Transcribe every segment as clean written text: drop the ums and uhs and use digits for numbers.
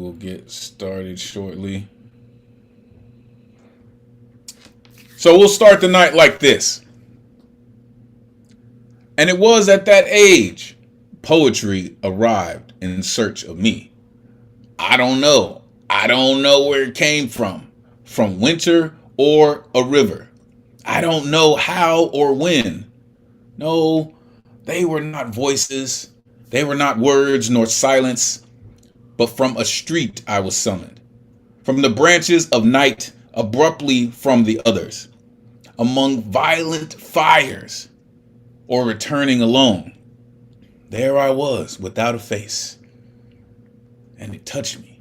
will get started shortly. So we'll start the night like this. And it was at that age poetry arrived in search of me. I don't know. I don't know where it came from winter or a river. I don't know how or when. No, they were not voices. They were not words nor silence, but from a street I was summoned. From the branches of night, abruptly from the others. Among violent fires, or returning alone. There I was, without a face. And it touched me.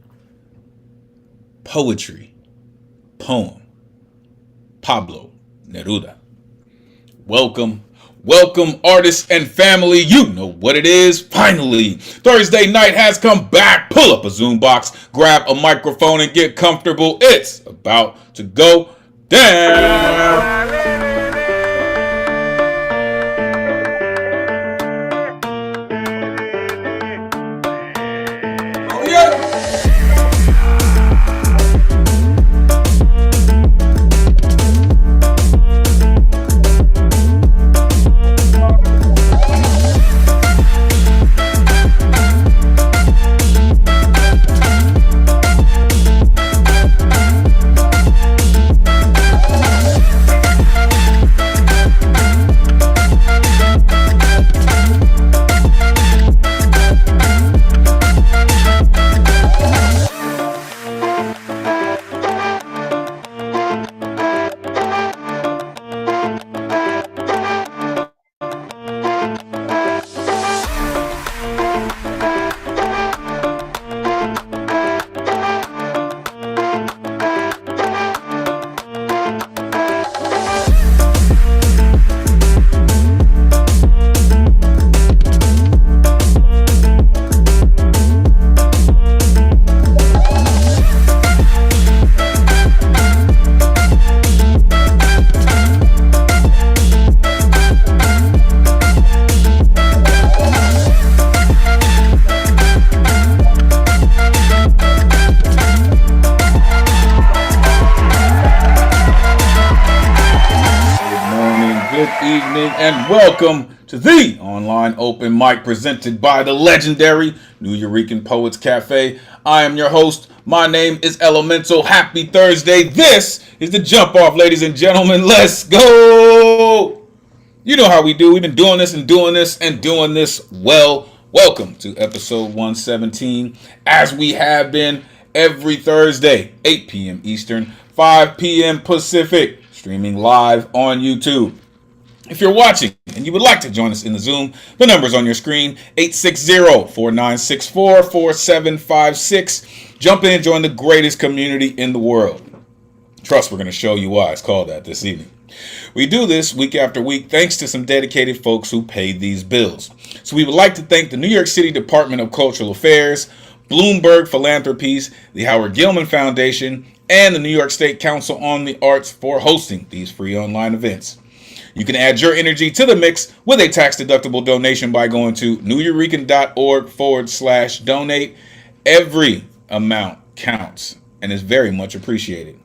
Poetry. Poem. Pablo Neruda. Welcome, artists and family. You know what it is. Finally, Thursday night has come back. Pull up a Zoom box, grab a microphone, and get comfortable. It's about to go down. And welcome to the online open mic presented by the legendary New Eurekan Poets Cafe. I am your host. My name is Elemen2al. Happy Thursday. This is the jump off, ladies and gentlemen. Let's go. You know how we do. We've been doing this and doing this and doing this well. Welcome to episode 117, as we have been every Thursday, 8 p.m. Eastern, 5 p.m. Pacific, streaming live on YouTube. If you're watching and you would like to join us in the Zoom, the number's on your screen, 860-4964-4756. Jump in and join the greatest community in the world. Trust, we're going to show you why it's called that this evening. We do this week after week thanks to some dedicated folks who paid these bills. So we would like to thank the New York City Department of Cultural Affairs, Bloomberg Philanthropies, the Howard Gilman Foundation, and the New York State Council on the Arts for hosting these free online events. You can add your energy to the mix with a tax-deductible donation by going to neweurekan.org/donate. Every amount counts and is very much appreciated.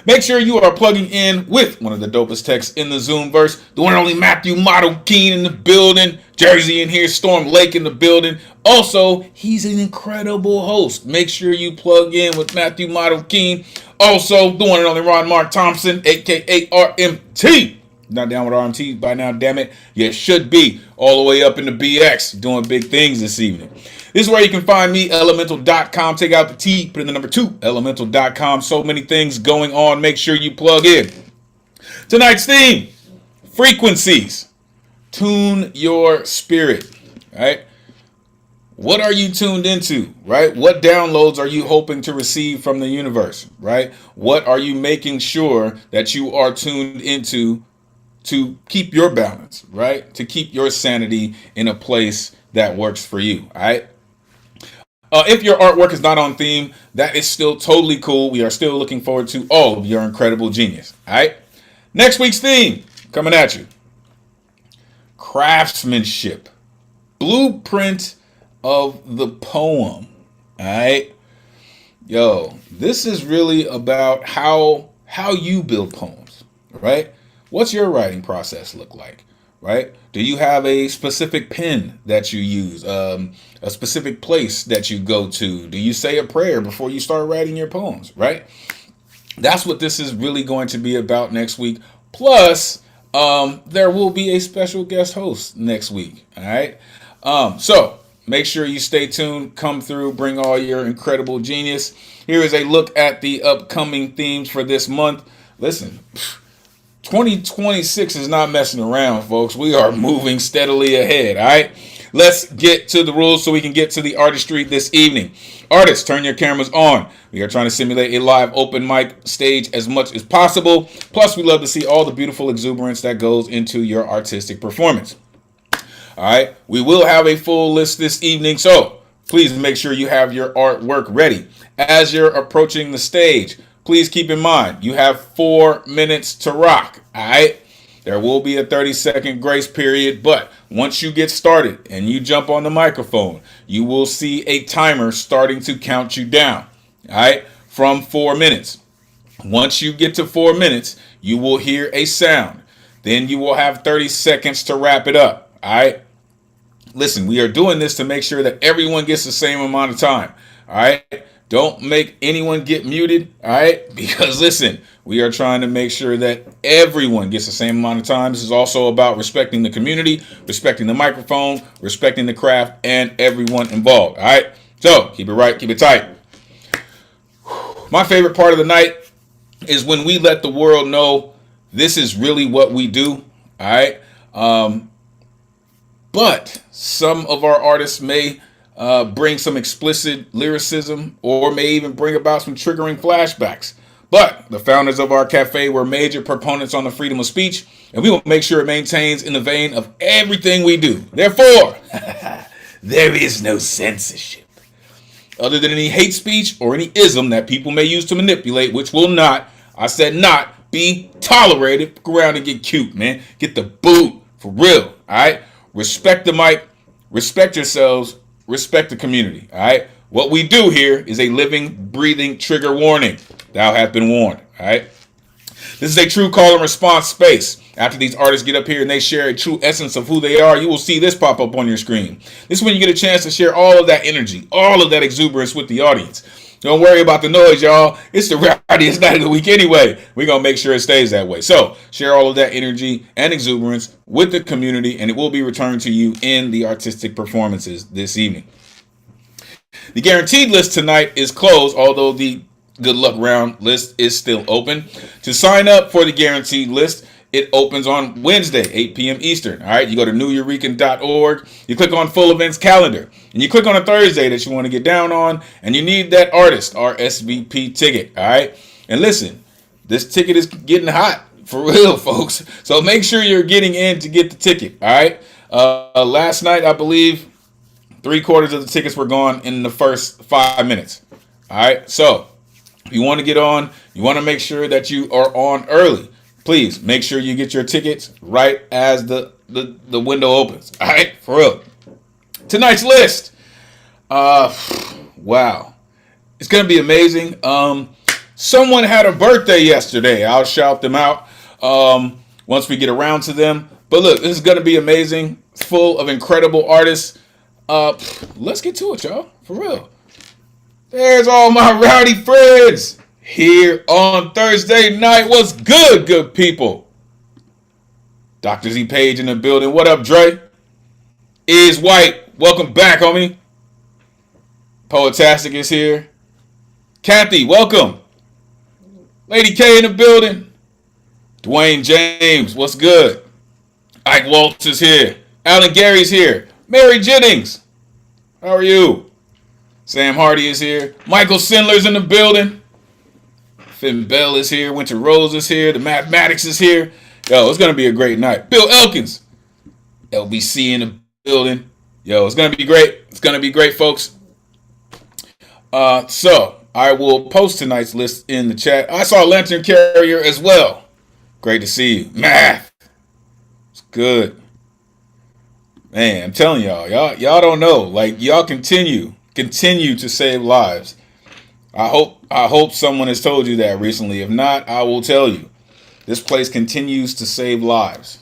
Make sure you are plugging in with one of the dopest texts in the Zoomverse, the one and only Matthew Model Keen in the building, Jersey in here, Storm Lake in the building. Also, he's an incredible host. Make sure you plug in with Matthew Model Keen. Also, the one and only Ron Mark Thompson, a.k.a. RMT. Not down with RMT by now, damn it. You should be all the way up in the BX doing big things this evening. This is where you can find me, Elemen2al.com. Take out the T, put in the number 2, Elemen2al.com. So many things going on. Make sure you plug in. Tonight's theme, frequencies. Tune your spirit, right? What are you tuned into, right? What downloads are you hoping to receive from the universe, right? What are you making sure that you are tuned into to keep your balance, right? To keep your sanity in a place that works for you, all right? If your artwork is not on theme, that is still totally cool. We are still looking forward to all of your incredible genius, all right? Next week's theme, coming at you. Craftsmanship. Blueprint of the poem, all right? Yo, this is really about how you build poems, right? What's your writing process look like, right? Do you have a specific pen that you use, a specific place that you go to? Do you say a prayer before you start writing your poems, right? That's what this is really going to be about next week. Plus, there will be a special guest host next week. All right. So make sure you stay tuned, come through, bring all your incredible genius. Here is a look at the upcoming themes for this month. Listen, 2026 is not messing around, folks. We are moving steadily ahead. All right. Let's get to the rules so we can get to the artistry this evening. Artists, turn your cameras on. We are trying to simulate a live open mic stage as much as possible. Plus, we love to see all the beautiful exuberance that goes into your artistic performance. All right. We will have a full list this evening, so please make sure you have your artwork ready. As you're approaching the stage, please keep in mind you have 4 minutes to rock. All right. There will be a 30-second grace period, but once you get started and you jump on the microphone, you will see a timer starting to count you down, all right, from 4 minutes. Once you get to 4 minutes, you will hear a sound. Then you will have 30 seconds to wrap it up, all right? Listen, we are doing this to make sure that everyone gets the same amount of time, all right? Don't make anyone get muted, all right? Because listen, we are trying to make sure that everyone gets the same amount of time. This is also about respecting the community, respecting the microphone, respecting the craft, and everyone involved, all right? So keep it right, keep it tight. My favorite part of the night is when we let the world know this is really what we do, all right? But some of our artists may bring some explicit lyricism or may even bring about some triggering flashbacks. But the founders of our cafe were major proponents on the freedom of speech, and we will make sure it maintains in the vein of everything we do. Therefore, there is no censorship, other than any hate speech or any ism that people may use to manipulate, which will not, I said not, be tolerated. Go around and get cute, man. Get the boot, for real, all right? Respect the mic, respect yourselves, respect the community, all right? What we do here is a living, breathing trigger warning. Thou hast been warned, all right? This is a true call and response space. After these artists get up here and they share a true essence of who they are, you will see this pop up on your screen. This is when you get a chance to share all of that energy, all of that exuberance with the audience. Don't worry about the noise, y'all. It's the rowdiest night of the week anyway. We're going to make sure it stays that way. So share all of that energy and exuberance with the community, and it will be returned to you in the artistic performances this evening. The guaranteed list tonight is closed, although the good luck round list is still open. To sign up for the guaranteed list, it opens on Wednesday, 8 p.m. Eastern. All right, you go to newyourekan.org, you click on full events calendar, and you click on a Thursday that you want to get down on, and you need that artist or SVP ticket. All right, and listen, this ticket is getting hot for real, folks. So make sure you're getting in to get the ticket. All right, last night I believe 3/4 of the tickets were gone in the first 5 minutes. All right, so if you want to get on, you want to make sure that you are on early. Please make sure you get your tickets right as the window opens. All right, for real. Tonight's list. Wow. It's going to be amazing. Someone had a birthday yesterday. I'll shout them out once we get around to them. But look, this is going to be amazing. Full of incredible artists. Let's get to it, y'all. For real. There's all my rowdy friends here on Thursday night. What's good, good people? Dr. Z Page in the building. What up, Dre? Is White. Welcome back, homie. Poetastic is here. Kathy, welcome. Lady K in the building. Dwayne James, what's good? Ike Waltz is here. Alan Gary's here. Mary Jennings, how are you? Sam Hardy is here. Michael Sindler's in the building. Finn Bell is here. Winter Rose is here. The Mathematics is here. Yo, it's going to be a great night. Bill Elkins. LBC in the building. Yo, it's going to be great. It's going to be great, folks. So, I will post tonight's list in the chat. I saw Lantern Carrier as well. Great to see you. Math. It's good. Man, I'm telling y'all don't know. Like, y'all continue to save lives. I hope someone has told you that recently. If not, I will tell you. This place continues to save lives.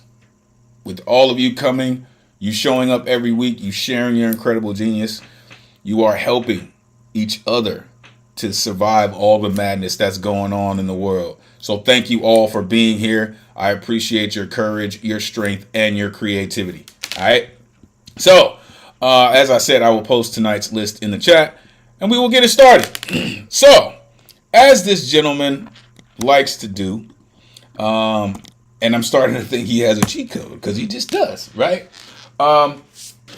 With all of you coming, you showing up every week, you sharing your incredible genius, you are helping each other to survive all the madness that's going on in the world. So thank you all for being here. I appreciate your courage, your strength, and your creativity. All right. So, as I said, I will post tonight's list in the chat, and we will get it started. So, as this gentleman likes to do, and I'm starting to think he has a cheat code because he just does, right?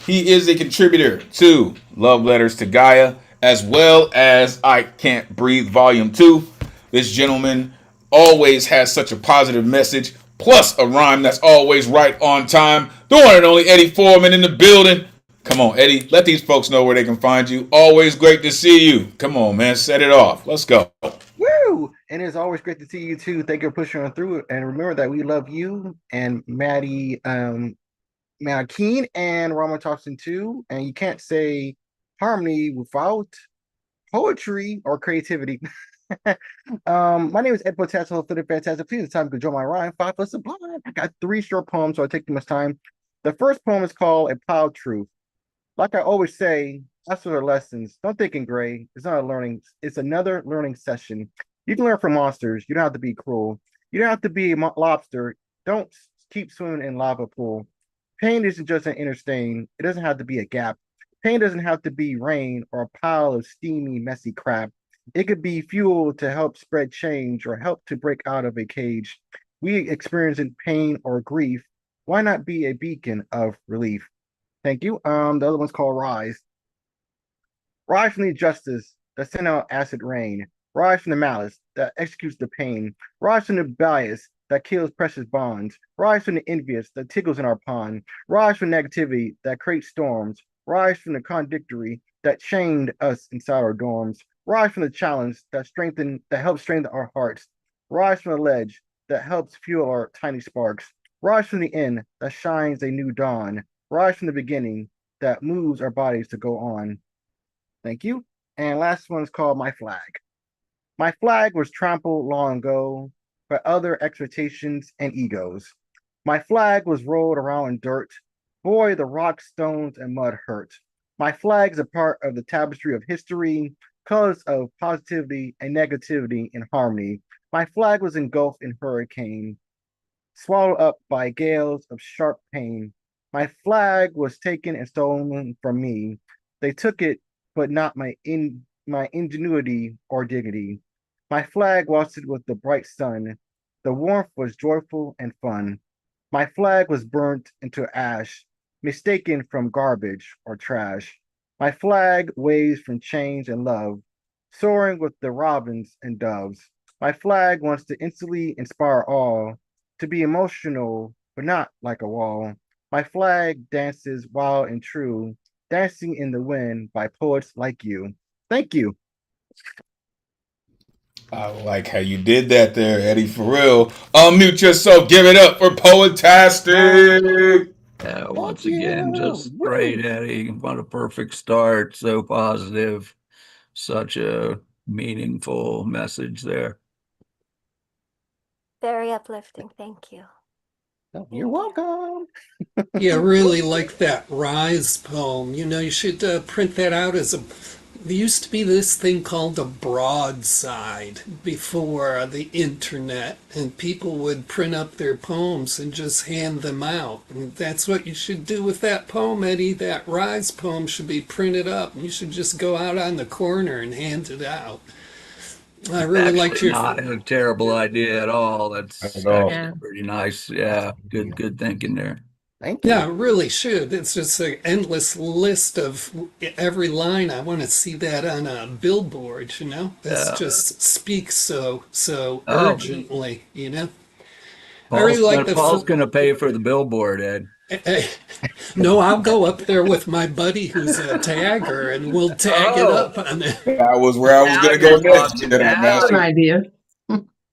He is a contributor to Love Letters to Gaia, as well as I Can't Breathe Volume 2. This gentleman always has such a positive message, plus a rhyme that's always right on time. The one and only Eddie Foreman in the building. Come on, Eddie, let these folks know where they can find you. Always great to see you. Come on, man, set it off. Let's go. Woo! And it's always great to see you too. Thank you for pushing on through it. And remember that we love you and Maddie Keen and Rama Thompson too. And you can't say harmony without poetry or creativity. My name is Ed Potasso, Flitter Fantastic. Please, it's time to join my rhyme. 5 plus sublime. I got 3 short poems, so I take too much time. The first poem is called A Proud Truth. Like I always say, lessons are lessons. Don't think in gray. It's not a learning. It's another learning session. You can learn from monsters. You don't have to be cruel. You don't have to be a lobster. Don't keep swimming in lava pool. Pain isn't just an inner stain. It doesn't have to be a gap. Pain doesn't have to be rain or a pile of steamy, messy crap. It could be fuel to help spread change or help to break out of a cage. We experience pain or grief. Why not be a beacon of relief? Thank you. The other one's called Rise. Rise from the injustice that sent out acid rain. Rise from the malice that executes the pain. Rise from the bias that kills precious bonds. Rise from the envious that tickles in our pond. Rise from negativity that creates storms. Rise from the contradictory that chained us inside our dorms. Rise from the challenge that helps strengthen our hearts. Rise from the ledge that helps fuel our tiny sparks. Rise from the end that shines a new dawn. Rise from the beginning that moves our bodies to go on. Thank you. And last one is called My Flag. My flag was trampled long ago by other expectations and egos. My flag was rolled around in dirt. Boy, the rocks, stones, and mud hurt. My flag is a part of the tapestry of history, colors of positivity and negativity in harmony. My flag was engulfed in hurricane, swallowed up by gales of sharp pain. My flag was taken and stolen from me. They took it, but not my ingenuity or dignity. My flag waltzed with the bright sun. The warmth was joyful and fun. My flag was burnt into ash, mistaken from garbage or trash. My flag waves from change and love, soaring with the robins and doves. My flag wants to instantly inspire all, to be emotional, but not like a wall. My flag dances wild and true, dancing in the wind by poets like you. Thank you. I like how you did that there, Eddie, for real. Unmute yourself. Give it up for Poetastic. Yeah, once again, just great, Eddie. What a perfect start. So positive. Such a meaningful message there. Very uplifting. Thank you. Oh, you're welcome. Yeah, really like that Rise poem. You know, you should print that out as a. There used to be this thing called a broadside before the internet, and people would print up their poems and just hand them out. And that's what you should do with that poem, Eddie. That Rise poem should be printed up. You should just go out on the corner and hand it out. I really liked your. Not a terrible idea at all. That's actually pretty nice. Yeah, good thinking there. Thank you. Yeah, it really should. It's just an endless list of every line. I want to see that on a billboard, you know? That just speaks so urgently, you know? Paul's, I really like Paul's going to pay for the billboard, Ed. No, I'll go up there with my buddy who's a tagger, and we'll tag it up on it. That was where I was going to go next. That's an idea.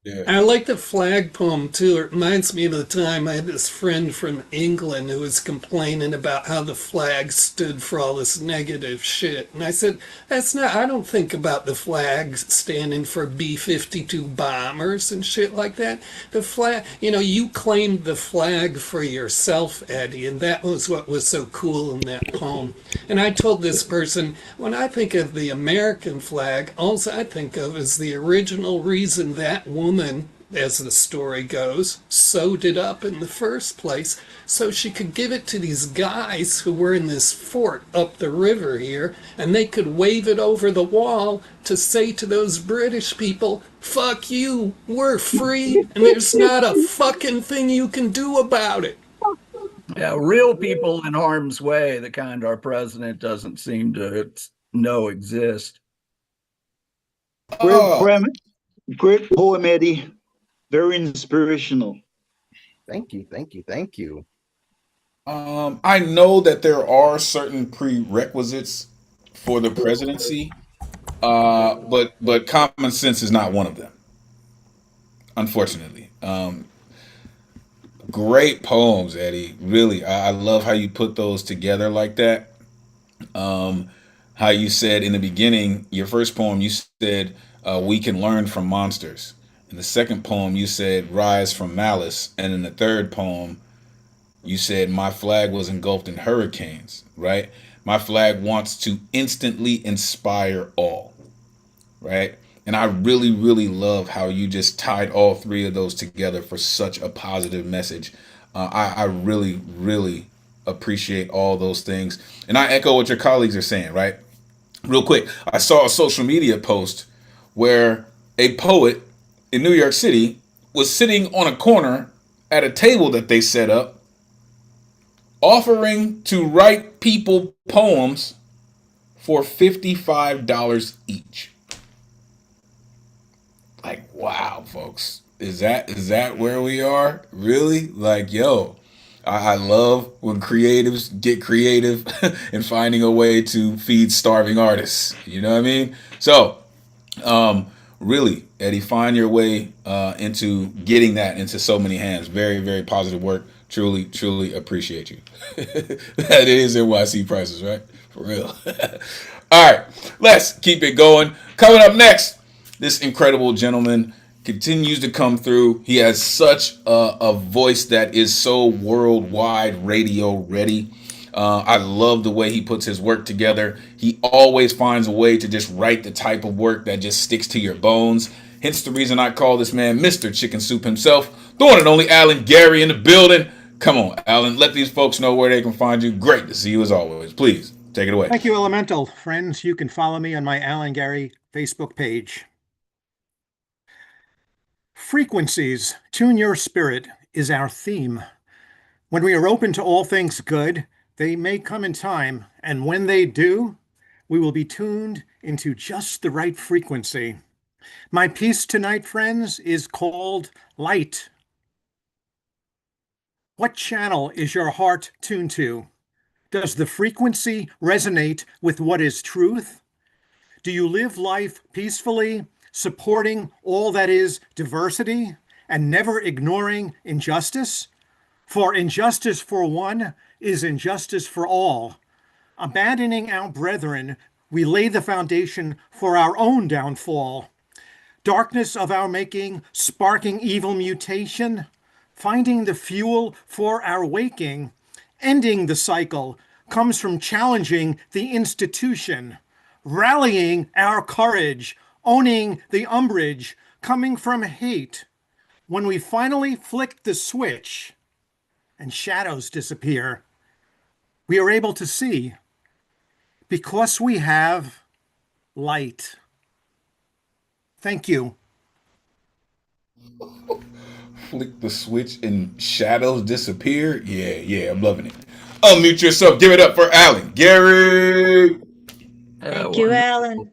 Yeah. I like the flag poem too. It reminds me of the time I had this friend from England who was complaining about how the flag stood for all this negative shit. And I said, I don't think about the flag standing for B-52 bombers and shit like that. The flag, you claimed the flag for yourself, Eddie, and that was what was so cool in that poem. And I told this person, when I think of the American flag, all I think of is the original reason that woman, as the story goes, sewed it up in the first place so she could give it to these guys who were in this fort up the river here, and they could wave it over the wall to say to those British people, fuck you, we're free, and there's not a fucking thing you can do about it. Yeah, real people in harm's way, the kind our president doesn't seem to know exist. Great Oh, poem, great poem, Eddie. Very inspirational. Thank you, thank you, thank you. I know that there are certain prerequisites for the presidency, but common sense is not one of them, unfortunately. Great poems, Eddie. Really, I love how you put those together like that. How you said in the beginning, your first poem, you said, we can learn from monsters. In the second poem, you said, rise from malice. And in the third poem, you said, my flag was engulfed in hurricanes, right? My flag wants to instantly inspire all, right? And I really, really love how you just tied all three of those together for such a positive message. I really, really appreciate all those things. And I echo what your colleagues are saying, right? Real quick, I saw a social media post where a poet in New York City was sitting on a corner at a table that they set up, offering to write people poems for $55 each. Like, wow, folks. Is that where we are? Really? Like, yo, I love when creatives get creative and finding a way to feed starving artists. You know what I mean? So, really, Eddie, find your way into getting that into so many hands. Very, very positive work. Truly, truly appreciate you. That is NYC prices, right? For real. All right, let's keep it going. Coming up next, this incredible gentleman continues to come through. He has such a voice that is so worldwide radio ready. I love the way he puts his work together. He always finds a way to just write the type of work that just sticks to your bones. Hence the reason I call this man Mr. Chicken Soup himself. The one and only Alan Gary in the building. Come on, Alan, let these folks know where they can find you. Great to see you as always. Please, take it away. Thank you, Elemental. Friends, you can follow me on my Alan Gary Facebook page. Frequencies, tune your spirit, is our theme. When we are open to all things good, they may come in time, and when they do, we will be tuned into just the right frequency. My piece tonight, friends, is called Light. What channel is your heart tuned to? Does the frequency resonate with what is truth? Do you live life peacefully, supporting all that is diversity and never ignoring injustice? For injustice for one is injustice for all. Abandoning our brethren, we lay the foundation for our own downfall. Darkness of our making, sparking evil mutation, finding the fuel for our waking, ending the cycle, comes from challenging the institution, rallying our courage, owning the umbrage, coming from hate. When we finally flick the switch and shadows disappear, we are able to see because we have light. Thank you. Flick the switch and shadows disappear. Yeah, I'm loving it. Unmute yourself. Give it up for Alan Gary. Thank you, Alan.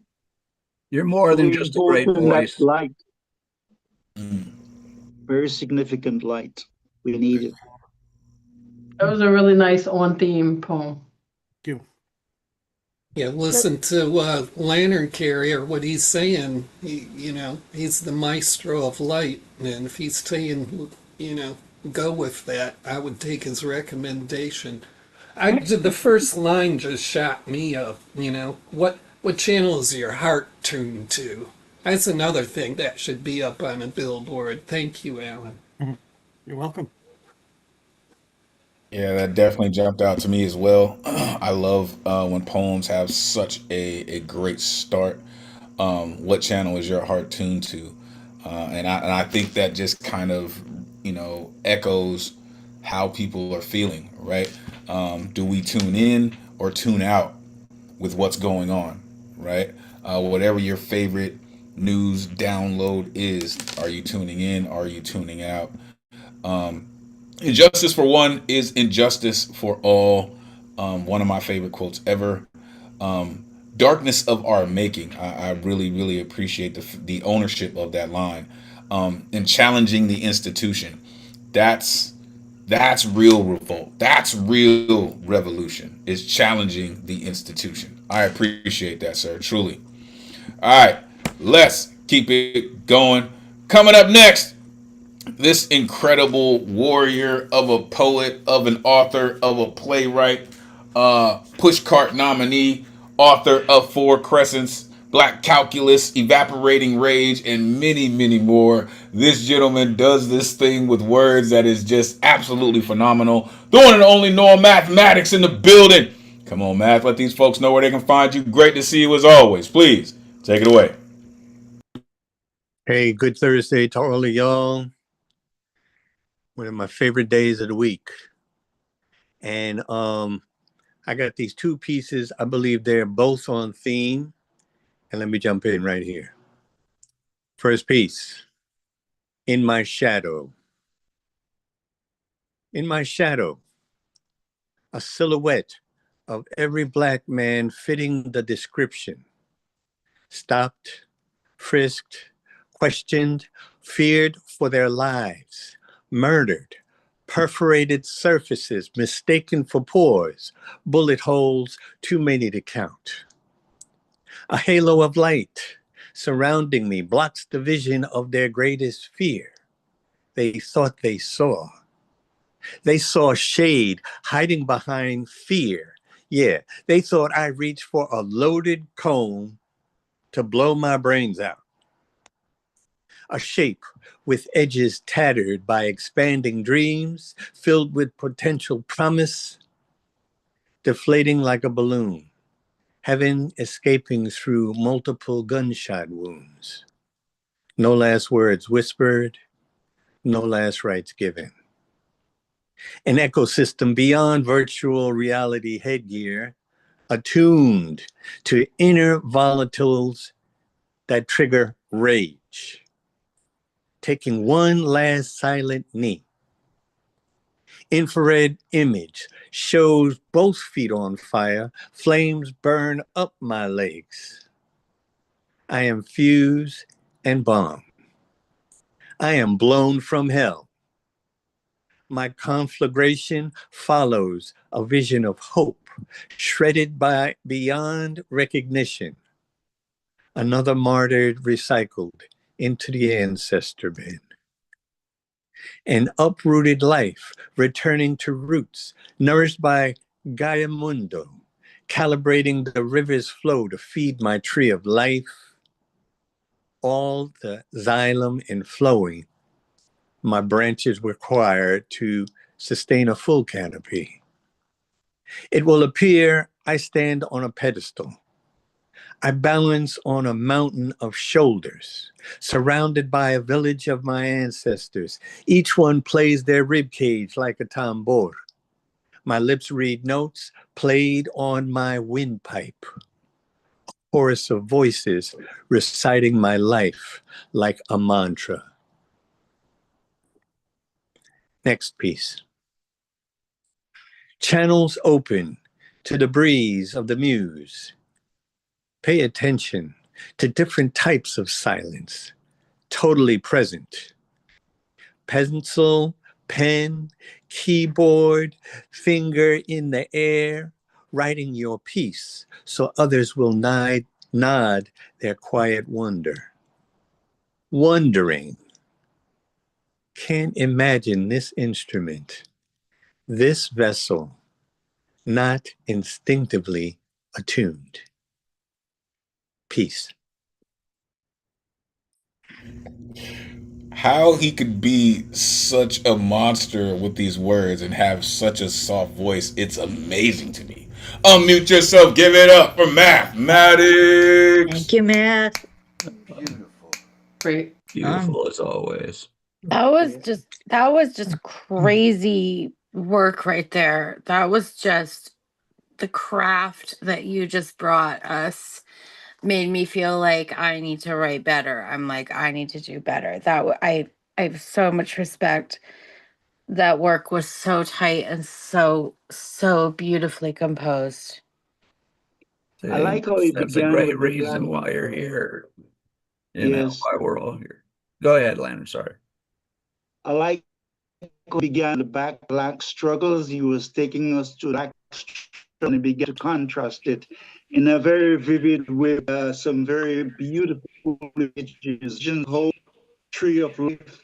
You're more than Very just a great important, that voice. light. Very significant light. We need it. That was a really nice on theme poem. Thank you. Yeah, listen to Lantern Carrier, what he's saying. He's the maestro of light. And if he's saying, go with that, I would take his recommendation. The first line just shot me up, what channel is your heart tuned to? That's another thing that should be up on a billboard. Thank you, Alan. You're welcome. Yeah, that definitely jumped out to me as well. I love when poems have such a great start. What channel is your heart tuned to? And I think that just kind of echoes how people are feeling, right? Do we tune in or tune out with what's going on, right? Whatever your favorite news download is, are you tuning in? Are you tuning out? Injustice for one is injustice for all. One of my favorite quotes ever. Darkness of our making. I really, really appreciate the ownership of that line. And challenging the institution. That's real revolt. That's real revolution. Is challenging the institution. I appreciate that, sir. Truly. All right, let's keep it going. Coming up next, this incredible warrior of a poet, of an author, of a playwright, pushcart nominee, author of Four Crescents, Black Calculus, Evaporating Rage, and many, many more. This gentleman does this thing with words that is just absolutely phenomenal. The one and only Noah Mathematics in the building. Come on, Math. Let these folks know where they can find you. Great to see you as always. Please, take it away. Hey, good Thursday to all of y'all. One of my favorite days of the week. And I got these two pieces. I believe they're both on theme. And let me jump in right here. First piece. In my shadow. In my shadow. A silhouette of every Black man fitting the description. Stopped, frisked, questioned, feared for their lives, murdered, perforated surfaces mistaken for pores, bullet holes too many to count. A halo of light surrounding me blocks the vision of their greatest fear. They thought they saw. They saw shade hiding behind fear. Yeah, they thought I reached for a loaded comb to blow my brains out. A shape with edges tattered by expanding dreams, filled with potential promise, deflating like a balloon, heaven escaping through multiple gunshot wounds. No last words whispered, no last rites given. An ecosystem beyond virtual reality headgear, attuned to inner volatiles that trigger rage. Taking one last silent knee. Infrared image shows both feet on fire. Flames burn up my legs. I am fuse and bomb. I am blown from hell. My conflagration follows a vision of hope, shredded by beyond recognition. Another martyred recycled into the ancestor bin. An uprooted life returning to roots, nourished by Gaia Mundo, calibrating the river's flow to feed my tree of life, all the xylem in flowing my branches require to sustain a full canopy. It will appear I stand on a pedestal. I balance on a mountain of shoulders, surrounded by a village of my ancestors. Each one plays their ribcage like a tambour. My lips read notes played on my windpipe. A chorus of voices reciting my life like a mantra. Next piece. Channels open to the breeze of the muse. Pay attention to different types of silence, totally present. Pencil, pen, keyboard, finger in the air, writing your piece so others will nod their quiet wonder. Wondering, can't imagine this instrument, this vessel, not instinctively attuned. Peace. How he could be such a monster with these words and have such a soft voice, it's amazing to me. Unmute yourself, give it up for Mathematics. Thank you, Matt. Beautiful. Great. Beautiful as always. That was just crazy work right there. That was just the craft that you just brought us made me feel like I need to write better. I'm like, I need to do better. I have so much respect. That work was so tight and so beautifully composed. I like how he That's a began great with the reason black. why you're here. Yes. Why we're all here. Go ahead, Landon. Sorry. I like how he began the black struggles. He was taking us to black struggle and he began to contrast it in a very vivid way. Some very beautiful images, hope, tree of life.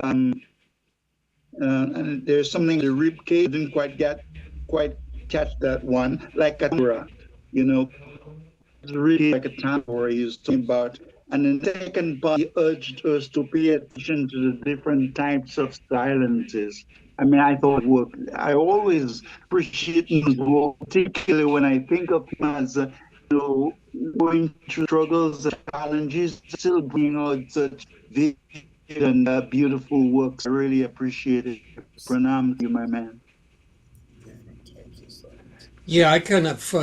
And there's something the rib cage didn't quite catch that one, like a tambora, it's really like a tambora he's talking about. And then the second part, he urged us to pay attention to the different types of silences. I mean, I thought work. I always appreciate his work, particularly when I think of him as, going through struggles and challenges, still bringing out such vivid and beautiful works. I really appreciate it. Pranam to you, my man. Yeah, I kind of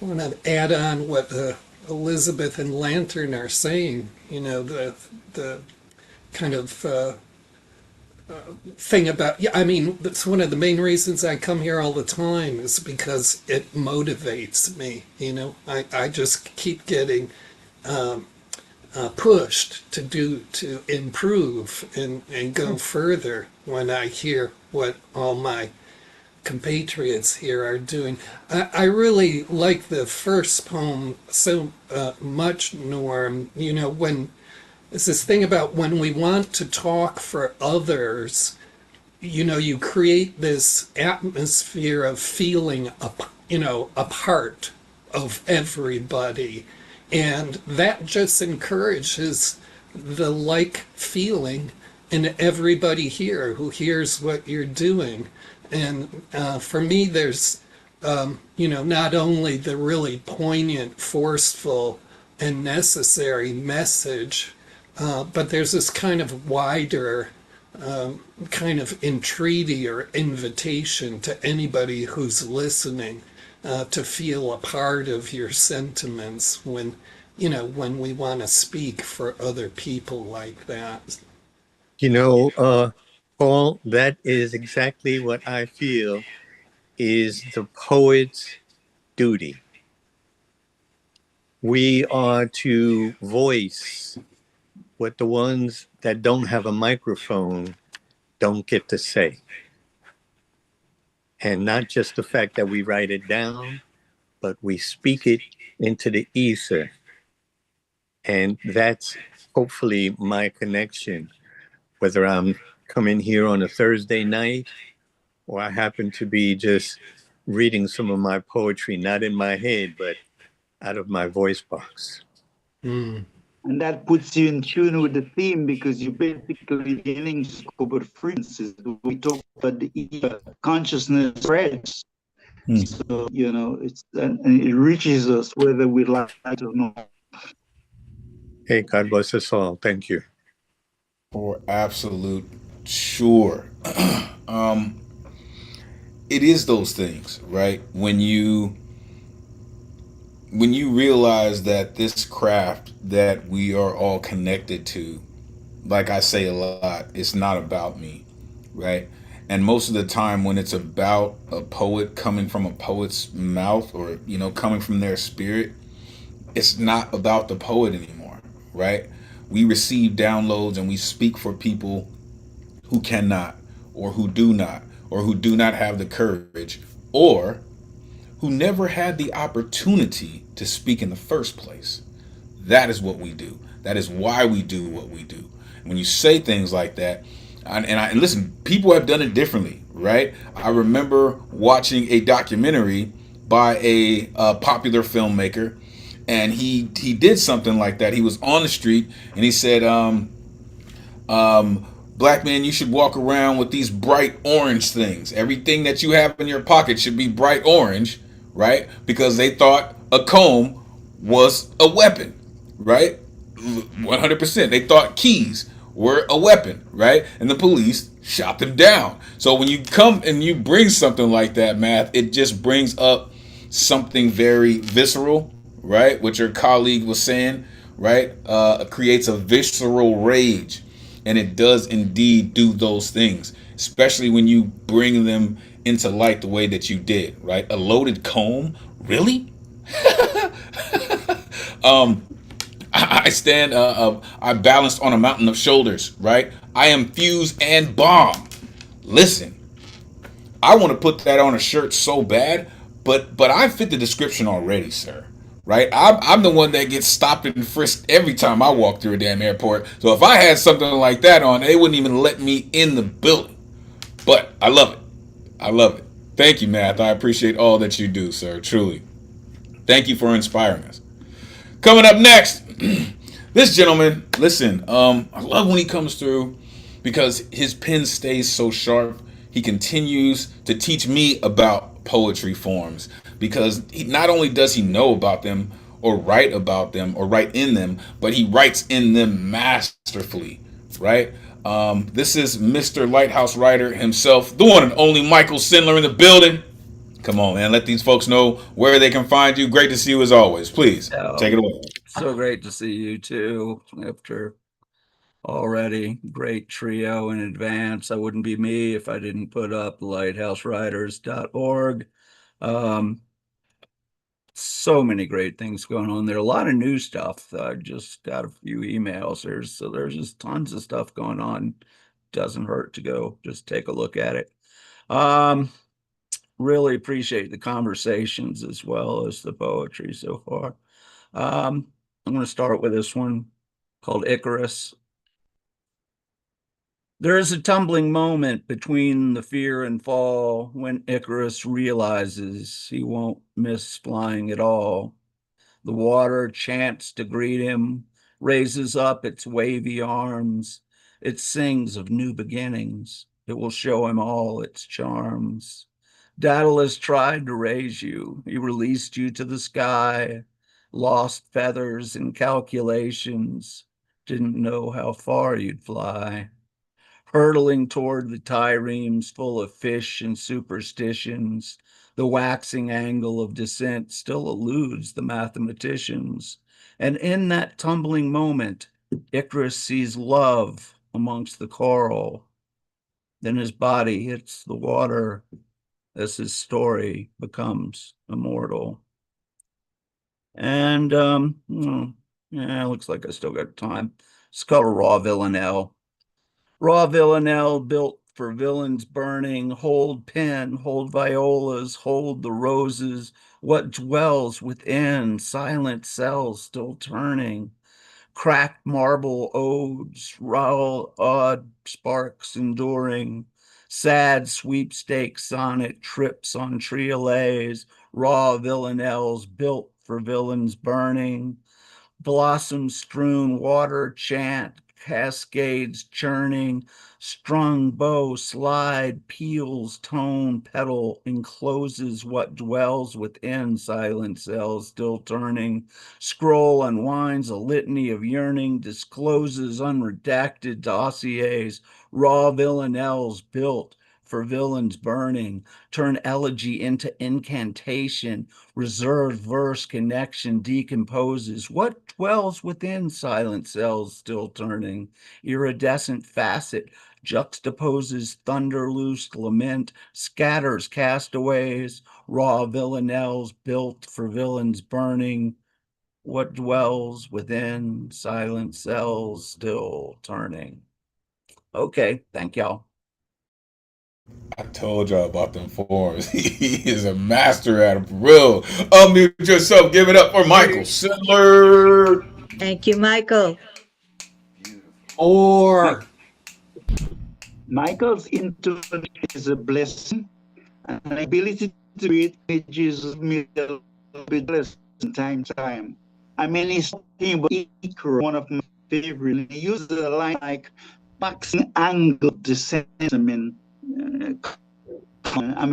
want to add on what Elizabeth and Lantern are saying. The kind of thing about, yeah, I mean, that's one of the main reasons I come here all the time is because it motivates me. I just keep getting pushed to improve and go further when I hear what all my compatriots here are doing. I really like the first poem so much, Norm. When it's this thing about when we want to talk for others, you create this atmosphere of feeling a part of everybody. And that just encourages the like feeling in everybody here who hears what you're doing. And for me, there's, not only the really poignant, forceful, and necessary message, but there's this kind of wider kind of entreaty or invitation to anybody who's listening to feel a part of your sentiments when we want to speak for other people like that. Paul, that is exactly what I feel is the poet's duty. We are to voice what the ones that don't have a microphone don't get to say. And not just the fact that we write it down, but we speak it into the ether. And that's hopefully my connection, whether I'm coming here on a Thursday night or I happen to be just reading some of my poetry, not in my head, but out of my voice box. Mm. And that puts you in tune with the theme because you're basically beginning to scope of frequencies. We talk about the consciousness spreads. So, and it reaches us whether we like it or not. Hey, God bless us all. Thank you. For absolute sure. It is those things, right? When you realize that this craft that we are all connected to, like I say a lot, it's not about me, right? And most of the time when it's about a poet coming from a poet's mouth or, coming from their spirit, it's not about the poet anymore, right? We receive downloads and we speak for people who cannot or who do not have the courage or who never had the opportunity to speak in the first place. That is what we do. That is why we do what we do. When you say things like that, and listen, people have done it differently, right? I remember watching a documentary by a popular filmmaker, and he did something like that. He was on the street and he said, black man, you should walk around with these bright orange things. Everything that you have in your pocket should be bright orange, right? Because they thought a comb was a weapon, right? 100%. They thought keys were a weapon, right? And the police shot them down. So when you come and you bring something like that, Math, it just brings up something very visceral, right? What your colleague was saying, right? Creates a visceral rage. And it does indeed do those things, especially when you bring them into light the way that you did, right? A loaded comb? Really? I stand, I balanced on a mountain of shoulders, right? I am fuse and bomb. Listen, I want to put that on a shirt so bad, but I fit the description already, sir. Right? I'm the one that gets stopped and frisked every time I walk through a damn airport. So if I had something like that on, they wouldn't even let me in the building. But I love it. I love it. Thank you, Math. I appreciate all that you do, sir. Truly. Thank you for inspiring us. Coming up next, this gentleman, listen, I love when he comes through because his pen stays so sharp. He continues to teach me about poetry forms because not only does he know about them or write about them or write in them, but he writes in them masterfully, right? This is Mr. Lighthouse Writer himself, the one and only Michael Sindler in the building. Come on, man. Let these folks know where they can find you. Great to see you as always. Please take it away. So great to see you too. After already great trio in advance. I wouldn't be me if I didn't put up lighthousewriters.org. So many great things going on there. A lot of new stuff. I just got a few emails. There's just tons of stuff going on. Doesn't hurt to go just take a look at it. Really appreciate the conversations as well as the poetry so far. I'm going to start with this one called Icarus. There is a tumbling moment between the fear and fall when Icarus realizes he won't miss flying at all. The water chants to greet him, raises up its wavy arms. It sings of new beginnings. It will show him all its charms. Daedalus tried to raise you. He released you to the sky, lost feathers and calculations, didn't know how far you'd fly. Hurtling toward the triremes full of fish and superstitions, the waxing angle of descent still eludes the mathematicians. And in that tumbling moment, Icarus sees love amongst the coral. Then his body hits the water as his story becomes immortal. And, yeah, looks like I still got time. It's called Raw Villanelle. Raw Villanelle built for villains burning, hold pen, hold violas, hold the roses, what dwells within, silent cells still turning, cracked marble odes, raw odd sparks enduring, sad sweepstake sonnet trips on triolets, raw villanelles built for villains burning, blossom strewn water chant, cascades churning, strung bow slide, peals tone, petal encloses what dwells within, silent cells still turning, scroll unwinds a litany of yearning, discloses unredacted dossiers, raw villanelles built for villains burning, turn elegy into incantation, reserved verse connection decomposes. What dwells within, silent cells still turning? Iridescent facet juxtaposes thunder loosed lament, scatters castaways, raw villanelles built for villains burning. What dwells within, silent cells still turning? Okay, thank y'all. I told y'all about them forms. He is a master at them, for real. Unmute yourself. Give it up for Michael Sindler. Thank you, Michael. Or Michael's intellect is a blessing, and the ability to create images of me a little bit less from time to time. I mean, he's talking about Icaro, one of my favorite. He uses a line like boxing angle to sense.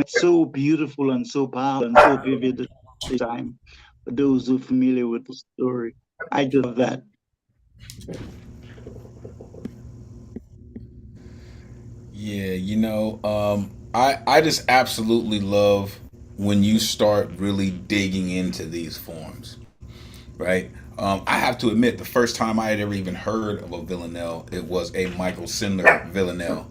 So beautiful and so powerful and so vivid at the same time. For those who are familiar with the story, I just love that. Yeah, I just absolutely love when you start really digging into these forms, right? I have to admit, the first time I had ever even heard of a villanelle, it was a Michael Sindler villanelle.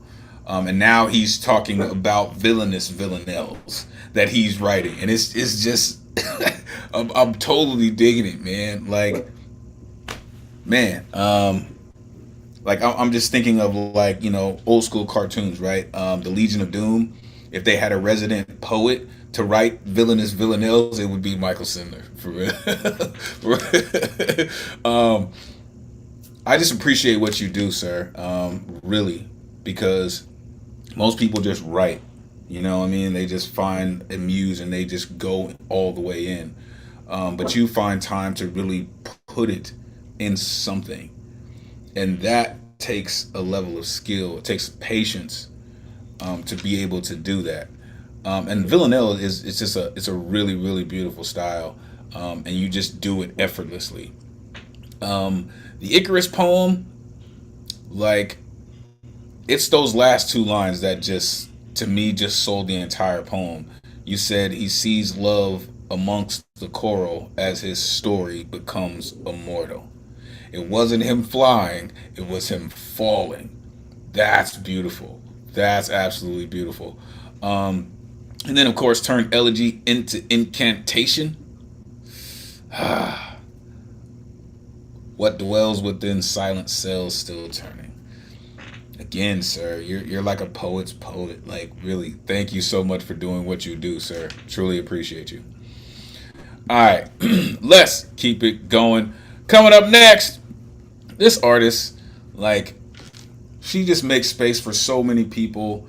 And now he's talking about villainous villanelles that he's writing. And it's just, I'm totally digging it, man. Man, I'm just thinking of old school cartoons, right? The Legion of Doom. If they had a resident poet to write villainous villanelles, it would be Michael Sindler for real. I just appreciate what you do, sir. Really, because most people just write. You know what I mean? They just find a muse and they just go all the way in. But you find time to really put it in something, and that takes a level of skill. It takes patience to be able to do that. And villanelle is it's a really really beautiful style, and you just do it effortlessly. The Icarus poem, like it's those last two lines that just to me just sold the entire poem. You said he sees love amongst the coral as his story becomes immortal. It wasn't him flying, it was him falling. That's beautiful. That's absolutely beautiful. Um, and then, of course, turn elegy into incantation. What dwells within silent cells still turning. Again, sir, you're like a poet's poet. Like, really, thank you so much for doing what you do, sir. Truly appreciate you. All right, let's keep it going. Coming up next, this artist, like, she just makes space for so many people.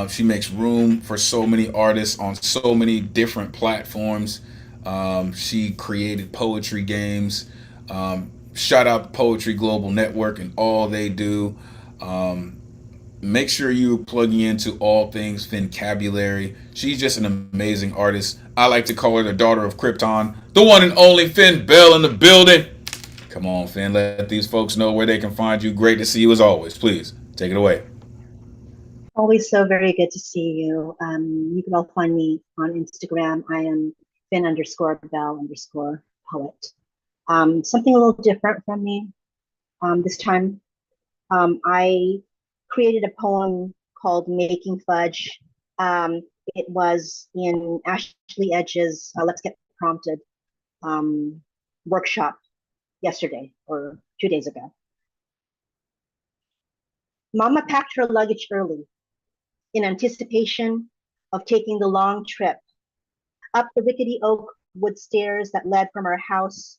She makes room for so many artists on so many different platforms. She created poetry games. Shout out Poetry Global Network and all they do. Make sure you're plugging into all things Fincabulary. She's just an amazing artist. I like to call her the daughter of Krypton, the one and only Finn Bell in the building. Come on, Finn, let these folks know where they can find you. Great to see you as always. Please take it away. Always so very good to see you. You can all find me on Instagram. I am Finn_Bell_poet. Something a little different from me. This time, I created a poem called Making Fudge. It was in Ashley Edge's Let's Get Prompted workshop yesterday or 2 days ago. Mama packed her luggage early in anticipation of taking the long trip up the rickety oak wood stairs that led from our house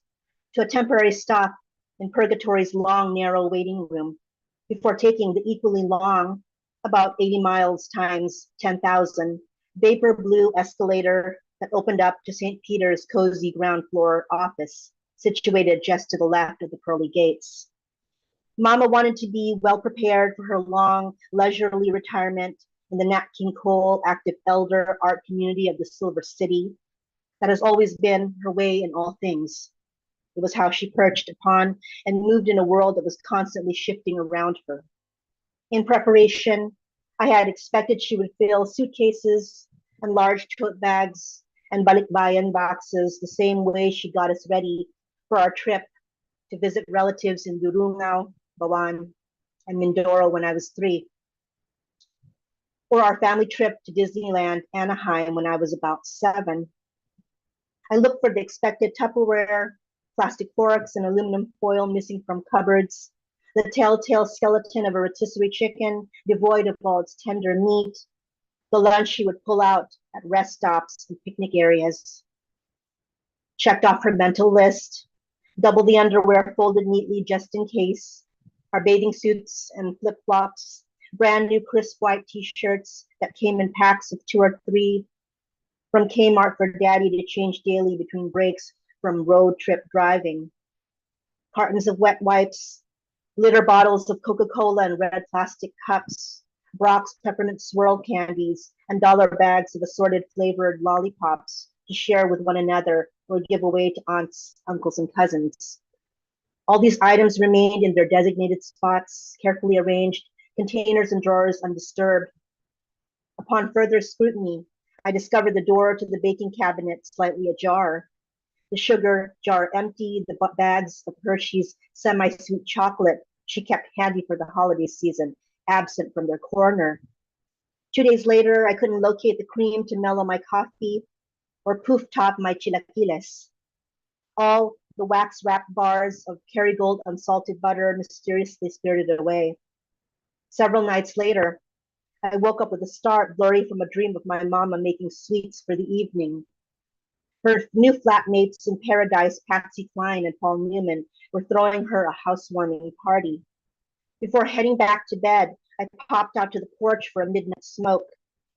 to a temporary stop in Purgatory's long, narrow waiting room before taking the equally long, about 80 miles times 10,000, vapor blue escalator that opened up to St. Peter's cozy ground floor office, situated just to the left of the pearly gates. Mama wanted to be well prepared for her long, leisurely retirement in the Nat King Cole active elder art community of the Silver City. That has always been her way in all things. It was how she perched upon and moved in a world that was constantly shifting around her. In preparation, I had expected she would fill suitcases and large tote bags and balikbayan boxes the same way she got us ready for our trip to visit relatives in Durungao, Bawan, and Mindoro when I was 3, or our family trip to Disneyland, Anaheim when I was about 7. I looked for the expected Tupperware, plastic forks, and aluminum foil missing from cupboards, the telltale skeleton of a rotisserie chicken devoid of all its tender meat, the lunch she would pull out at rest stops and picnic areas. Checked off her mental list, double the underwear folded neatly just in case, our bathing suits and flip-flops, brand new crisp white t-shirts that came in packs of 2 or 3 from Kmart for daddy to change daily between breaks from road trip driving, cartons of wet wipes, liter bottles of Coca-Cola and red plastic cups, Brock's peppermint swirl candies, and dollar bags of assorted flavored lollipops to share with one another or give away to aunts, uncles, and cousins. All these items remained in their designated spots, carefully arranged, containers and drawers undisturbed. Upon further scrutiny, I discovered the door to the baking cabinet slightly ajar, the sugar jar empty, the bags of Hershey's semi-sweet chocolate she kept handy for the holiday season, absent from their corner. 2 days later, I couldn't locate the cream to mellow my coffee or poof top my chilaquiles. All the wax-wrapped bars of Kerrygold unsalted butter mysteriously spirited away. Several nights later, I woke up with a start, blurry from a dream of my mama making sweets for the evening. Her new flatmates in Paradise, Patsy Cline and Paul Newman, were throwing her a housewarming party. Before heading back to bed, I popped out to the porch for a midnight smoke.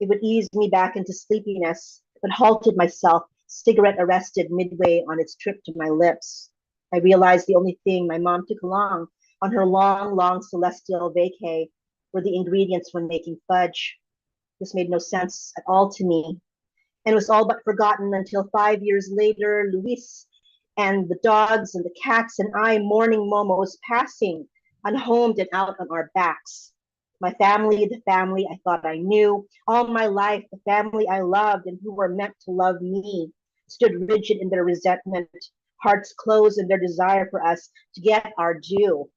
It would ease me back into sleepiness, but halted myself, cigarette arrested midway on its trip to my lips. I realized the only thing my mom took along on her long celestial vacay were the ingredients for making fudge. This made no sense at all to me, and was all but forgotten until 5 years later, Luis and the dogs and the cats and I mourning Momo's passing, unhomed and out on our backs. My family, the family I thought I knew, all my life, the family I loved and who were meant to love me, stood rigid in their resentment, hearts closed in their desire for us to get our due,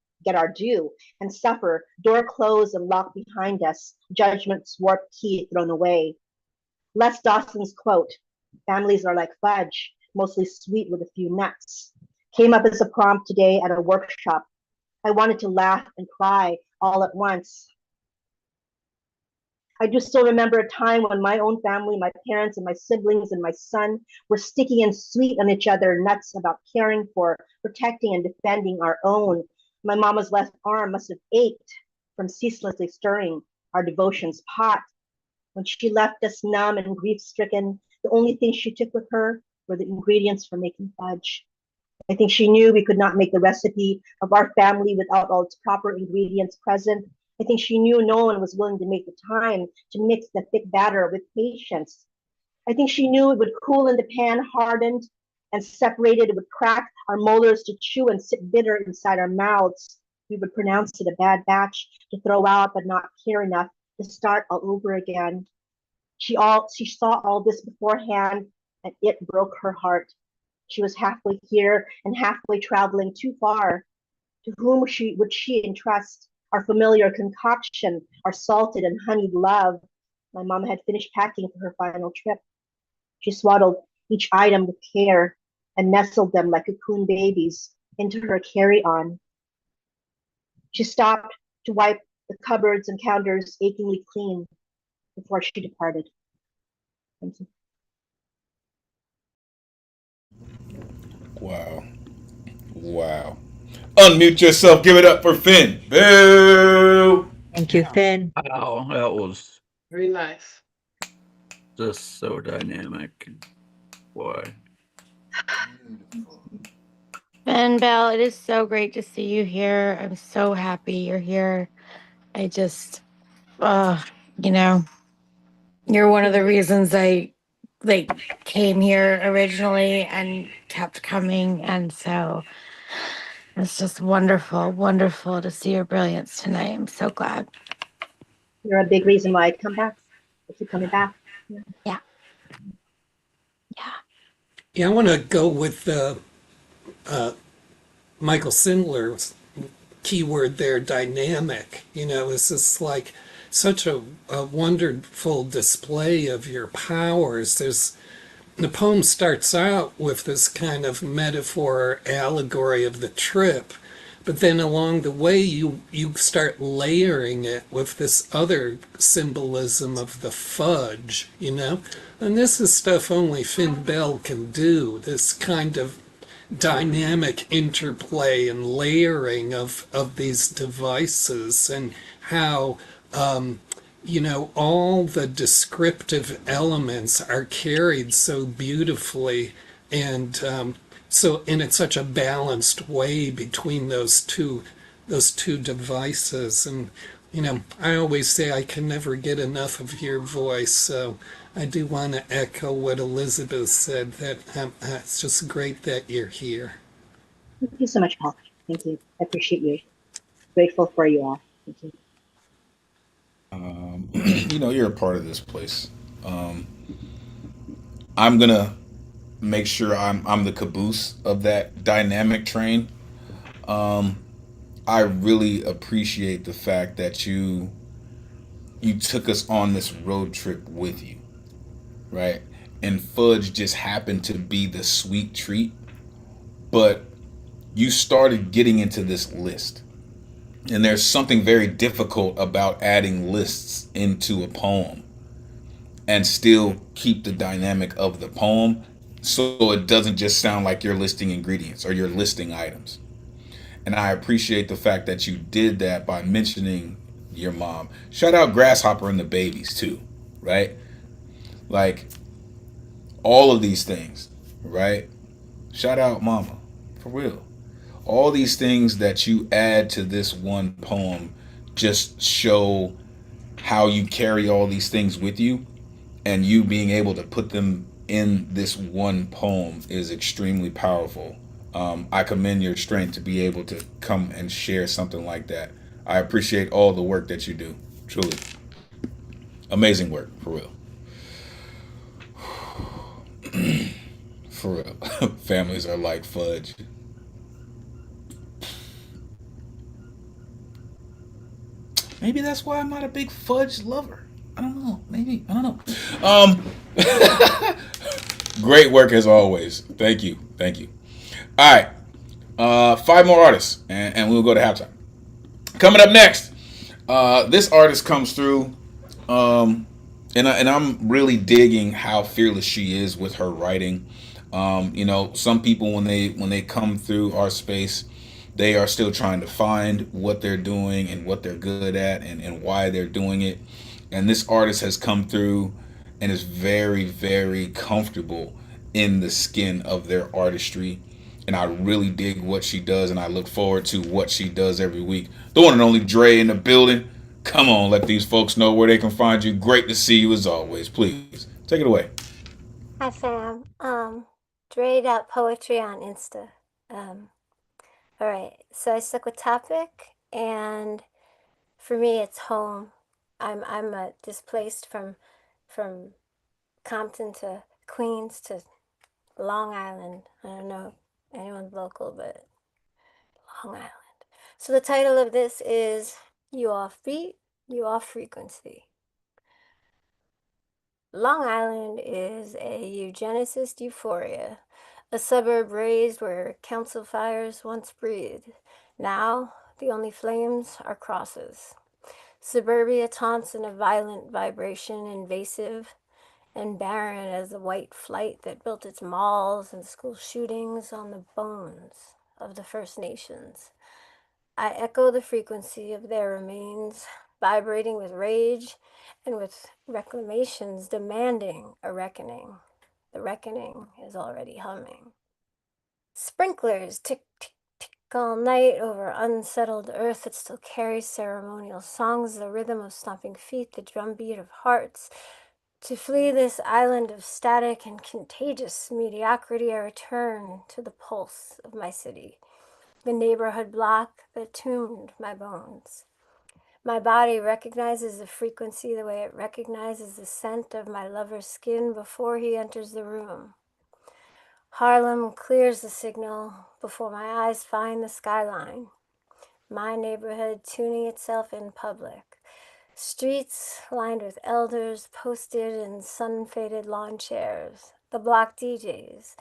and suffer, door closed and locked behind us, judgment's warped key thrown away. Les Dawson's quote, "Families are like fudge, mostly sweet with a few nuts," came up as a prompt today at a workshop. I wanted to laugh and cry all at once. I do still remember a time when my own family, my parents and my siblings and my son were sticky and sweet on each other, nuts about caring for, protecting and defending our own. My mama's left arm must have ached from ceaselessly stirring our devotion's pot. When she left us numb and grief-stricken, the only thing she took with her were the ingredients for making fudge. I think she knew we could not make the recipe of our family without all its proper ingredients present. I think she knew no one was willing to make the time to mix the thick batter with patience. I think she knew it would cool in the pan, hardened and separated. It would crack our molars to chew and sit bitter inside our mouths. We would pronounce it a bad batch to throw out, but not care enough to start all over again. She saw all this beforehand, and it broke her heart. She was halfway here and halfway traveling too far. To whom would she entrust our familiar concoction, our salted and honeyed love? My mama had finished packing for her final trip. She swaddled each item with care and nestled them like cocoon babies into her carry-on. She stopped to wipe the cupboards and counters achingly clean before she departed. Thank you. Wow. Wow. Unmute yourself. Give it up for Finn. Boo! Thank you, Finn. Wow, that was Very nice. just so dynamic. Boy. Ben Bell, it is so great to see you here. I'm so happy you're here. I just, you know, you're one of the reasons I came here originally and kept coming. And so it's just wonderful to see your brilliance tonight. I'm so glad. You're a big reason why I come back. I keep coming back. Yeah. Yeah, I want to go with Michael Sindler's keyword there, dynamic. You know, it's just like such a wonderful display of your powers. The poem starts out with this kind of metaphor or allegory of the trip, But then along the way, you start layering it with this other symbolism of the fudge, you know? And this is stuff only Finn Bell can do, this kind of dynamic interplay and layering of these devices, and how all the descriptive elements are carried so beautifully, and so in such a balanced way between those two devices. And I always say I can never get enough of your voice, so I do want to echo what Elizabeth said, that it's just great that you're here. Thank you so much, Paul. Thank you. I appreciate you. Grateful for you all. Thank you. You're a part of this place. I'm gonna make sure I'm the caboose of that dynamic train. I really appreciate the fact that you took us on this road trip with you, right? And fudge just happened to be the sweet treat, but you started getting into this list. And there's something very difficult about adding lists into a poem and still keep the dynamic of the poem, so it doesn't just sound like you're listing ingredients or you're listing items. And I appreciate the fact that you did that by mentioning your mom. Shout out Grasshopper and the babies too, right? Like all of these things, right? Shout out mama, for real. All these things that you add to this one poem just show how you carry all these things with you, and you being able to put them in this one poem is extremely powerful. I commend your strength to be able to come and share something like that. I appreciate all the work that you do. Truly. Amazing work, for real. For real. Families are like fudge. Maybe that's why I'm not a big fudge lover. I don't know. Maybe. I don't know. Great work as always. Thank you. Thank you. All right. 5 more artists, and we'll go to halftime. Coming up next, this artist comes through, and I'm really digging how fearless she is with her writing. Some people when they come through our space, they are still trying to find what they're doing and what they're good at, and why they're doing it. And this artist has come through and is very, very comfortable in the skin of their artistry. And I really dig what she does, and I look forward to what she does every week. The one and only Dre in the building. Come on, let these folks know where they can find you. Great to see you as always. Please, take it away. Hi fam. Dre.poetry on Insta. All right. So I stuck with topic, and for me it's home. I'm displaced from Compton to Queens to Long Island. I don't know if anyone's local, but Long Island. So the title of this is You Off Beat, You Off Frequency. Long Island is a eugenicist euphoria, a suburb raised where council fires once breathed. Now, the only flames are crosses. Suburbia taunts in a violent vibration, invasive and barren as the white flight that built its malls and school shootings on the bones of the First Nations. I echo the frequency of their remains, vibrating with rage and with reclamations demanding a reckoning. The reckoning is already humming. Sprinklers tick, tick, tick all night over unsettled earth that still carries ceremonial songs, the rhythm of stomping feet, the drumbeat of hearts. To flee this island of static and contagious mediocrity, I return to the pulse of my city, the neighborhood block that tuned my bones. My body recognizes the frequency the way it recognizes the scent of my lover's skin before he enters the room. Harlem clears the signal before my eyes find the skyline. My neighborhood tuning itself in public. Streets lined with elders posted in sun-faded lawn chairs. The block DJs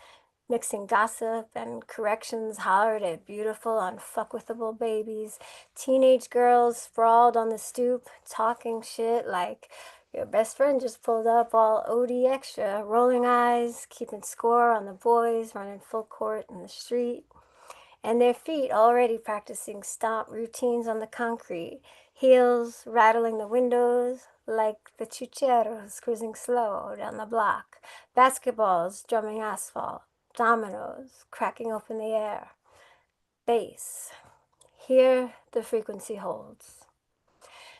mixing gossip and corrections hollered at beautiful, unfuckwithable babies, teenage girls sprawled on the stoop, talking shit like your best friend just pulled up all OD extra, rolling eyes, keeping score on the boys running full court in the street, and their feet already practicing stomp routines on the concrete, heels rattling the windows like the chucheros cruising slow down the block, basketballs drumming asphalt, dominoes cracking open the air. Bass. Here the frequency holds.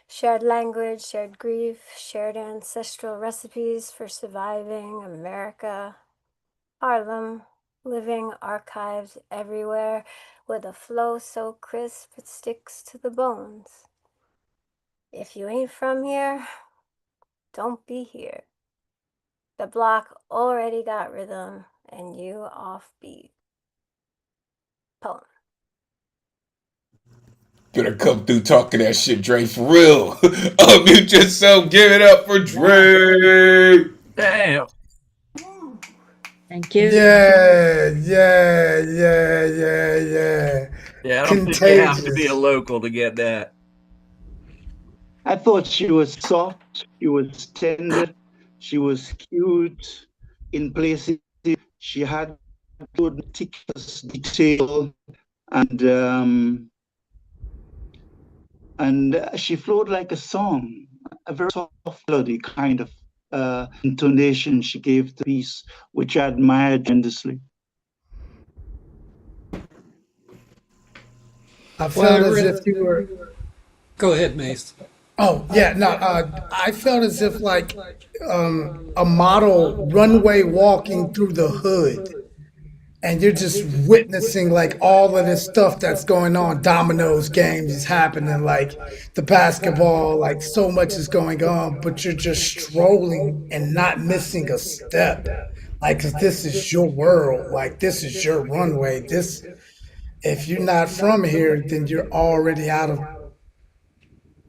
Shared language, shared grief, shared ancestral recipes for surviving America. Harlem, living archives everywhere with a flow so crisp it sticks to the bones. If you ain't from here, don't be here. The block already got rhythm and you offbeat. Poem. Better come through talking that shit, Dre, for real. Unmute yourself, give it up for Dre. Damn. Thank you. Yeah. Yeah, I don't think you have to be a Contagious. local to get that. I thought she was soft, she was tender, she was cute in places. She had good meticulous detail, and she flowed like a song, a very soft melody kind of intonation she gave to the piece, which I admired tremendously. I felt as if you were. Go ahead, Mace. Oh yeah, no. I felt as if like a model runway walking through the hood, and you're just witnessing like all of this stuff that's going on. Dominoes games is happening, like the basketball, like so much is going on, but you're just strolling and not missing a step. Like, 'cause this is your world, like this is your runway. This, if you're not from here, then you're already out of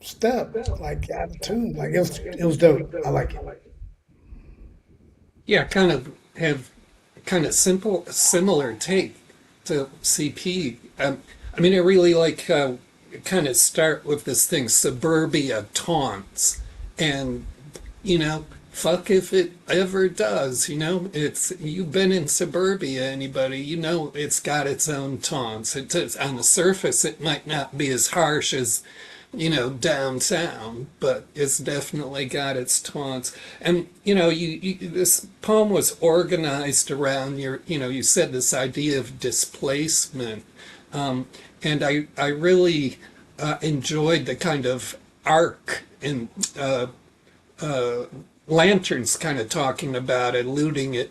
step, like out of tune. Like it was dope. I like it. Yeah, kind of have kind of similar take to CP. I mean, I really like kind of start with this thing, suburbia taunts, and you know, fuck if it ever does. You know, it's you've been in suburbia, anybody? You know, it's got its own taunts. It does, on the surface, it might not be as harsh as downtown, but it's definitely got its taunts. And this poem was organized around you said this idea of displacement, and I really enjoyed the kind of arc in Lantern's kind of talking about it, alluding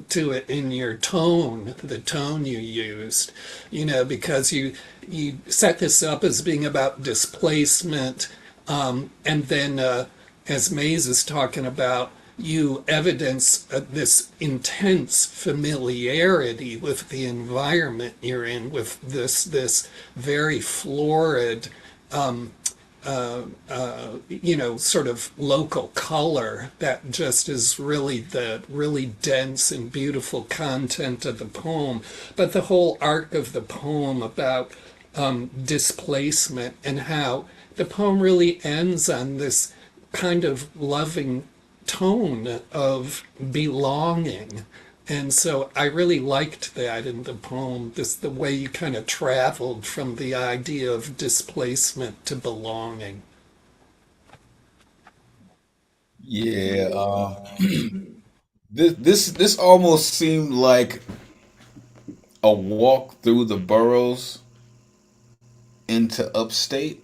to it in your tone, the tone you used, because you set this up as being about displacement, and then as Mays is talking about, you evidence this intense familiarity with the environment you're in, with this very florid sort of local color that just is really the really dense and beautiful content of the poem. But the whole arc of the poem about displacement, and how the poem really ends on this kind of loving tone of belonging. And so I really liked that in the poem, the way you kind of traveled from the idea of displacement to belonging. Yeah, this almost seemed like a walk through the boroughs into upstate,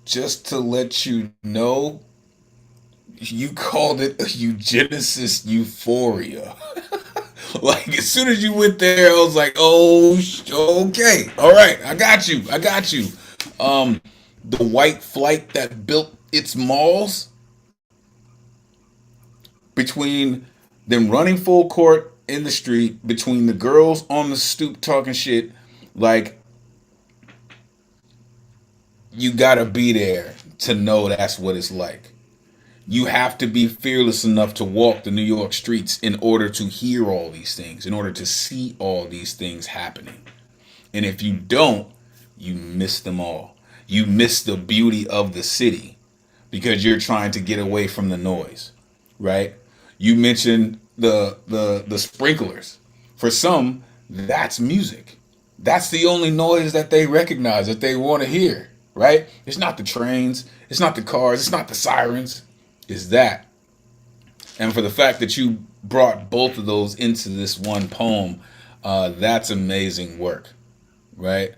just to let you know you called it a eugenicist euphoria. Like, as soon as you went there, I was like, oh, okay, all right, I got you. The white flight that built its malls, between them running full court in the street, between the girls on the stoop talking shit, like, you gotta be there to know that's what it's like. You have to be fearless enough to walk the New York streets in order to hear all these things, in order to see all these things happening. And if you don't, you miss them all. You miss the beauty of the city because you're trying to get away from the noise, right? You mentioned the sprinklers. For some, that's music. That's the only noise that they recognize, that they want to hear, right? It's not the trains, it's not the cars, it's not the sirens. It's that. And for the fact that you brought both of those into this one poem, that's amazing work, right?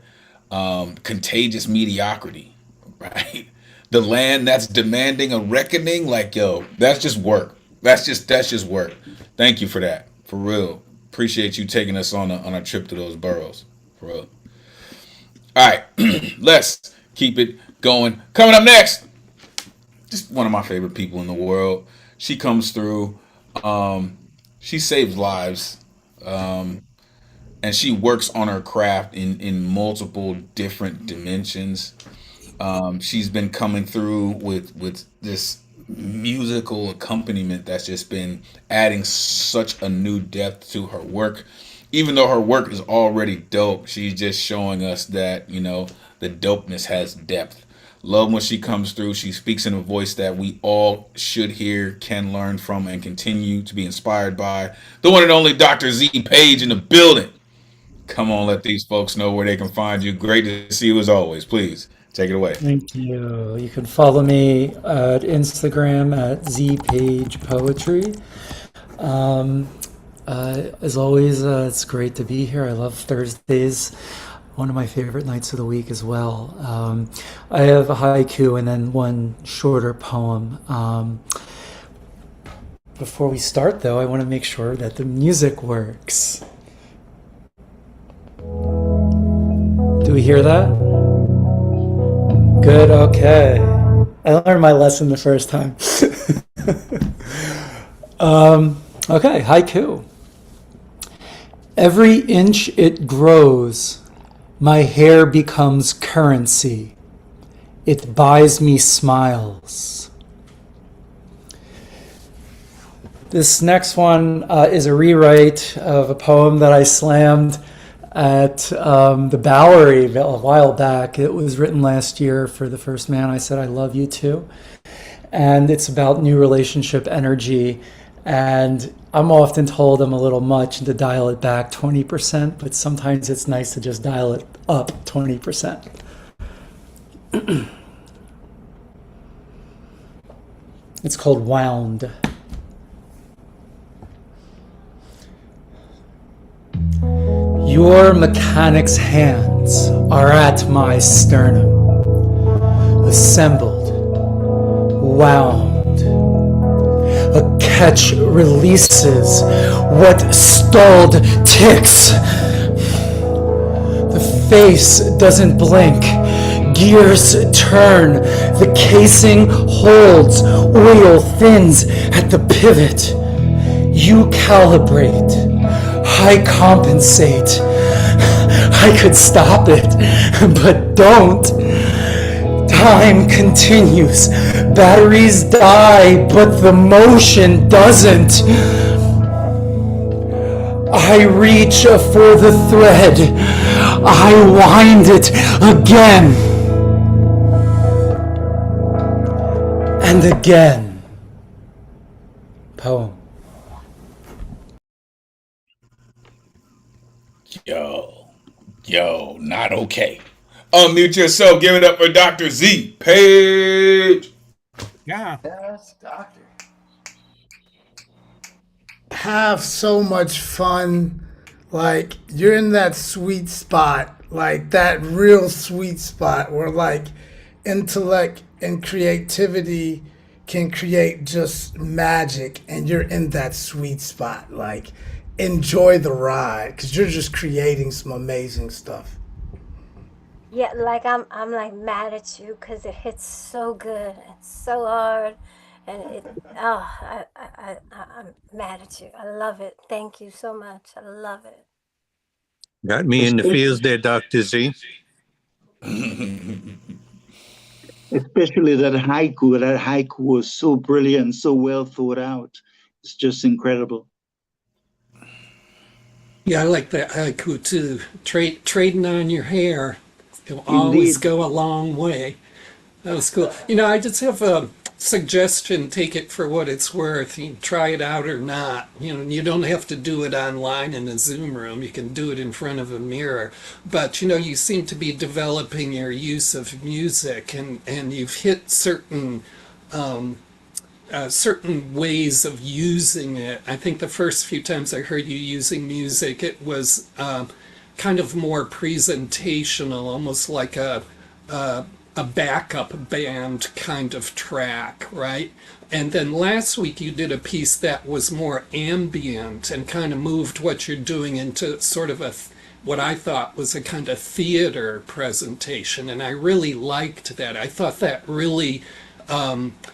Contagious mediocrity, right? The land that's demanding a reckoning, like, yo, that's just work. That's just work. Thank you for that, for real. Appreciate you taking us on a trip to those boroughs, for real. All right, let's keep it going. Coming up next, just one of my favorite people in the world. She comes through. She saves lives. And she works on her craft in multiple different dimensions. She's been coming through with this musical accompaniment that's just been adding such a new depth to her work. Even though her work is already dope, she's just showing us that, the dopeness has depth. Love when she comes through. She speaks in a voice that we all should hear, can learn from, and continue to be inspired by. The one and only Dr. Z Page in the building. Come on, let these folks know where they can find you. Great to see you as always. Please take it away. Thank you. You can follow me at Instagram at zpagepoetry. As always, it's great to be here. I love Thursdays. One of my favorite nights of the week as well. I have a haiku and then one shorter poem. Before we start, though, I want to make sure that the music works. Do we hear that? Good, okay. I learned my lesson the first time. Okay, haiku. Every inch it grows, my hair becomes currency. It buys me smiles. This next one is a rewrite of a poem that I slammed at the Bowery a while back. It was written last year for the first man. I said, I love you too. And it's about new relationship energy. And I'm often told I'm a little much and to dial it back 20%, but sometimes it's nice to just dial it up 20%. It's called Wound. Your mechanic's hands are at my sternum, assembled, wound. A catch releases what stalled ticks. The face doesn't blink, gears turn, the casing holds, oil thins at the pivot. You calibrate. I compensate. I could stop it, but don't. Time continues. Batteries die, but the motion doesn't. I reach for the thread. I wind it again. And again. Poem. Yo, not okay. Unmute yourself. Give it up for Dr. Z Page. Yeah. Yes, doctor. Have so much fun. Like, you're in that sweet spot, like that real sweet spot where like intellect and creativity can create just magic, and you're in that sweet spot. Like, enjoy the ride because you're just creating some amazing stuff. Yeah, like I'm like mad at you because it hits so good. It's so hard, and I'm mad at you. I love it. Thank you so much. I love it. Got me in the feels there, Dr. Z. especially that haiku. That haiku was so brilliant, so well thought out. It's just incredible. Yeah, I like that haiku too. Trading on your hair. It'll always Indeed. go a long way. That was cool. I just have a suggestion. Take it for what it's worth. You can try it out or not. You don't have to do it online in a Zoom room. You can do it in front of a mirror. But, you seem to be developing your use of music, and you've hit certain ways of using it. I think the first few times I heard you using music, it was kind of more presentational, almost like a backup band kind of track, right? And then last week you did a piece that was more ambient and kind of moved what you're doing into sort of what I thought was a kind of theater presentation. And I really liked that. I thought that really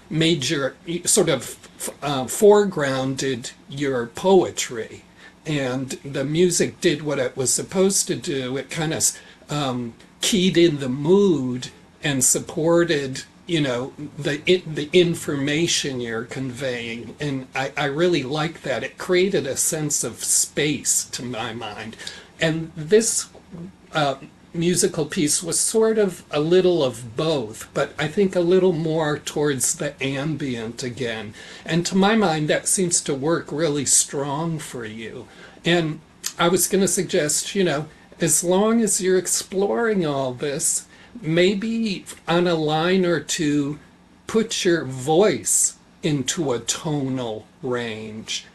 made your sort of foregrounded your poetry. And the music did what it was supposed to do. It kind of keyed in the mood and supported the information you're conveying, and I really like that. It created a sense of space to my mind, and this musical piece was sort of a little of both, but I think a little more towards the ambient again, and to my mind that seems to work really strong for you. And I was going to suggest, as long as you're exploring all this, maybe on a line or two, put your voice into a tonal range,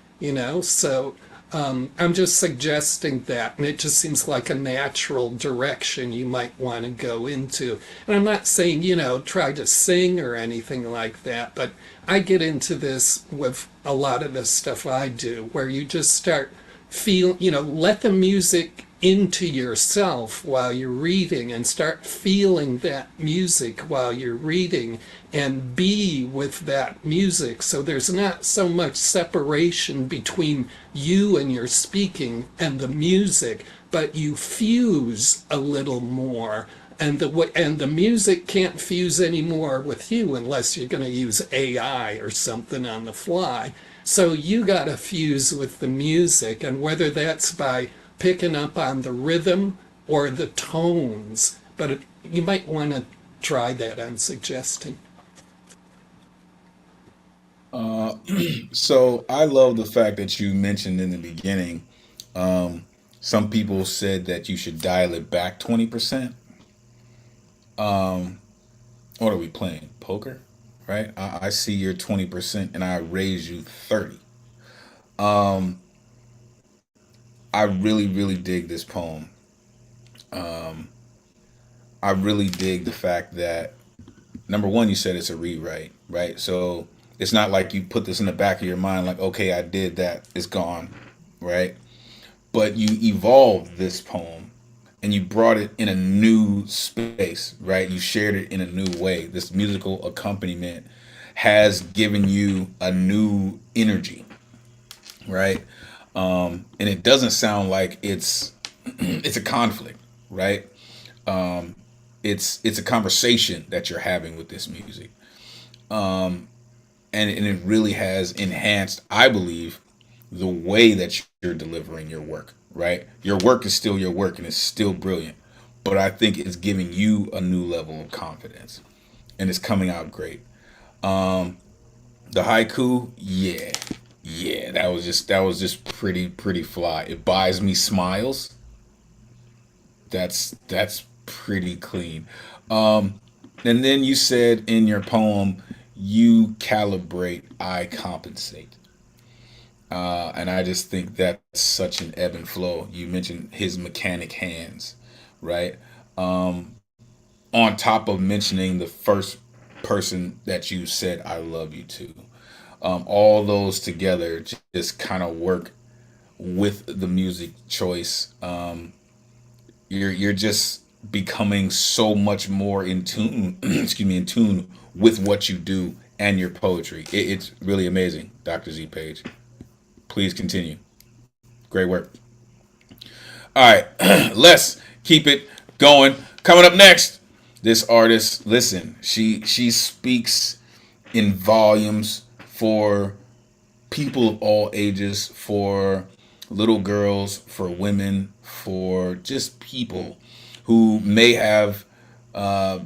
So I'm just suggesting that, and it just seems like a natural direction you might want to go into. And I'm not saying, try to sing or anything like that, but I get into this with a lot of the stuff I do, where you just start let the music into yourself while you're reading and start feeling that music while you're reading and be with that music. So there's not so much separation between you and your speaking and the music, but you fuse a little more. And the music can't fuse anymore with you unless you're going to use AI or something on the fly. So you got to fuse with the music, and whether that's by picking up on the rhythm or the tones, but you might want to try that, I'm suggesting. So I love the fact that you mentioned in the beginning, some people said that you should dial it back 20%. What are we playing? Poker? Right? I see your 20% and I raise you 30. I really, really dig this poem. I really dig the fact that, number one, you said it's a rewrite, right? So it's not like you put this in the back of your mind, like, okay, I did that, it's gone, right? But you evolved this poem and you brought it in a new space, right? You shared it in a new way. This musical accompaniment has given you a new energy, right? And it doesn't sound like it's it's a conflict, right? It's a conversation that you're having with this music, and it really has enhanced, I believe, the way that you're delivering your work. Right, your work is still your work and it's still brilliant, but I think it's giving you a new level of confidence, and it's coming out great. The haiku, yeah, that was just pretty fly. It buys me smiles. That's pretty clean. And then you said in your poem, you calibrate, I compensate. And I just think that's such an ebb and flow. You mentioned his mechanic hands, right? On top of mentioning the first person that you said I love you to. All those together just kind of work with the music choice. You're just becoming so much more in tune, excuse me, in tune with what you do and your poetry. It's really amazing, Dr. Z Page. Please continue. Great work. All right, let's keep it going. Coming up next, This artist, listen, she speaks in volumes for people of all ages, for little girls, for women, for just people who may have uh,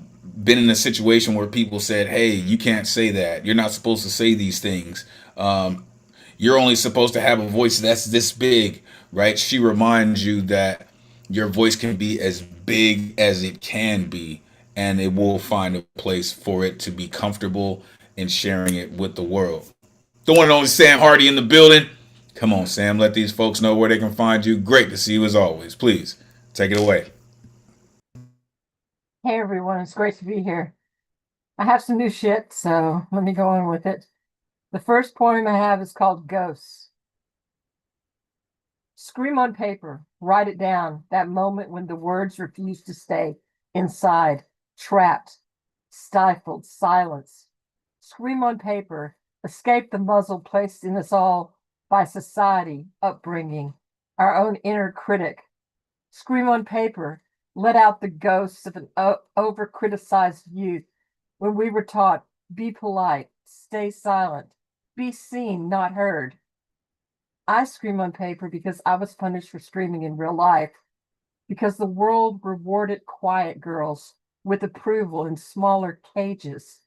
been in a situation where people said, "Hey, you can't say that. You're not supposed to say these things. You're only supposed to have a voice that's this big," right? She reminds you that your voice can be as big as it can be, and it will find a place for it to be comfortable in sharing it with the world. The one and only Sam Hardy in the building. Come on, Sam, let these folks know where they can find you. Great to see you as always. Please take it away. Hey everyone, it's great to be here. I have some new shit, so let me go on with it. The first poem I have is called Ghosts. Scream on paper, write it down, that moment when the words refuse to stay inside, trapped, stifled, silence. Scream on paper, escape the muzzle placed in us all by society, upbringing, our own inner critic. Scream on paper, let out the ghosts of an over-criticized youth when we were taught, be polite, stay silent, be seen, not heard. I scream on paper because I was punished for screaming in real life, because the world rewarded quiet girls with approval in smaller cages,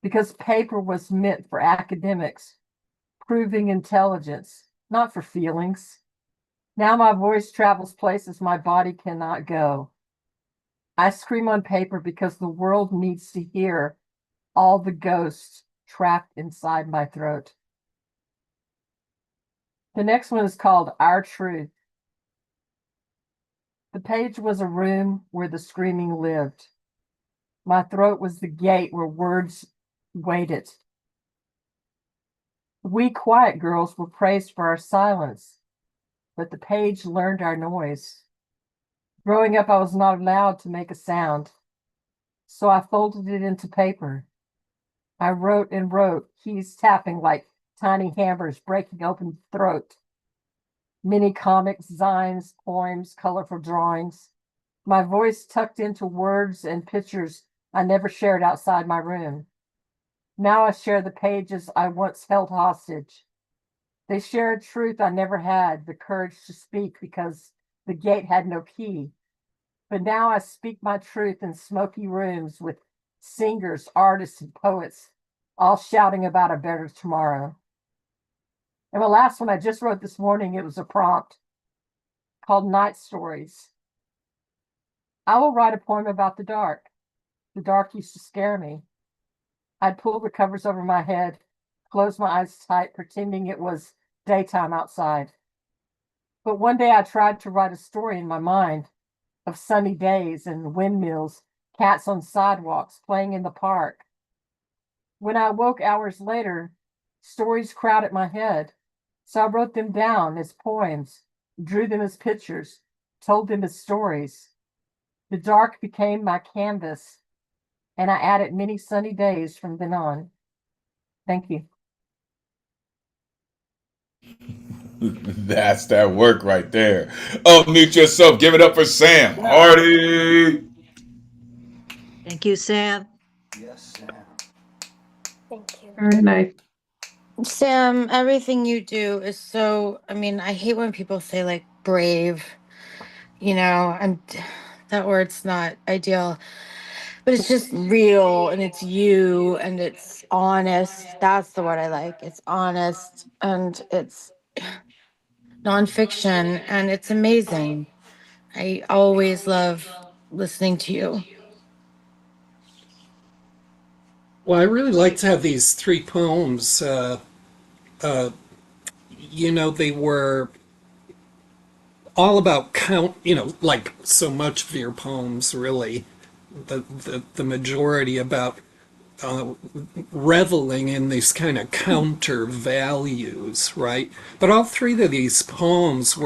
because paper was meant for academics, proving intelligence, not for feelings. Now my voice travels places my body cannot go. I scream on paper because the world needs to hear all the ghosts trapped inside my throat. The next one is called Our Truth. The page was a room where the screaming lived. My throat was the gate where words waited. We quiet girls were praised for our silence, but the page learned our noise. Growing up, I was not allowed to make a sound, so I folded it into paper. I wrote and wrote, keys tapping like tiny hammers breaking open the throat. Mini comics, zines, poems, colorful drawings. My voice tucked into words and pictures I never shared outside my room. Now I share the pages I once held hostage. They share a truth I never had the courage to speak because the gate had no key. But now I speak my truth in smoky rooms with singers, artists, and poets, all shouting about a better tomorrow. And the last one I just wrote this morning, it was a prompt called Night Stories. I will write a poem about the dark. The dark used to scare me. I'd pull the covers over my head, close my eyes tight, pretending it was daytime outside. But one day I tried to write a story in my mind of sunny days and windmills, cats on sidewalks, playing in the park. When I woke hours later, stories crowded my head. So I wrote them down as poems, drew them as pictures, told them as stories. The dark became my canvas, and I added many sunny days from then on. Thank you. That's that work right there. Unmute yourself. Give it up for Sam Hardy. Thank you, Sam. Yes, Sam. Thank you. Very nice. Sam, everything you do is so, I mean, I hate when people say like brave, and that word's not ideal, but it's just real and it's you and it's honest. That's the word I like. It's honest and it's nonfiction and it's amazing. I always love listening to you. Well, I really like to have these three poems. They were all about count, like so much of your poems, really. The majority about reveling in these kind of counter values, right? But all three of these poems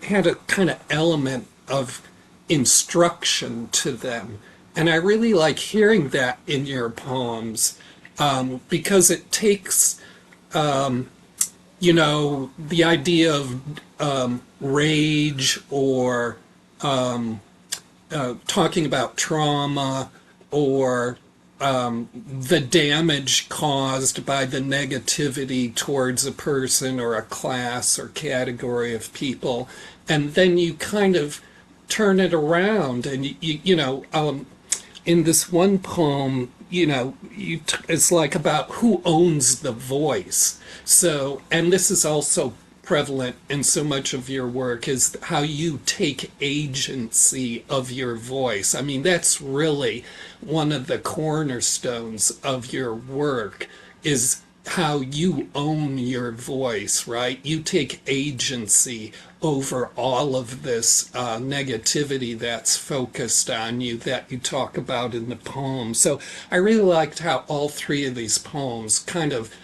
had a kind of element of instruction to them. And I really like hearing that in your poems because it takes, the idea of rage or talking about trauma or the damage caused by the negativity towards a person or a class or category of people. And then you kind of turn it around and in this one poem, it's like about who owns the voice. So, and this is also prevalent in so much of your work, is how you take agency of your voice. I mean, that's really one of the cornerstones of your work, is how you own your voice, right? You take agency over all of this negativity that's focused on you, that you talk about in the poem. So I really liked how all three of these poems kind of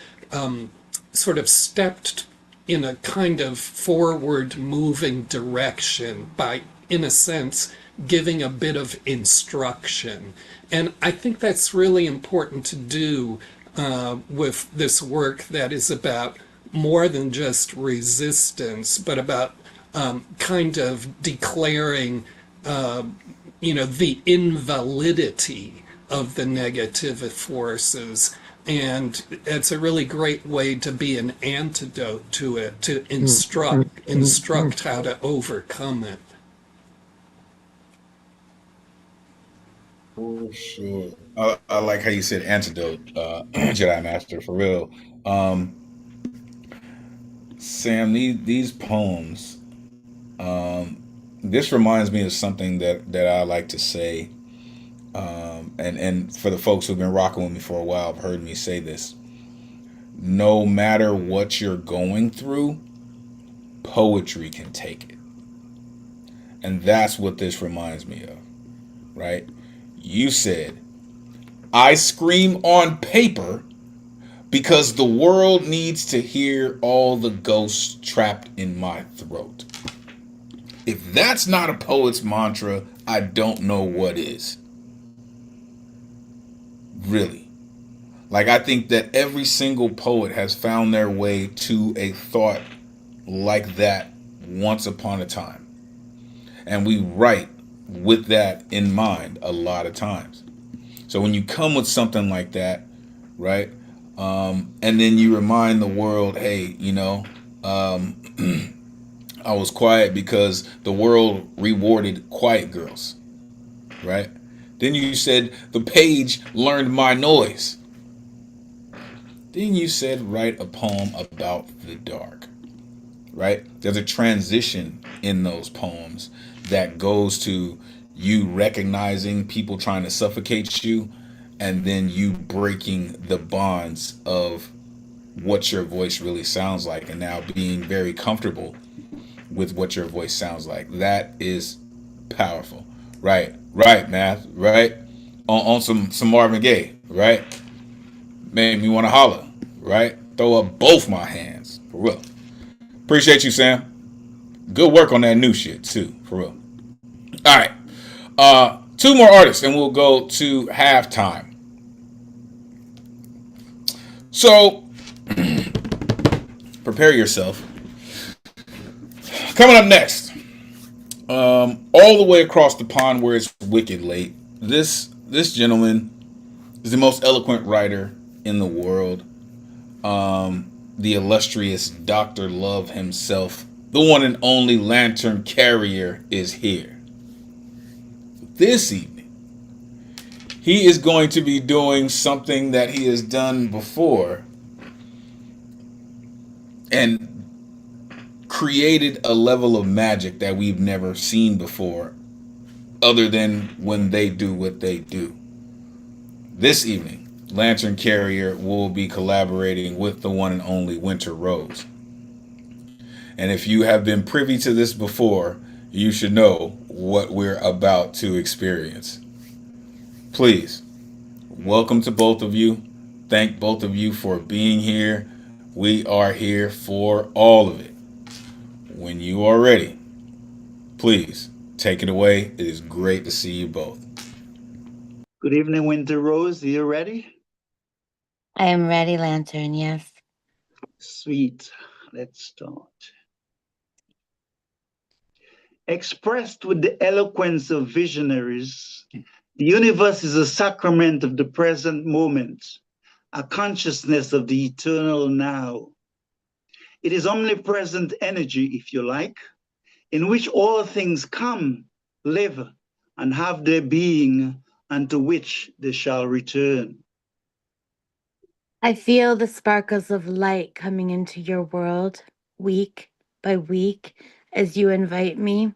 sort of stepped in a kind of forward moving direction by, in a sense, giving a bit of instruction. And I think that's really important to do with this work that is about more than just resistance, but about kind of declaring, the invalidity of the negative forces. And it's a really great way to be an antidote to it, to instruct how to overcome it. For sure. I like how you said antidote, Jedi Master, for real. Sam, these poems, this reminds me of something that I like to say. And for the folks who've been rocking with me for a while, have heard me say this. No matter what you're going through, poetry can take it. And that's what this reminds me of, right? You said, I scream on paper because the world needs to hear all the ghosts trapped in my throat. If that's not a poet's mantra, I don't know what is. Really. Like, I think that every single poet has found their way to a thought like that once upon a time. And we write with that in mind a lot of times. So when you come with something like that, right? And then you remind the world, hey, I was quiet because the world rewarded quiet girls, right? Then you said the page learned my noise. Then you said write a poem about the dark, right? There's a transition in those poems that goes to you recognizing people trying to suffocate you, and then you breaking the bonds of what your voice really sounds like, and now being very comfortable with what your voice sounds like. That is powerful. Right, math, right? On some Marvin Gaye, right? Made me want to holler, right? Throw up both my hands, for real. Appreciate you, Sam. Good work on that new shit, too, for real. All right. Two more artists, and we'll go to halftime. So, prepare yourself. Coming up next, all the way across the pond where it's wicked late, this gentleman is the most eloquent writer in the world. The illustrious Dr. Love himself, the one and only Lantern Carrier, is here. This evening, he is going to be doing something that he has done before and created a level of magic that we've never seen before, other than when they do what they do. This evening, Lantern Carrier will be collaborating with the one and only Winter Rose. And if you have been privy to this before, you should know what we're about to experience. Please, welcome to both of you. Thank both of you for being here. We are here for all of it. When you are ready, please take it away. It is great to see you both. Good evening, Winter Rose. Are you ready? I am ready, Lantern, yes. Sweet. Let's start. Expressed with the eloquence of visionaries, The universe is a sacrament of the present moment, a consciousness of the eternal now. It is omnipresent energy, if you like, in which all things come, live, and have their being, and to which they shall return. I feel the sparkles of light coming into your world week by week as you invite me.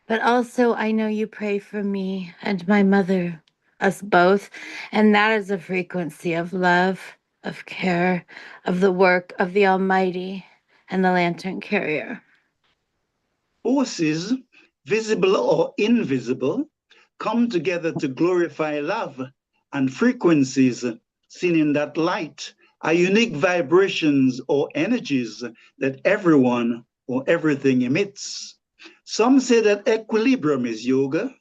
But also, I know you pray for me and my mother, us both, and that is a frequency of love, of care, of the work of the Almighty and the Lantern Carrier. Forces, visible or invisible, come together to glorify love, and frequencies seen in that light are unique vibrations or energies that everyone or everything emits. Some say that equilibrium is yoga,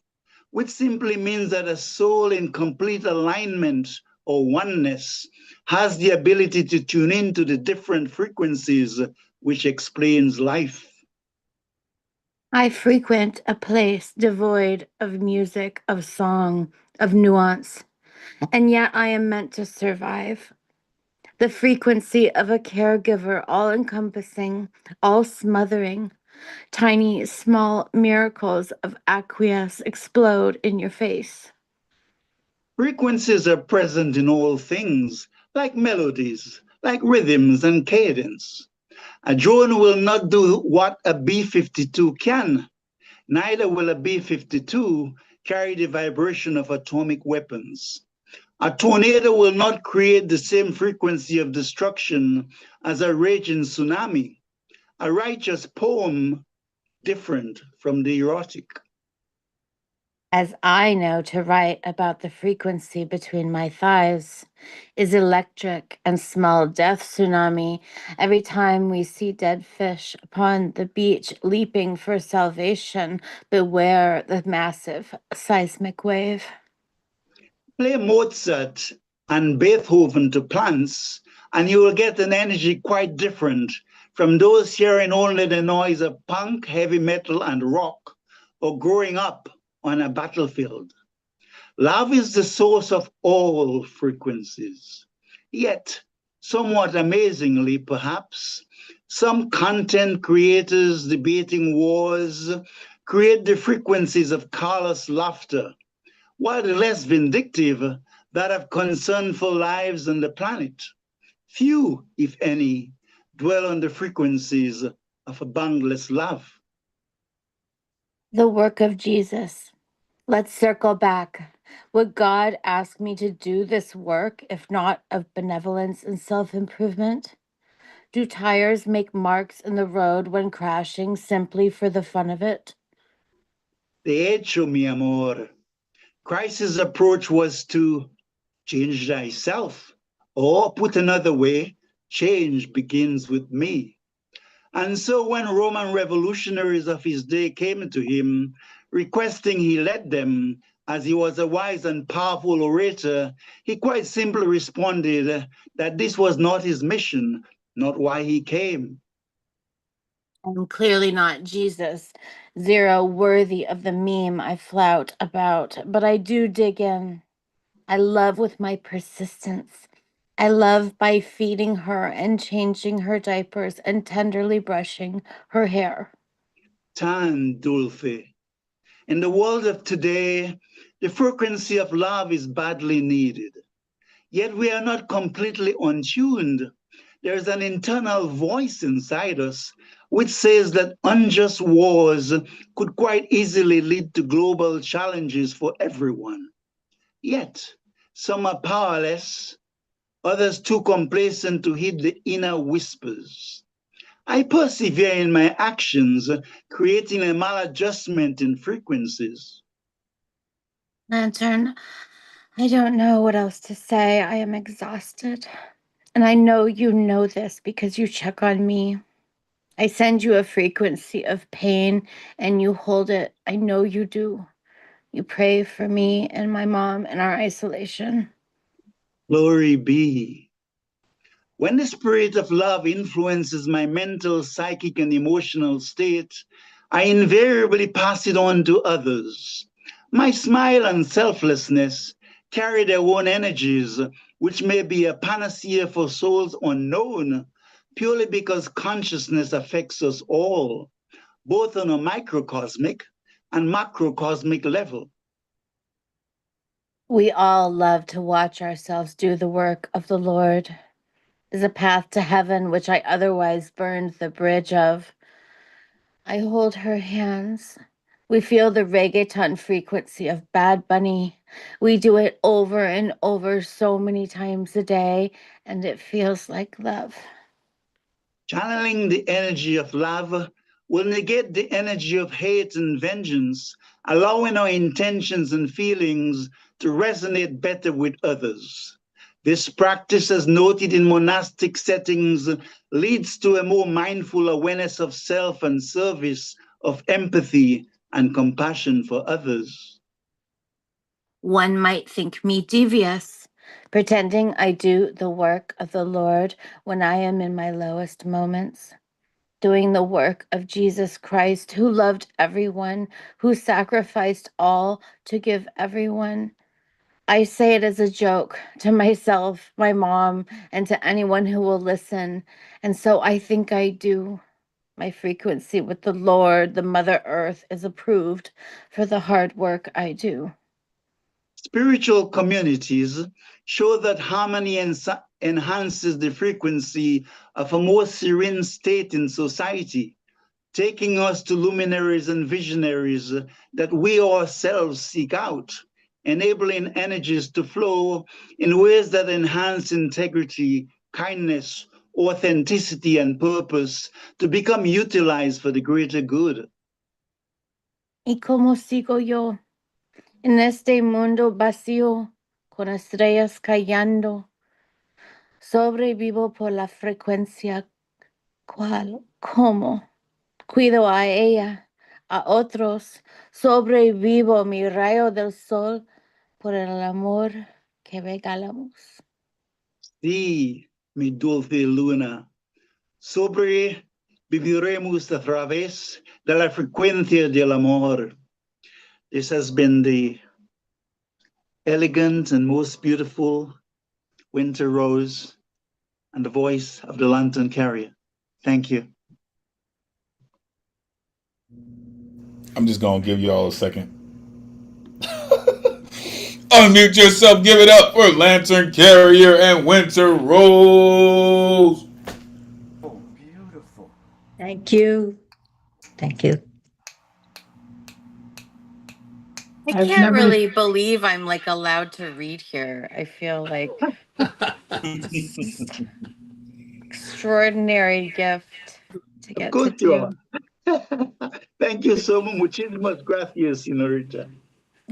which simply means that a soul in complete alignment or oneness has the ability to tune into the different frequencies which explains life. I frequent a place devoid of music, of song, of nuance, and yet I am meant to survive. The frequency of a caregiver, all encompassing, all smothering. Tiny, small miracles of acquiesce explode in your face. Frequencies are present in all things, like melodies, like rhythms and cadence. A drone will not do what a B-52 can. Neither will a B-52 carry the vibration of atomic weapons. A tornado will not create the same frequency of destruction as a raging tsunami. A righteous poem different from the erotic. As I know to write about the frequency between my thighs is electric and small death tsunami every time we see dead fish upon the beach leaping for salvation. Beware the massive seismic wave. Play Mozart and Beethoven to plants, and you will get an energy quite different from those hearing only the noise of punk, heavy metal, and rock, or growing up on a battlefield. Love is the source of all frequencies. Yet, somewhat amazingly perhaps, some content creators debating wars create the frequencies of callous laughter, while the less vindictive, that of concern for lives and the planet. Few, if any, dwell on the frequencies of a boundless love. The work of Jesus. Let's circle back. Would God ask me to do this work if not of benevolence and self-improvement? Do tires make marks in the road when crashing simply for the fun of it? De hecho, mi amor, Christ's approach was to change thyself, or put another way, change begins with me. And so when Roman revolutionaries of his day came to him, requesting he led them, as he was a wise and powerful orator, he quite simply responded that this was not his mission, not why he came. I'm clearly not Jesus, zero worthy of the meme I flout about, but I do dig in. I love with my persistence. I love by feeding her and changing her diapers and tenderly brushing her hair. Tan dulce. In the world of today, the frequency of love is badly needed. Yet we are not completely untuned. There's an internal voice inside us which says that unjust wars could quite easily lead to global challenges for everyone. Yet, some are powerless, others too complacent to heed the inner whispers. I persevere in my actions, creating a maladjustment in frequencies. Lantern, I don't know what else to say. I am exhausted. And I know you know this because you check on me. I send you a frequency of pain and you hold it. I know you do. You pray for me and my mom in our isolation. Glory be. When the spirit of love influences my mental, psychic, and emotional state, I invariably pass it on to others. My smile and selflessness carry their own energies, which may be a panacea for souls unknown, purely because consciousness affects us all, both on a microcosmic and macrocosmic level. We all love to watch ourselves do the work of the Lord. Is a path to heaven which I otherwise burned the bridge of. I hold her hands. We feel the reggaeton frequency of Bad Bunny. We do it over and over so many times a day, and it feels like love. Channeling the energy of love will negate the energy of hate and vengeance, allowing our intentions and feelings to resonate better with others. This practice, as noted in monastic settings, leads to a more mindful awareness of self and service, of empathy and compassion for others. One might think me devious, pretending I do the work of the Lord when I am in my lowest moments, doing the work of Jesus Christ, who loved everyone, who sacrificed all to give everyone. I say it as a joke to myself, my mom, and to anyone who will listen. And so I think I do. My frequency with the Lord, the Mother Earth, is approved for the hard work I do. Spiritual communities show that harmony enhances the frequency of a more serene state in society, taking us to luminaries and visionaries that we ourselves seek out, enabling energies to flow in ways that enhance integrity, kindness, authenticity, and purpose to become utilized for the greater good. ¿Y cómo sigo yo en este mundo vacío, con estrellas cayendo? Sobrevivo por la frecuencia. ¿Cuál? ¿Cómo? Cuido a ella, a otros. Sobrevivo mi rayo del sol por el amor que regalamos. Sí, mi dulce luna, sobreviviremos a través de la frecuencia del amor. This has been the elegant and most beautiful winter rose and the voice of the lantern carrier. Thank you. I'm just gonna give you all a second. Unmute yourself, give it up for Lantern Carrier and Winter Rose. Oh, beautiful. Thank you. Thank you. I I've can't never really believe I'm like allowed to read here. I feel like this extraordinary gift to Of get to course you do. are. Thank you so much. Muchísimas gracias, señorita.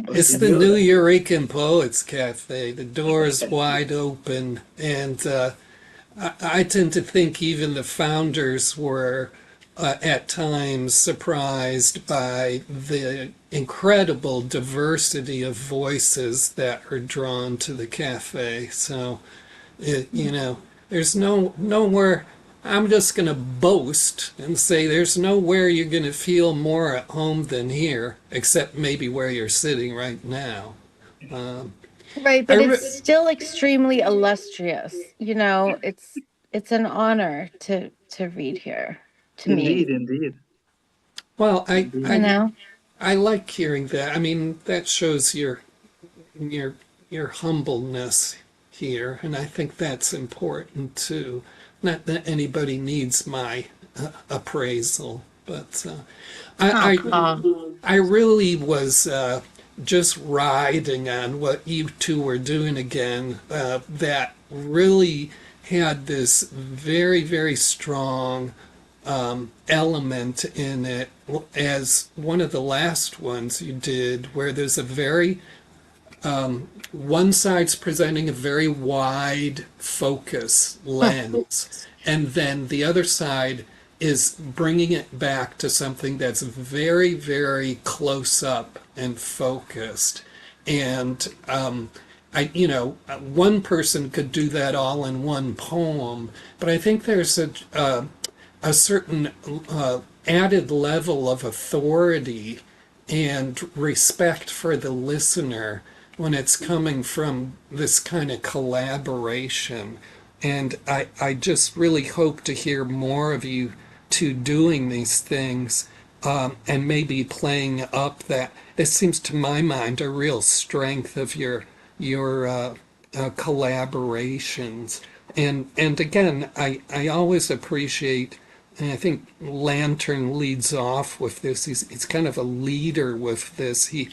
It's the New Eureka Poets Cafe. The door is wide open, and I tend to think even the founders were at times surprised by the incredible diversity of voices that are drawn to the cafe. So, there's nowhere. I'm just going to boast and say there's nowhere you're going to feel more at home than here, except maybe where you're sitting right now. Right, but it's still extremely illustrious. It's an honor to read here to Indeed, me. indeed. Well, Indeed. I like hearing that. I mean, that shows your humbleness here, and I think that's important too. Not that anybody needs my appraisal, but I really was just riding on what you two were doing again. That really had this very, very strong element in it, as one of the last ones you did, where there's a very one side's presenting a very wide focus lens, and then the other side is bringing it back to something that's very, very close up and focused. And one person could do that all in one poem, but I think there's a certain added level of authority and respect for the listener when it's coming from this kind of collaboration. And I just really hope to hear more of you two doing these things, and maybe playing up that. This seems to my mind a real strength of your collaborations. And again, I always appreciate, and I think Lantern leads off with this. He's kind of a leader with this. He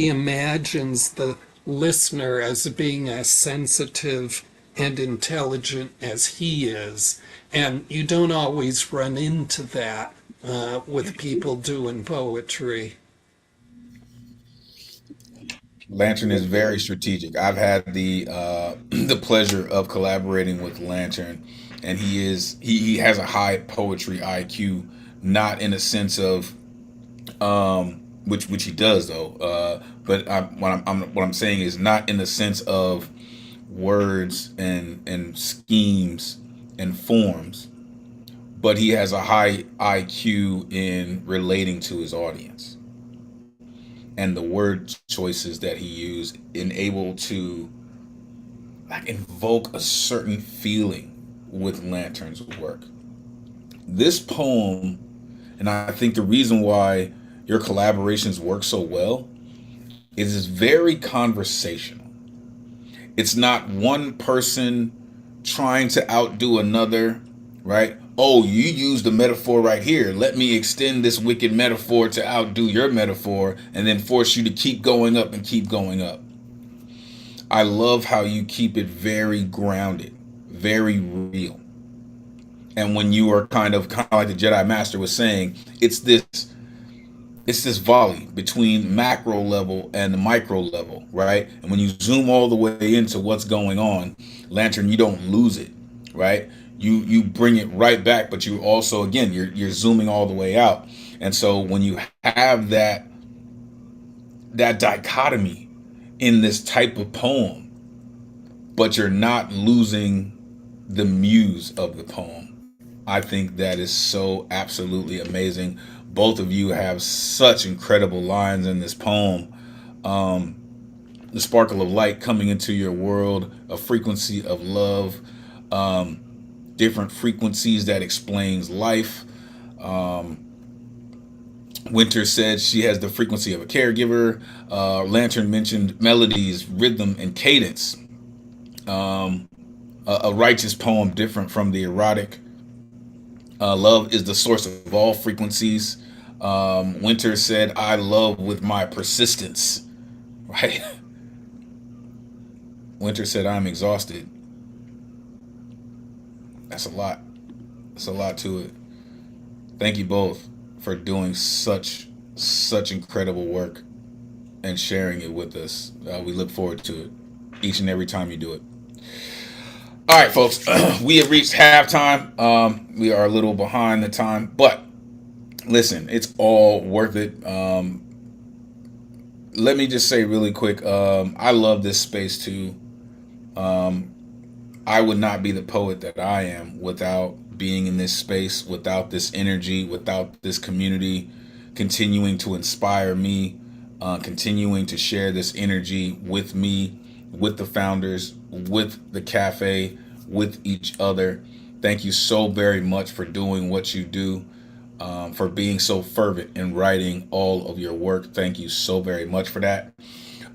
imagines the listener as being as sensitive and intelligent as he is, and you don't always run into that with people doing poetry. Lantern is very strategic. I've had the the pleasure of collaborating with Lantern, and he has a high poetry IQ, not in a sense of which he does though. But what I'm saying is not in the sense of words and schemes and forms, but he has a high IQ in relating to his audience, and the word choices that he used enable to like invoke a certain feeling with Lantern's work. This poem, and I think the reason why your collaborations work so well is it's very conversational. It's not one person trying to outdo another, right? Oh, you used the metaphor right here. Let me extend this wicked metaphor to outdo your metaphor and then force you to keep going up and keep going up. I love how you keep it very grounded, very real. And when you are kind of like the Jedi Master was saying, it's this volley between macro level and the micro level, right? And when you zoom all the way into what's going on, Lantern, you don't lose it, right? You bring it right back, but you also, again, you're zooming all the way out. And so when you have that dichotomy in this type of poem, but you're not losing the muse of the poem, I think that is so absolutely amazing. Both of you have such incredible lines in this poem. The sparkle of light coming into your world, a frequency of love, different frequencies that explains life. Winter said she has the frequency of a caregiver. Lantern mentioned melodies, rhythm, and cadence. A righteous poem different from the erotic. Love is the source of all frequencies. Winter said, I love with my persistence. Right? Winter said, I'm exhausted. That's a lot. That's a lot to it. Thank you both for doing such incredible work and sharing it with us. We look forward to it each and every time you do it. All right, folks, we have reached halftime. We are a little behind the time, but listen, it's all worth it. Let me just say really quick, I love this space too. I would not be the poet that I am without being in this space, without this energy, without this community continuing to inspire me, continuing to share this energy with me, with the founders, with the cafe, with each other. Thank you so very much for doing what you do, for being so fervent in writing all of your work. Thank you so very much for that.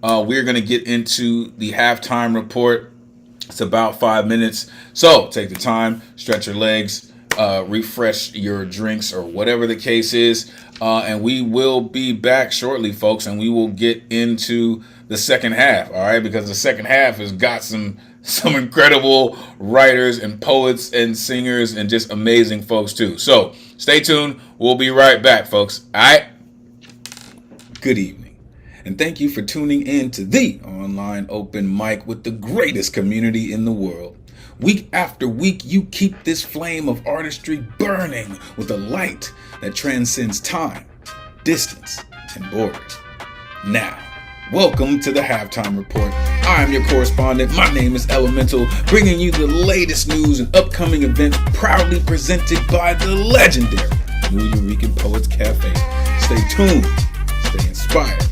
We're going to get into the halftime report. It's about 5 minutes. So take the time, stretch your legs, refresh your drinks or whatever the case is. And we will be back shortly, folks, and we will get into the second half, all right? Because the second half has got some incredible writers and poets and singers and just amazing folks too. So stay tuned. We'll be right back, folks. All right? Good evening. And thank you for tuning in to the online open mic with the greatest community in the world. Week after week, you keep this flame of artistry burning with a light that transcends time, distance, and borders. Now, welcome to the Halftime Report. I'm your correspondent. My name is Elemen2al, bringing you the latest news and upcoming events proudly presented by the legendary New Eurekan Poets Cafe. Stay tuned. stay inspired.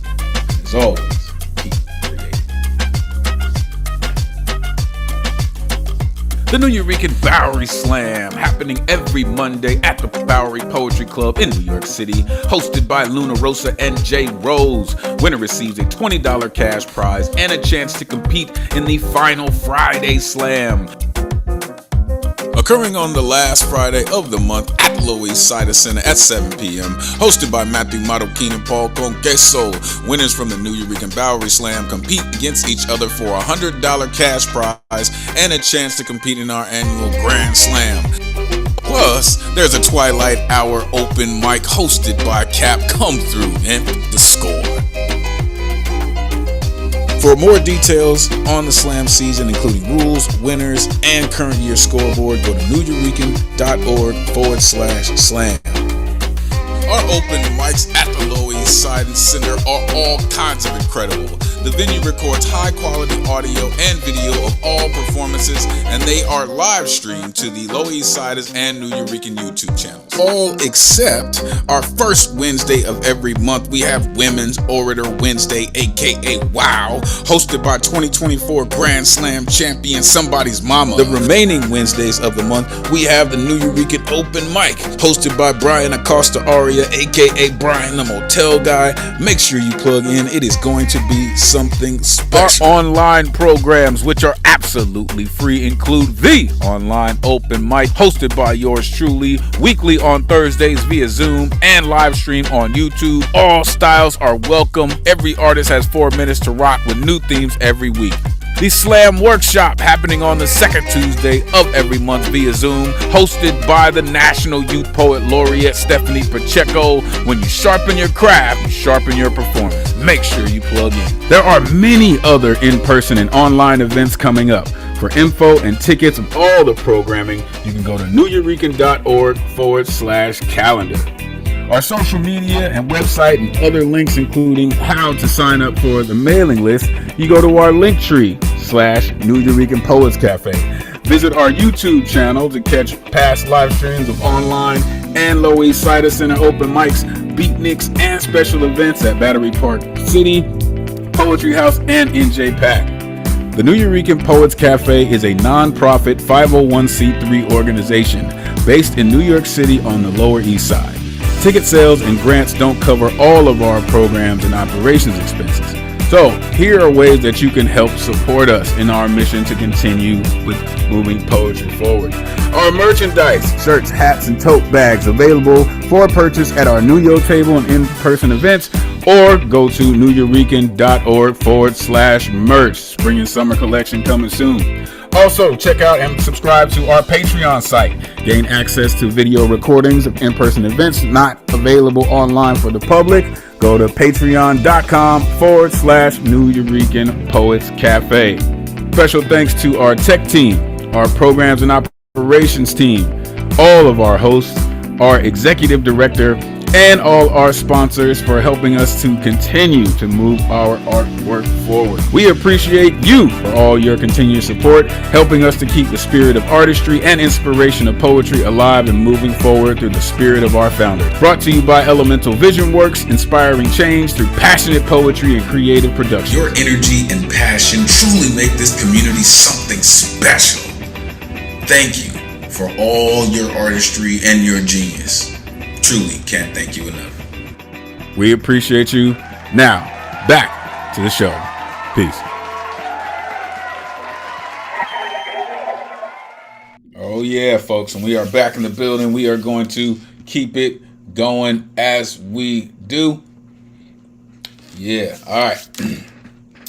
As always, keep creating. The New Eurekan Bowery Slam, happening every Monday at the Bowery Poetry Club in New York City, hosted by Luna Rosa and Jay Rose. Winner receives a $20 cash prize and a chance to compete in the final Friday Slam. Occurring on the last Friday of the month at the Lower East Side Center at 7 p.m. Hosted by Matthew Marroquin and Paul Conqueso. Winners from the New Eurekan Bowery Slam compete against each other for a $100 cash prize and a chance to compete in our annual Grand Slam. Plus, there's a Twilight Hour open mic hosted by Cap Come Through and The Score. For more details on the slam season, including rules, winners, and current year scoreboard, go to neweurekan.org/slam. Our open mics at the Lower East Side and Center are all kinds of incredible. The venue records high quality audio and video of all performances, and they are live streamed to the Lower East Siders and New Eurekan YouTube channels. All except our first Wednesday of every month, we have Women's Orator Wednesday, aka WOW, hosted by 2024 Grand Slam champion Somebody's Mama. The remaining Wednesdays of the month, we have the New Eurekan Open Mic, hosted by Brian Acosta Aria, aka Brian the Motel Guy. Make sure you plug in, it is going to be something special. Our online programs, which are absolutely free, include the online open mic hosted by yours truly, weekly on Thursdays via Zoom and live stream on YouTube. All styles are welcome. Every artist has 4 minutes to rock with new themes every week. The Slam Workshop, happening on the second Tuesday of every month via Zoom, hosted by the National Youth Poet Laureate Stephanie Pacheco. When you sharpen your craft, you sharpen your performance. Make sure you plug in. There are many other in-person and online events coming up. For info and tickets of all the programming, you can go to neweurekan.org/calendar. Our social media and website and other links, including how to sign up for the mailing list, you go to our Linktree/New Eurekan Poets Cafe. Visit our YouTube channel to catch past live streams of online and Lower East Side Center open mics, beatniks, and special events at Battery Park City, Poetry House, and NJ Pack. The New Eurekan Poets Cafe is a non-profit 501c3 organization based in New York City on the Lower East Side. Ticket sales and grants don't cover all of our programs and operations expenses. So here are ways that you can help support us in our mission to continue with moving poetry forward. Our merchandise, shirts, hats, and tote bags available for purchase at our New Yo table and in-person events, or go to neweurekan.org/merch. Spring and summer collection coming soon. Also, check out and subscribe to our Patreon site. Gain access to video recordings of in-person events not available online for the public. Go to patreon.com/New Eurekan Poets Cafe. Special thanks to our tech team, our programs and operations team, all of our hosts, our executive director, and all our sponsors for helping us to continue to move our artwork forward. We appreciate you for all your continued support, helping us to keep the spirit of artistry and inspiration of poetry alive and moving forward through the spirit of our founder. Brought to you by Elemen2al Vision Works, inspiring change through passionate poetry and creative production. Your energy and passion truly make this community something special. Thank you for all your artistry and your genius. Truly can't thank you enough. We appreciate you. Now, back to the show. Peace. Oh yeah, folks, and we are back in the building. We are going to keep it going as we do. Yeah, all right.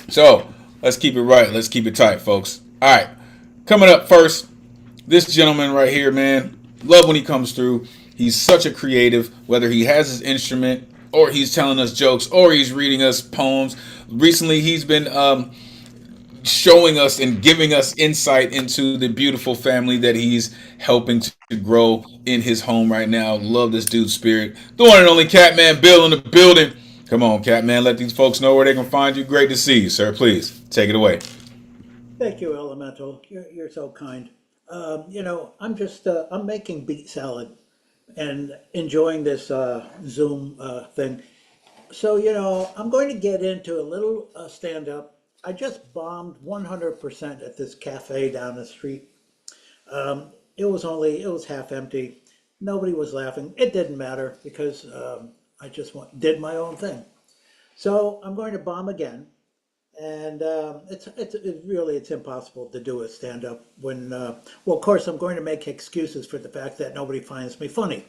So, let's keep it right. Let's keep it tight, folks. All right. Coming up first, this gentleman right here, man. Love when he comes through. He's such a creative, whether he has his instrument or he's telling us jokes or he's reading us poems. Recently, he's been showing us and giving us insight into the beautiful family that he's helping to grow in his home right now. Love this dude's spirit. The one and only Catman Bill in the building. Come on, Catman. Let these folks know where they can find you. Great to see you, sir. Please take it away. Thank you, Elemental. You're so kind. I'm just I'm making beet salad and enjoying this Zoom thing. So, you know, I'm going to get into a little stand up. I just bombed 100% at this cafe down the street. It was half empty. Nobody was laughing. It didn't matter because I just did my own thing. So I'm going to bomb again. And it's impossible to do a stand up when, well, of course, I'm going to make excuses for the fact that nobody finds me funny.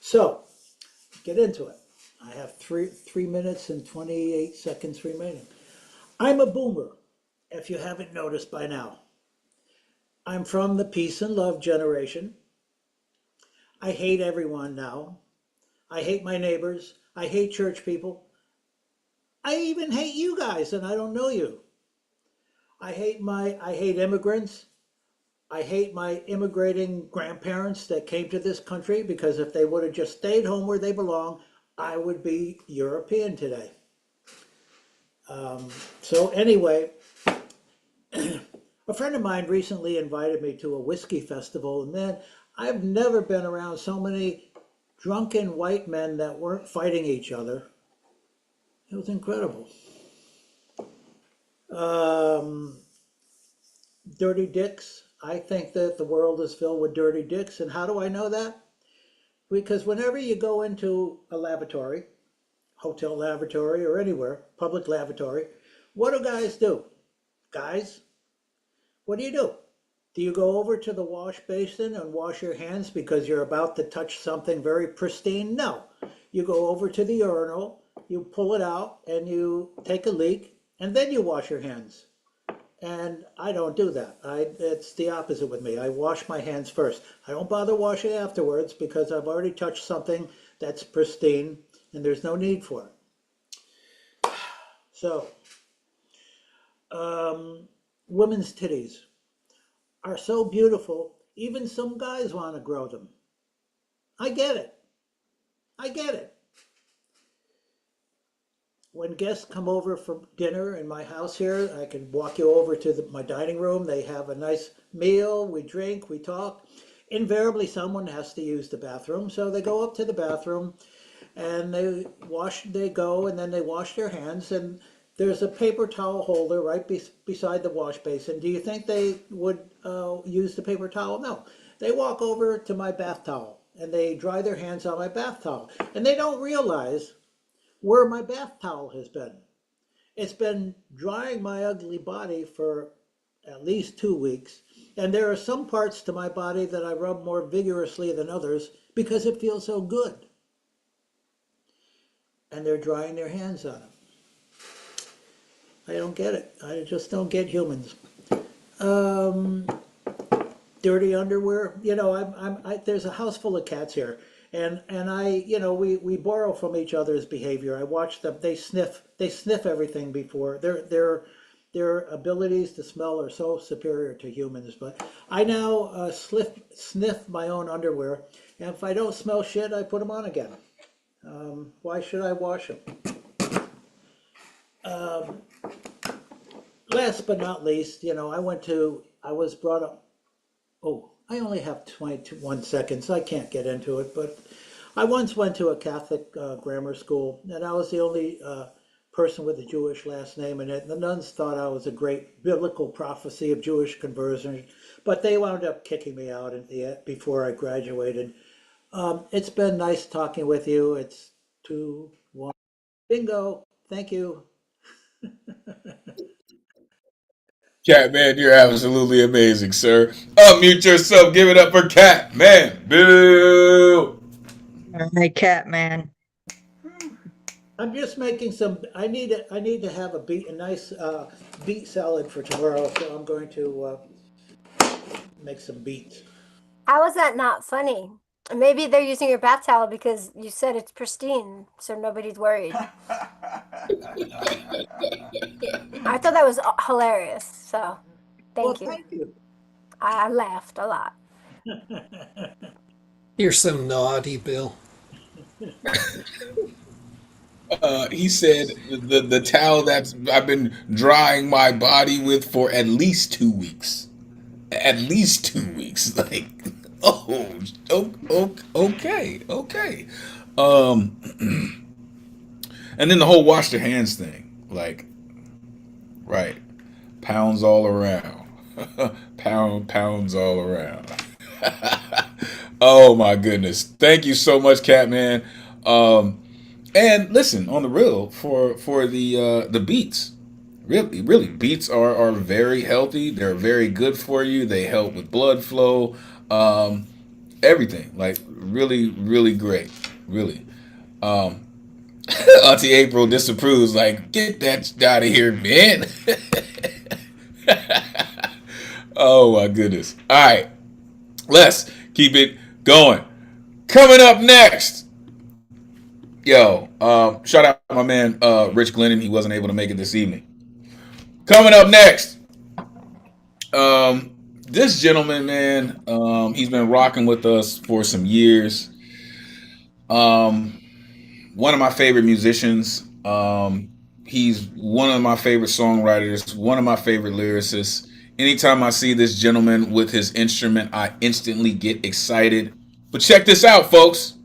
So, get into it. I have 3 minutes and 28 seconds remaining. I'm a boomer, if you haven't noticed by now. I'm from the peace and love generation. I hate everyone now. I hate my neighbors. I hate church people. I even hate you guys, and I don't know you. I hate immigrants. I hate my immigrating grandparents that came to this country because if they would have just stayed home where they belong, I would be European today. So anyway, a friend of mine recently invited me to a whiskey festival, and man, I've never been around so many drunken white men that weren't fighting each other. It was incredible. Dirty dicks. I think that the world is filled with dirty dicks. And how do I know that? Because whenever you go into a lavatory, hotel lavatory or anywhere, public lavatory, what do guys do? Guys, what do? Do you go over to the wash basin and wash your hands because you're about to touch something very pristine? No. You go over to the urinal, you pull it out, and you take a leak, and then you wash your hands. And I don't do that. It's the opposite with me. I wash my hands first. I don't bother washing afterwards because I've already touched something that's pristine, and there's no need for it. So, women's titties are so beautiful, even some guys want to grow them. I get it. I get it. When guests come over for dinner in my house here, I can walk you over to my dining room. They have a nice meal, we drink, we talk. Invariably, someone has to use the bathroom, so they go up to the bathroom and they go and then they wash their hands, and there's a paper towel holder right beside the wash basin. Do you think they would use the paper towel? No. They walk over to my bath towel and they dry their hands on my bath towel. And they don't realize where my bath towel has been. It's been drying my ugly body for at least 2 weeks. And there are some parts to my body that I rub more vigorously than others because it feels so good. And they're drying their hands on it. I don't get it. I just don't get humans. Dirty underwear. You know, there's a house full of cats here, and we borrow from each other's behavior. I watch them. They sniff everything before. Their abilities to smell are so superior to humans. But I now sniff my own underwear, and if I don't smell shit, I put them on again. Why should I wash them? Last but not least, you know, I was brought up. Oh, I only have 21 seconds. I can't get into it, but I once went to a Catholic grammar school, and I was the only person with a Jewish last name in it. And the nuns thought I was a great biblical prophecy of Jewish conversion, but they wound up kicking me out before I graduated. It's been nice talking with you. It's 2, 1. Bingo. Thank you. Cat Man, you're absolutely amazing, sir. Unmute yourself. Give it up for Cat Man. Boo! Hey, cat man. I'm just making some. I need to have a nice beet salad for tomorrow, so I'm going to make some beets. How is that not funny? Maybe they're using your bath towel because you said it's pristine, so nobody's worried. I thought that was hilarious, so thank you. Thank you. I laughed a lot. You're so naughty, Bill. He said the towel that I've been drying my body with for at least 2 weeks. At least 2 weeks. Like, okay. And then the whole wash your hands thing, like, right, pounds all around, pounds all around. Oh my goodness! Thank you so much, Catman. And listen, on the real, for the beets, really beets are very healthy. They're very good for you. They help with blood flow, everything. Like really great, really. Auntie April disapproves. Like, get that out of here, man. Oh my goodness! All right, let's keep it going. Coming up next. Yo, shout out my man Rich Glennon. He wasn't able to make it this evening. Coming up next, this gentleman, man, he's been rocking with us for some years. One of my favorite musicians. He's one of my favorite songwriters, one of my favorite lyricists. Anytime I see this gentleman with his instrument, I instantly get excited. But check this out, folks.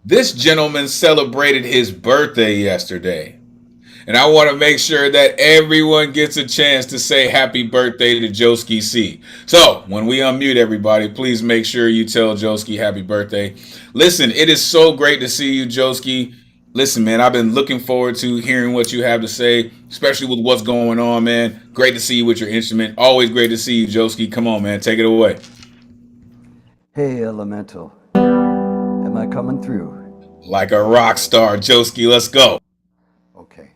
This gentleman celebrated his birthday yesterday. And I want to make sure that everyone gets a chance to say happy birthday to Joski C. So, when we unmute everybody, please make sure you tell Joski happy birthday. Listen, it is so great to see you, Joski. Listen, man, I've been looking forward to hearing what you have to say, especially with what's going on, man. Great to see you with your instrument. Always great to see you, Joski. Come on, man. Take it away. Hey, Elemental. Am I coming through? Like a rock star, Joski. Let's go. Okay.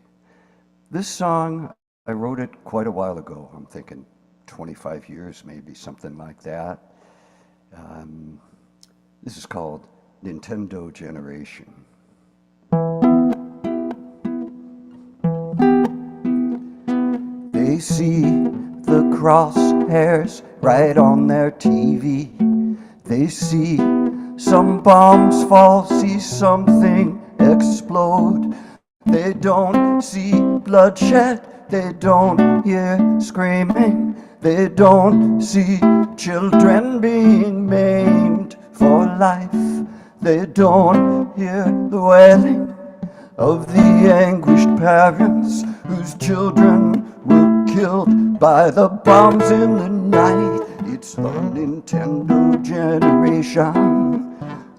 This song, I wrote it quite a while ago. I'm thinking 25 years, maybe, something like that. This is called Nintendo Generation. They see the crosshairs right on their TV. They see some bombs fall, see something explode. They don't see bloodshed, they don't hear screaming. They don't see children being maimed for life. They don't hear the wailing of the anguished parents whose children were killed by the bombs in the night. It's the Nintendo generation,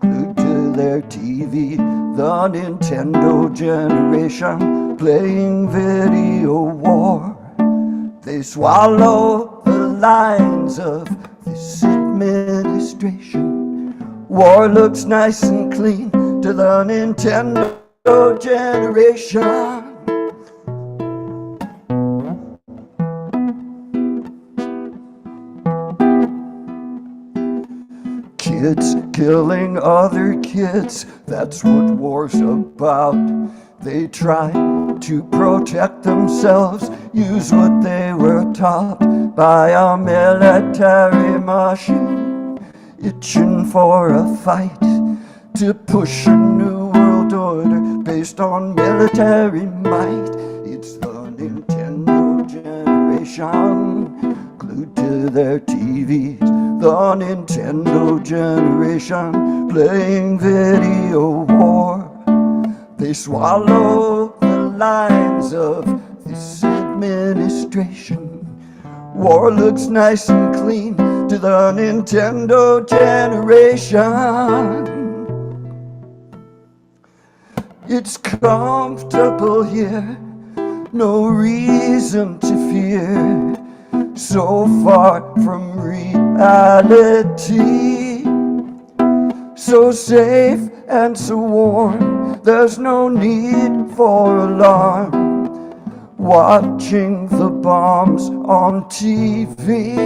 glued to their TV. The Nintendo generation, playing video war. They swallow the lines of this administration. War looks nice and clean to the Nintendo generation. Kids killing other kids, that's what war's about. They try to protect themselves, use what they were taught by a military machine, itching for a fight to push a new world order based on military might. It's the Nintendo generation, glued to their TVs. The Nintendo generation, playing video war. They swallow the lines of this administration. War looks nice and clean to the Nintendo generation. It's comfortable here, no reason to fear. So far from reality, so safe and so warm, there's no need for alarm. Watching the bombs on TV.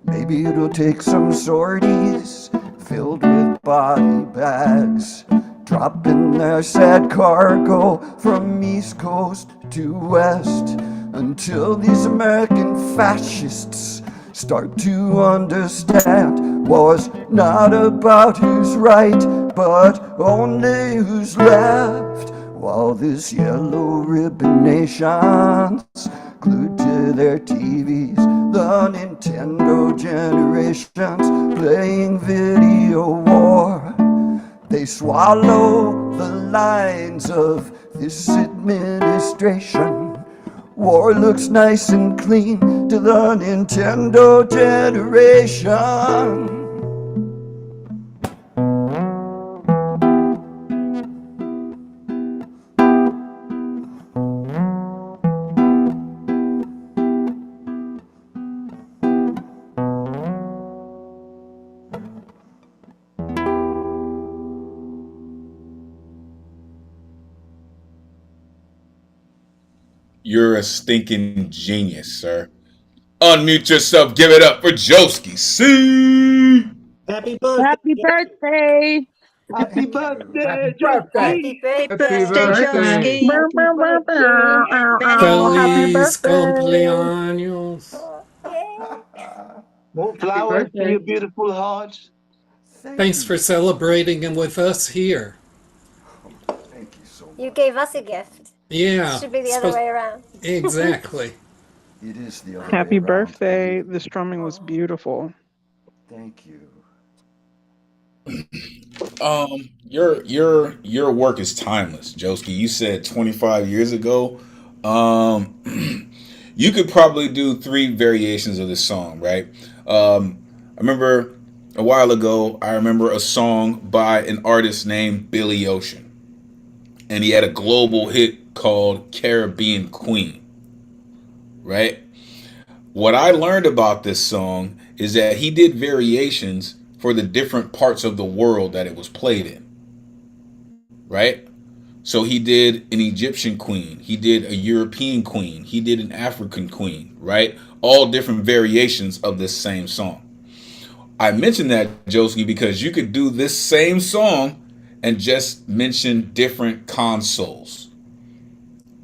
Maybe it'll take some sorties filled with body bags, dropping their sad cargo from East Coast to West, until these American fascists start to understand war's not about who's right, but only who's left. while this yellow ribbon nation's glued to their TVs. The Nintendo generation's playing video war. They swallow the lines of this administration. War looks nice and clean to the Nintendo generation. You're a stinking genius, sir. Unmute yourself. Give it up for Joski. See? Happy birthday. Happy birthday. Happy birthday, Happy Josie. Happy birthday. Joski. Happy birthday. Many more happy Feliz birthday. cumpleaños. More Happy flowers to birthday. your beautiful heart. Thanks for celebrating with us here. Thank you so much. You gave us a gift. Yeah. Should be the other way around. Exactly. It is the other Happy way around. birthday. The strumming was beautiful. Thank you. Your work is timeless, Joski. You said 25 years ago. You could probably do 3 variations of this song, right? I remember a while ago, I remember a song by an artist named Billy Ocean. And he had a global hit called Caribbean Queen, right? What I learned about this song is that he did variations for the different parts of the world that it was played in, right? So he did an Egyptian queen, he did a European queen, he did an African queen, right? All different variations of this same song. I mentioned that, Joski, because you could do this same song and just mention different consoles,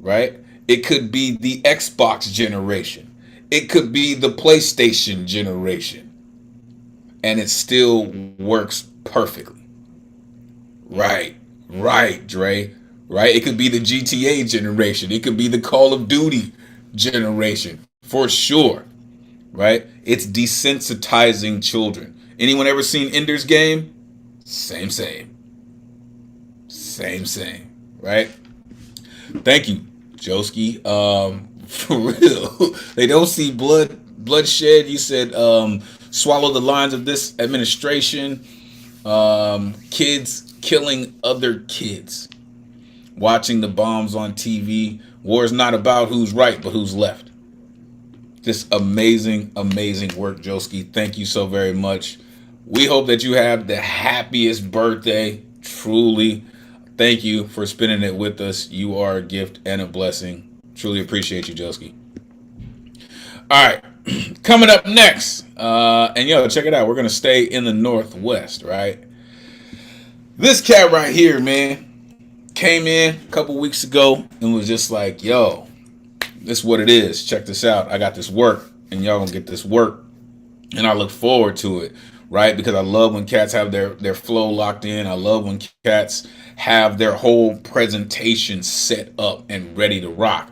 right? It could be the Xbox generation. It could be the PlayStation generation. And it still works perfectly. Right, Dre. Right? It could be the GTA generation. It could be the Call of Duty generation, for sure. Right? It's desensitizing children. Anyone ever seen Ender's Game? Same. Right? Thank you, Joski. For real. They don't see bloodshed. You said swallow the lines of this administration. Kids killing other kids. Watching the bombs on TV. War is not about who's right, but who's left. Just amazing work, Joski. Thank you so very much. We hope that you have the happiest birthday. Truly. Thank you for spending it with us. You are a gift and a blessing. Truly appreciate you, Joski. All right. Coming up next. And check it out. We're going to stay in the Northwest, right? This cat right here, man, came in a couple weeks ago and was just like, yo, this is what it is. Check this out. I got this work, and y'all gonna get this work. And I look forward to it, right? Because I love when cats have their flow locked in. I love when cats have their whole presentation set up and ready to rock.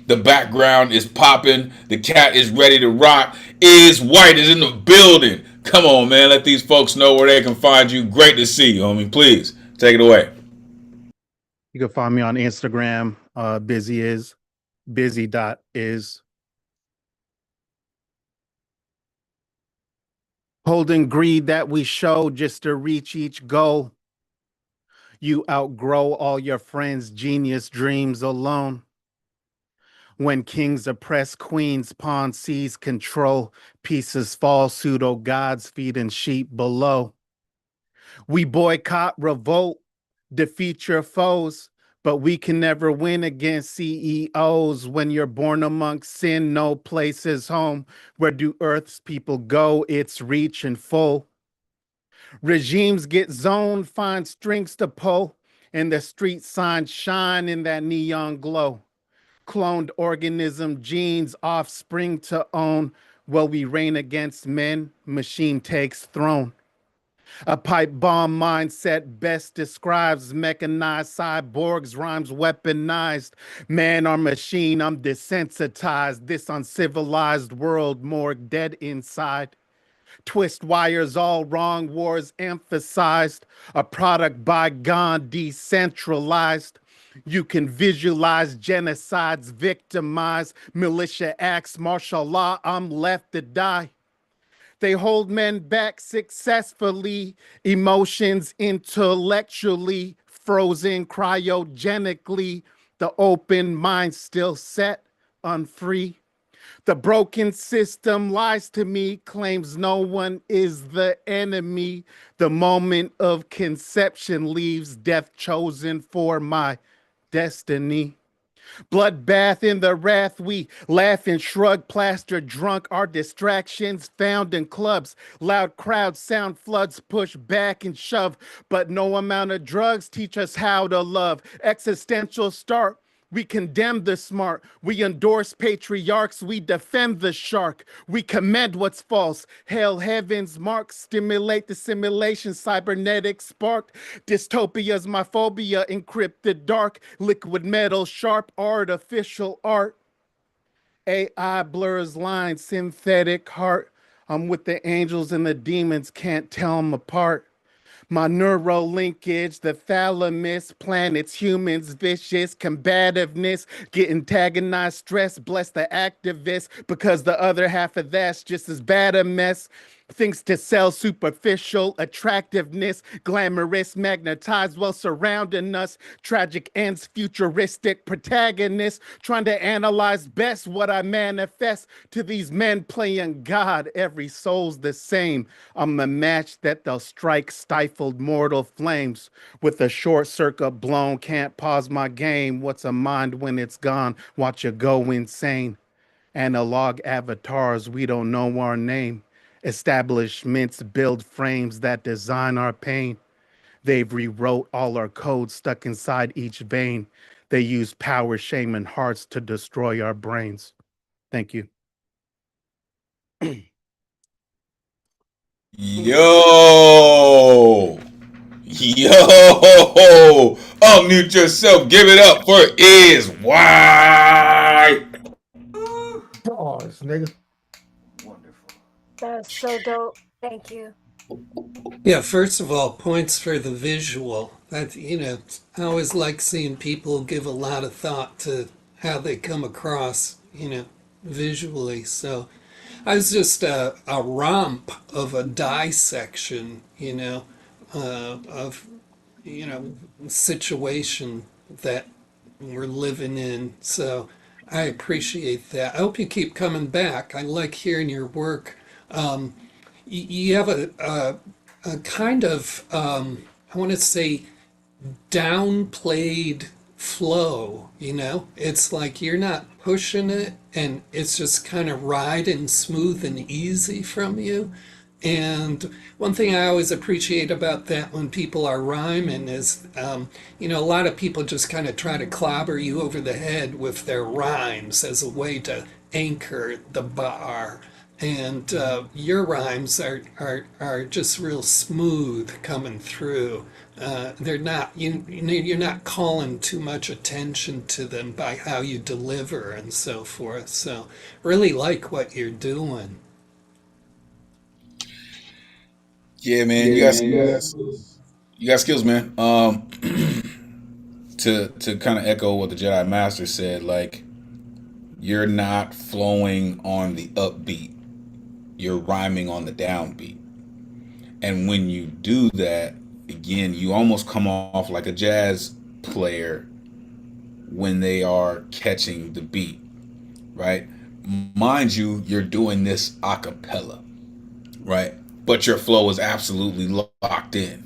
The background is popping. The cat is ready to rock. Is White is in the building. Come on, man. Let these folks know where they can find you. Great to see you, homie. Please, take it away. You can find me on Instagram, busy.is. Holding greed that we show just to reach each goal. You outgrow all your friends' genius dreams alone. When kings oppress queens, pawns seize control. Pieces fall, pseudo gods feeding sheep below. We boycott, revolt, defeat your foes, but we can never win against CEOs. When you're born amongst sin, no place is home. Where do Earth's people go? It's reach and full. Regimes get zoned, find strings to pull, and the street signs shine in that neon glow. Cloned organism genes, offspring to own. While we reign against men, machine takes throne. A pipe bomb mindset best describes mechanized cyborgs, rhymes weaponized. Man or machine, I'm desensitized. This uncivilized world, more dead inside. Twist wires all wrong, wars emphasized. A product bygone, decentralized. You can visualize genocides, victimize, militia acts, martial law, I'm left to die. They hold men back successfully, emotions intellectually frozen cryogenically, the open mind still set, unfree. The broken system lies to me, claims no one is the enemy. The moment of conception leaves death chosen for my destiny. Bloodbath in the wrath, we laugh and shrug, plaster drunk, our distractions found in clubs. Loud crowds, sound floods, push back and shove, but no amount of drugs teach us how to love. Existential start. We condemn the smart. We endorse patriarchs. We defend the shark. We commend what's false. Hail heaven's marks. Stimulate the simulation. Cybernetic sparked. Dystopia's my phobia. Encrypted dark. Liquid metal. Sharp artificial art. AI blurs lines. Synthetic heart. I'm with the angels and the demons. Can't tell them apart. My neural linkage, the thalamus, planets, humans, vicious, combativeness, get antagonized, stress, bless the activists, because the other half of that's just as bad a mess. Things to sell, superficial, attractiveness, glamorous, magnetized while surrounding us. Tragic ends, futuristic protagonists, trying to analyze best what I manifest to these men playing God. Every soul's the same. I'm the match that they'll strike, stifled mortal flames. With a short circuit blown, can't pause my game. What's a mind when it's gone? Watch it go insane. Analog avatars, we don't know our name. Establishments build frames that design our pain. They've rewrote all our codes stuck inside each vein. They use power, shame, and hearts to destroy our brains. Thank you. Yo! Unmute yourself. Give it up for Is White. Pause, nigga. That was so dope. Thank you. Yeah, first of all, points for the visual. That, I always like seeing people give a lot of thought to how they come across, visually. So I was just a romp of a dissection, of, situation that we're living in. So I appreciate that. I hope you keep coming back. I like hearing your work. You have a kind of, I want to say, downplayed flow, It's like you're not pushing it and it's just kind of riding smooth and easy from you. And one thing I always appreciate about that when people are rhyming is, a lot of people just kind of try to clobber you over the head with their rhymes as a way to anchor the bar. And your rhymes are just real smooth coming through. They're not you're not calling too much attention to them by how you deliver and so forth. So really like what you're doing. Yeah, man, you got skills, man. To kind of echo what the Jedi Master said, like you're not flowing on the upbeat, you're rhyming on the downbeat. And when you do that, again, you almost come off like a jazz player when they are catching the beat, right? Mind you, you're doing this a cappella, right? But your flow is absolutely locked in.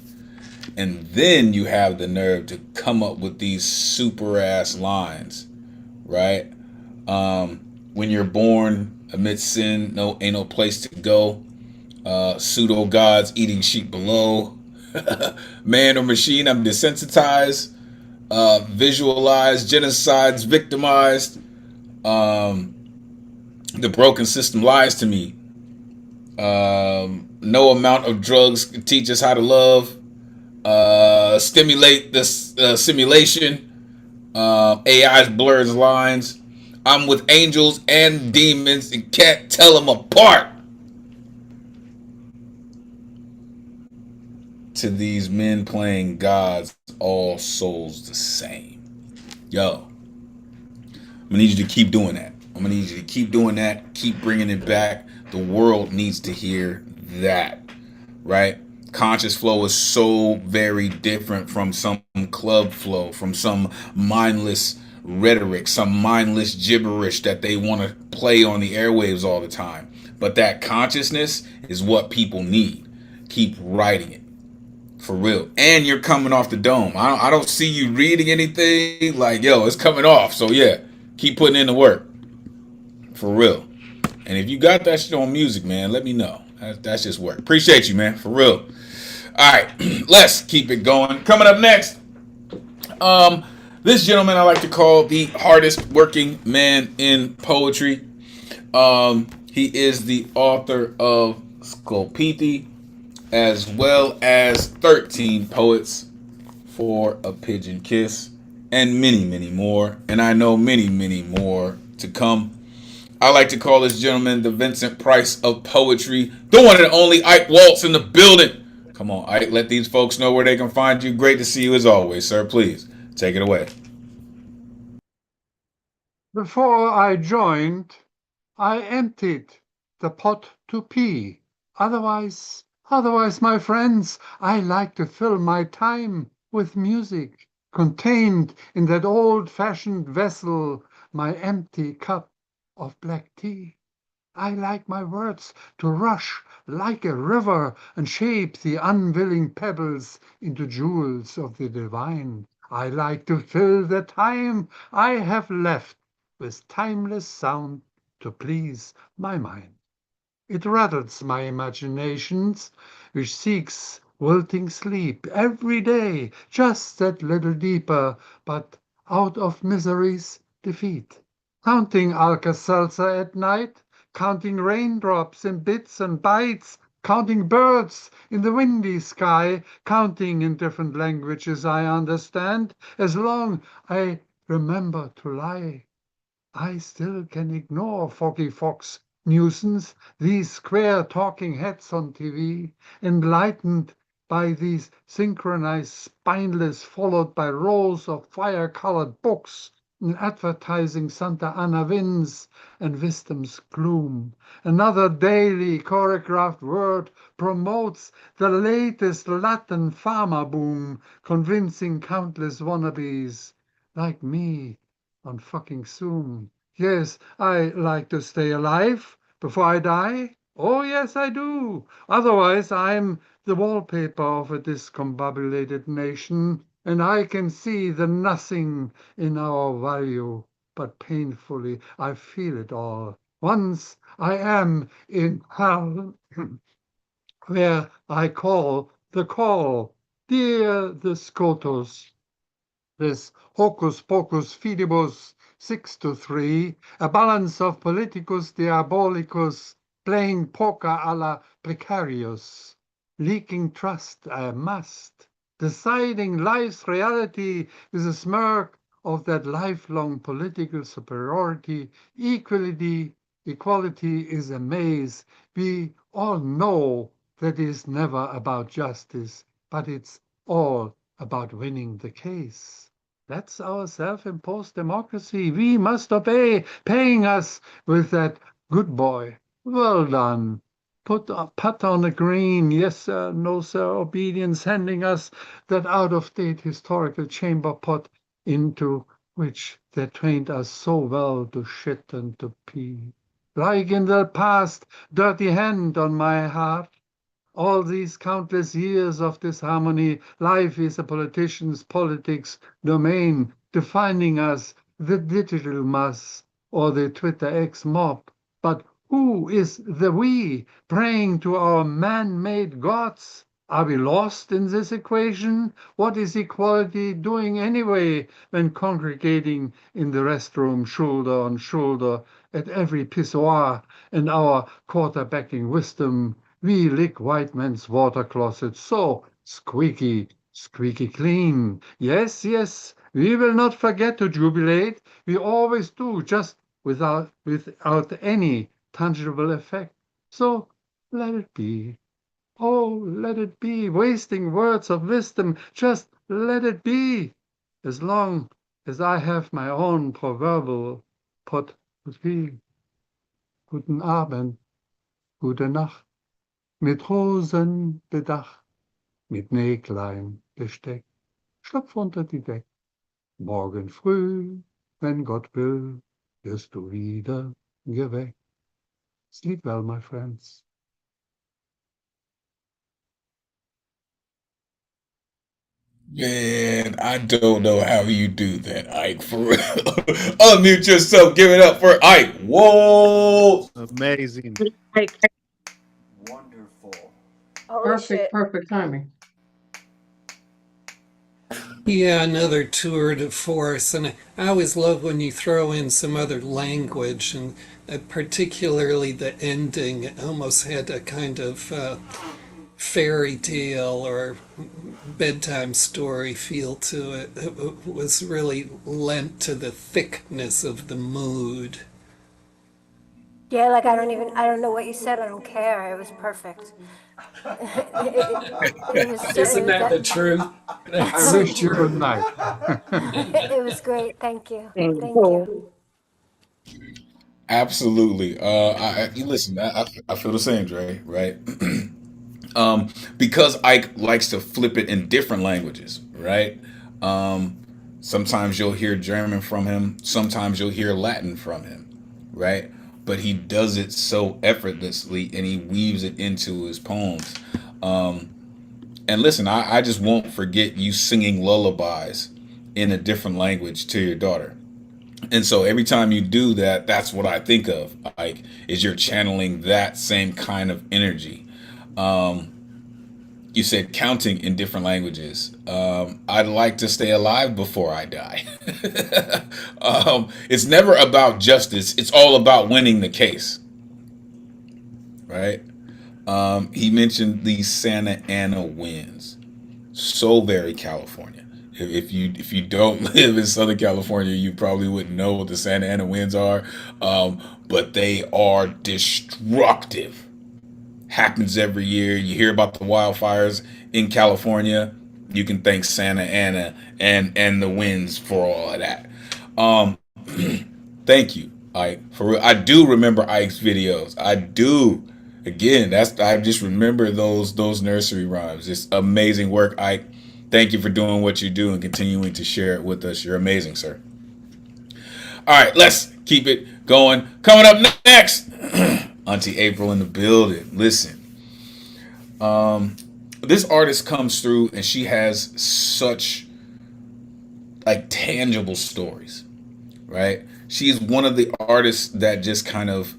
And then you have the nerve to come up with these super ass lines, right? When you're born amidst sin, ain't no place to go. Pseudo gods eating sheep below. Man or machine, I'm desensitized. Visualized, genocides, victimized. The broken system lies to me. No amount of drugs can teach us how to love. Stimulate this simulation. AI's blurs lines. I'm with angels and demons and can't tell them apart. To these men playing gods, all souls the same. Yo, I'm gonna need you to keep doing that. I'm gonna need you to keep doing that. Keep bringing it back. The world needs to hear that, right? Conscious flow is so very different from some club flow, from some mindless rhetoric, some mindless gibberish that they want to play on the airwaves all the time. But that consciousness is what people need. Keep writing it. For real. And you're coming off the dome. I don't see you reading anything. Like, yo, it's coming off. So yeah, keep putting in the work. For real. And if you got that shit on music, man, let me know. That's just work. Appreciate you, man. For real. All right, let's keep it going. Coming up next, this gentleman I like to call the hardest working man in poetry. He is the author of Sculpiti, as well as 13 Poets for a Pigeon Kiss, and many, many more. And I know many, many more to come. I like to call this gentleman the Vincent Price of poetry, the one and only Ike Waltz in the building. Come on, Ike, let these folks know where they can find you. Great to see you as always, sir. Please, take it away. Before I joined, I emptied the pot to pee. Otherwise, my friends, I like to fill my time with music, contained in that old-fashioned vessel, my empty cup of black tea. I like my words to rush like a river and shape the unwilling pebbles into jewels of the divine. I like to fill the time I have left with timeless sound to please my mind. It rattles my imaginations, which seeks wilting sleep every day, just that little deeper, but out of misery's defeat. Counting Alka-Seltzer at night, counting raindrops in bits and bytes, counting birds in the windy sky, counting in different languages I understand, as long I remember to lie. I still can ignore Foggy Fox nuisance, these square talking heads on TV, enlightened by these synchronized spineless followed by rows of fire-colored books in advertising Santa Ana winds and wisdom's gloom. Another daily choreographed word promotes the latest Latin pharma boom, convincing countless wannabes like me on fucking Zoom. Yes, I like to stay alive before I die. Oh, yes, I do. Otherwise, I'm the wallpaper of a discombobulated nation, and I can see the nothing in our value. But painfully, I feel it all. Once I am in hell, where I call the call. Dear the Scotus, this hocus pocus fidibus 6-3, a balance of politicus diabolicus, playing poker a la precarius, leaking trust I must, deciding life's reality with a smirk of that lifelong political superiority, equality is a maze. We all know that is never about justice, but it's all about winning the case. That's our self-imposed democracy. We must obey, paying us with that good boy. Well done. Put a pat on the green. Yes, sir. No, sir. Obedience, handing us that out-of-date historical chamber pot into which they trained us so well to shit and to pee. Like in the past, dirty hand on my heart. All these countless years of disharmony, life is a politician's politics domain, defining us, the digital mass or the Twitter X mob. But who is the we, praying to our man-made gods? Are we lost in this equation? What is equality doing anyway when congregating in the restroom shoulder on shoulder at every pissoir and our quarterbacking wisdom We lick white men's water closets so squeaky, squeaky clean. Yes, yes, we will not forget to jubilate. We always do, just without any tangible effect. So let it be. Oh, let it be. Wasting words of wisdom, just let it be. As long as I have my own proverbial pot to tea. Guten Abend, gute Nacht, mit Rosen bedacht, mit Näglein besteckt. Schlupf unter die Deck. Morgen früh, wenn Gott will, wirst du wieder geweckt. Sleep well, my friends. Man, I don't know how you do that, Ike. For real. Unmute yourself. Give it up for Ike. Whoa. Amazing. Wonderful. Holy shit. Perfect timing. Yeah, another tour de force. And I always love when you throw in some other language, and particularly the ending. It almost had a kind of fairy tale or bedtime story feel to it. It was really lent to the thickness of the mood. Yeah, like I don't know what you said. I don't care. It was perfect. It was so, Isn't that the that, truth? I That's the wish you good truth. night. it was great. Thank you. Thank you. Absolutely. You listen. I feel the same, Dre. Right. Because Ike likes to flip it in different languages. Right. Sometimes you'll hear German from him. Sometimes you'll hear Latin from him. Right. But he does it so effortlessly, and he weaves it into his poems. And listen, I just won't forget you singing lullabies in a different language to your daughter. And so every time you do that, that's what I think of. Like, is you're channeling that same kind of energy. Um, you said counting in different languages. I'd like to stay alive before I die. It's never about justice. It's all about winning the case, right? He mentioned the Santa Ana winds. So very California. If you don't live in Southern California, you probably wouldn't know what the Santa Ana winds are, but they are destructive. Happens every year. You hear about the wildfires in California. You can thank Santa Ana and the winds for all of that. Um, Thank you, Ike. For real, I do remember Ike's videos. I do. Again, that's I just remember those nursery rhymes. It's amazing work, Ike. Thank you for doing what you do and continuing to share it with us. You're amazing, sir. All right, let's keep it going. Coming up next, Auntie April in the building. Listen, this artist comes through and she has such like tangible stories, right? She's one of the artists that just kind of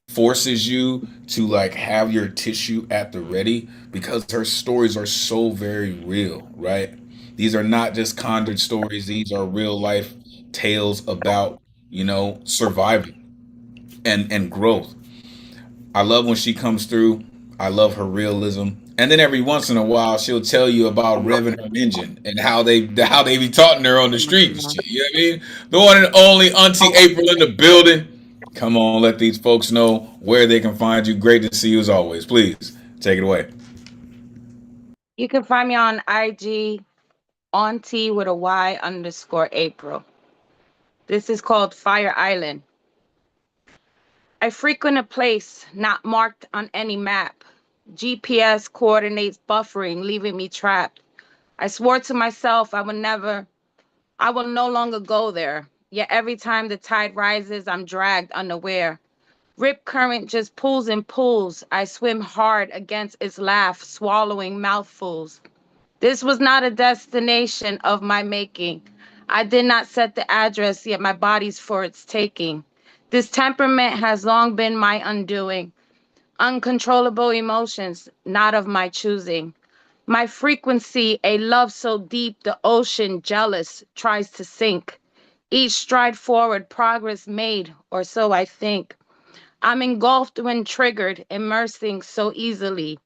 forces you to like have your tissue at the ready because her stories are so very real, right? These are not just conjured stories, these are real life tales about, surviving and growth. I love when she comes through. I love her realism. And then every once in a while, she'll tell you about revving her engine and how they be taunting her on the street and shit. You know what I mean? The one and only Auntie April in the building. Come on, let these folks know where they can find you. Great to see you as always. Please take it away. You can find me on IG, auntie with a Y_April. This is called Fire Island. I frequent a place not marked on any map. GPS coordinates buffering, leaving me trapped. I swore to myself I will no longer go there. Yet every time the tide rises, I'm dragged unaware. Rip current just pulls and pulls. I swim hard against its laugh, swallowing mouthfuls. This was not a destination of my making. I did not set the address, yet my body's for its taking. This temperament has long been my undoing. Uncontrollable emotions, not of my choosing. My frequency, a love so deep the ocean, jealous, tries to sink. Each stride forward, progress made, or so I think. I'm engulfed when triggered, immersing so easily.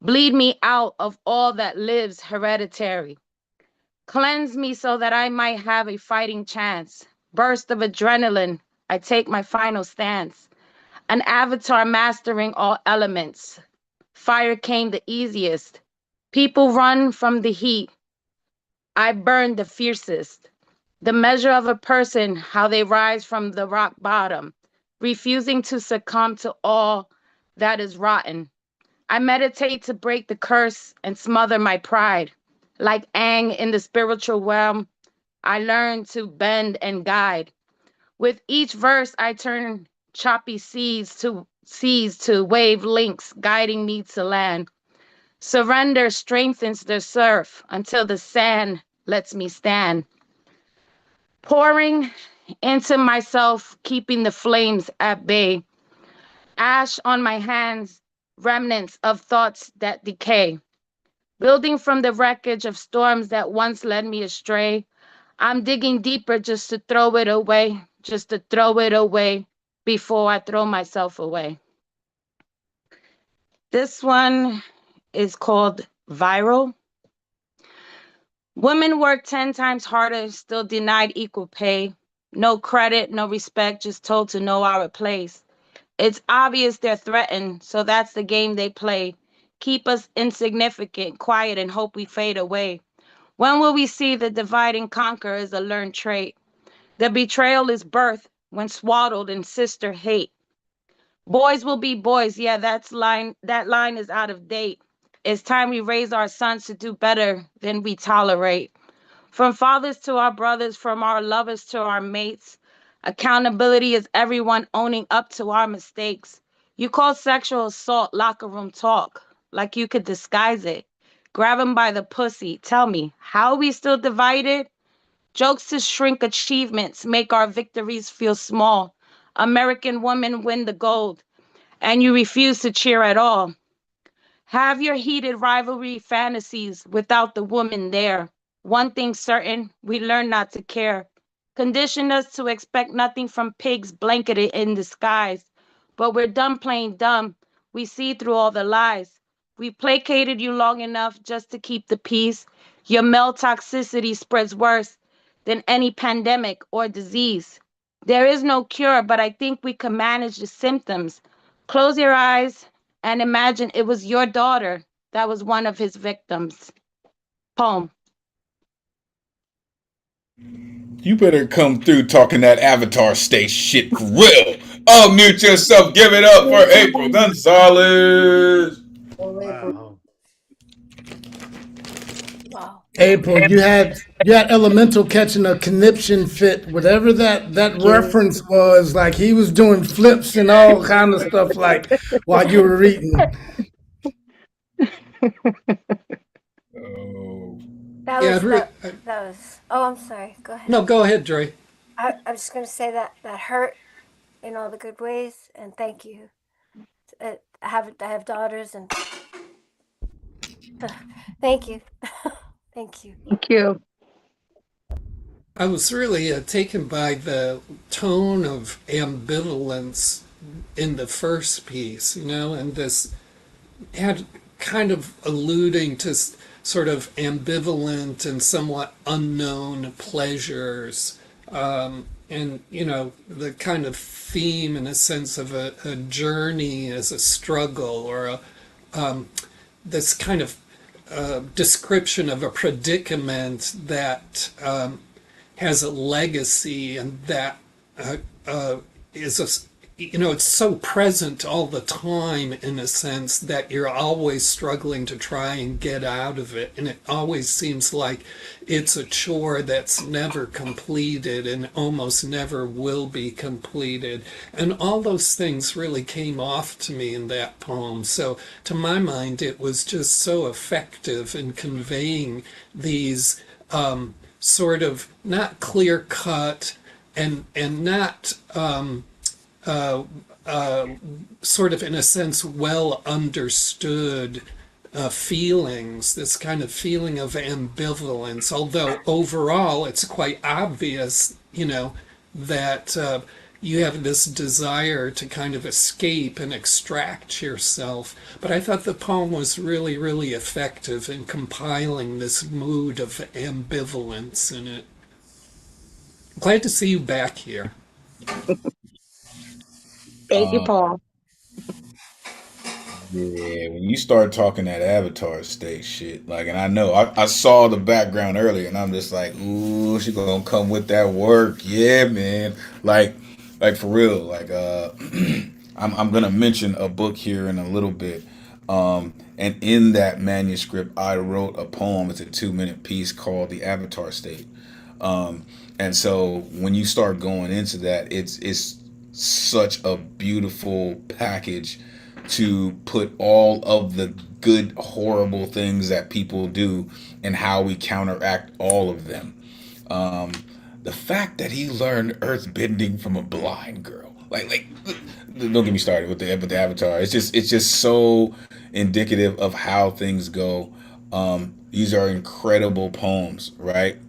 Bleed me out of all that lives hereditary. Cleanse me so that I might have a fighting chance. Burst of adrenaline, I take my final stance. An avatar mastering all elements. Fire came the easiest. People run from the heat. I burn the fiercest. The measure of a person, how they rise from the rock bottom, refusing to succumb to all that is rotten. I meditate to break the curse and smother my pride. Like Aang in the spiritual realm, I learn to bend and guide. With each verse, I turn choppy seas to wave links, guiding me to land. Surrender strengthens the surf until the sand lets me stand. Pouring into myself, keeping the flames at bay. Ash on my hands, remnants of thoughts that decay. Building from the wreckage of storms that once led me astray. I'm digging deeper just to throw it away, just to throw it away before I throw myself away. This one is called Viral. Women work 10 times harder, still denied equal pay. No credit, no respect, just told to know our place. It's obvious they're threatened, so that's the game they play. Keep us insignificant, quiet, and hope we fade away. When will we see the divide and conquer is a learned trait? The betrayal is birth when swaddled in sister hate. Boys will be boys, yeah, that line is out of date. It's time we raise our sons to do better than we tolerate. From fathers to our brothers, from our lovers to our mates. Accountability is everyone owning up to our mistakes. You call sexual assault locker room talk, like you could disguise it. Grab him by the pussy. Tell me, how are we still divided? Jokes to shrink achievements make our victories feel small. American women win the gold, and you refuse to cheer at all. Have your heated rivalry fantasies without the woman there. One thing certain, we learn not to care. Condition us to expect nothing from pigs blanketed in disguise. But we're done playing dumb. We see through all the lies. We placated you long enough just to keep the peace. Your male toxicity spreads worse than any pandemic or disease. There is no cure, but I think we can manage the symptoms. Close your eyes and imagine it was your daughter that was one of his victims. Poem. You better come through talking that Avatar state shit for real. Unmute yourself. Give it up for April Gonzalez. Wow. Wow. April, you had Elemental catching a conniption fit, whatever that reference was. Like he was doing flips and all kind of stuff. Like while you were reading. Oh. That Yeah, was that was. Oh, I'm sorry. Go ahead. no, go ahead, Dre. I'm just gonna say that hurt in all the good ways, and thank you. I have daughters, and thank you, thank you. Thank you. I was really taken by the tone of ambivalence in the first piece, and this had kind of alluding to sort of ambivalent and somewhat unknown pleasures. And, the kind of theme in a sense of a journey as a struggle or this kind of description of a predicament that has a legacy and that is it's so present all the time in a sense that you're always struggling to try and get out of it. And it always seems like it's a chore that's never completed and almost never will be completed. And all those things really came off to me in that poem. So to my mind, it was just so effective in conveying these sort of not clear cut and not sort of in a sense well understood feelings, this kind of feeling of ambivalence, although overall it's quite obvious, that you have this desire to kind of escape and extract yourself. But I thought the poem was really, really effective in compiling this mood of ambivalence in it. Glad to see you back here. Thank you, Paul. Yeah, when you start talking that Avatar state shit, like, and I know I saw the background earlier, and I'm just like, ooh, she gonna come with that work, yeah, man. Like for real, like I'm gonna mention a book here in a little bit, and in that manuscript, I wrote a poem. It's a 2-minute piece called "The Avatar State," and so when you start going into that, it's such a beautiful package to put all of the good, horrible things that people do and how we counteract all of them. Um, the fact that he learned earth bending from a blind girl, like, don't get me started with the Avatar. It's just so indicative of how things go. These are incredible poems, right?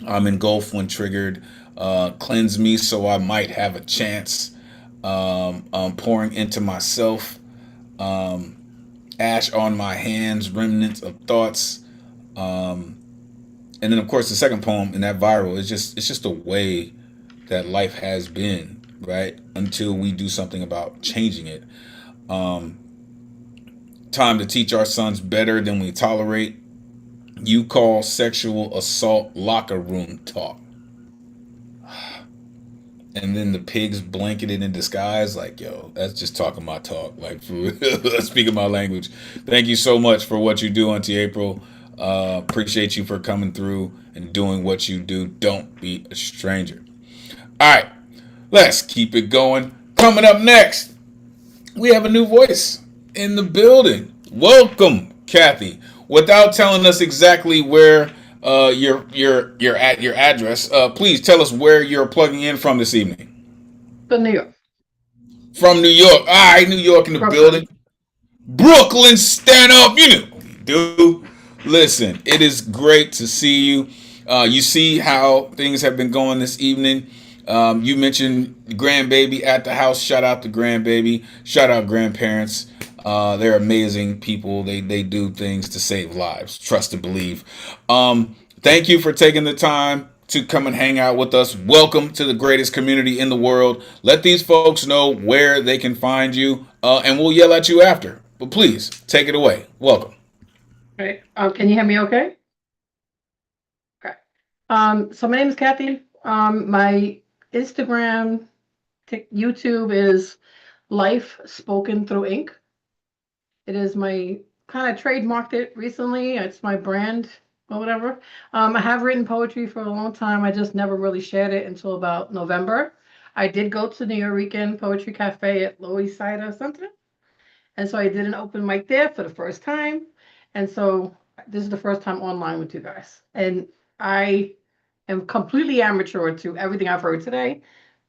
I'm engulfed when triggered. Cleanse me so I might have a chance. Pouring into myself. Ash on my hands, remnants of thoughts. And then of course the second poem in that viral is just a way that life has been, right? Until we do something about changing it. Time to teach our sons better than we tolerate. You call sexual assault locker room talk. And then the pigs blanketed in disguise, like, yo, that's just talking my talk, like, for real. Speaking my language. Thank you so much for what you do, Auntie April. Appreciate you for coming through and doing what you do. Don't be a stranger. All right, let's keep it going. Coming up next, we have a new voice in the building. Welcome, Kathy. Without telling us exactly where you're at your address, please tell us where you're plugging in from this evening. From New York. From New York. All right, New York in the building. Brooklyn, stand up. You know what we do. Listen, it is great to see you. You see how things have been going this evening. You mentioned grandbaby at the house. Shout out to grandbaby. Shout out grandparents. They're amazing people. They do things to save lives. Trust and believe. Thank you for taking the time to come and hang out with us. Welcome to the greatest community in the world. Let these folks know where they can find you, and we'll yell at you after. But please, take it away. Welcome. Right. Can you hear me okay? Okay. So my name is Kathy. My Instagram, YouTube is Life Spoken Through Ink. It is my kind of trademarked it recently. It's my brand or whatever. I have written poetry for a long time. I just never really shared it until about November. I did go to New York Poetry Cafe at Lower East Side or something. And so I did an open mic there for the first time. And so this is the first time online with you guys. And I am completely amateur to everything I've heard today,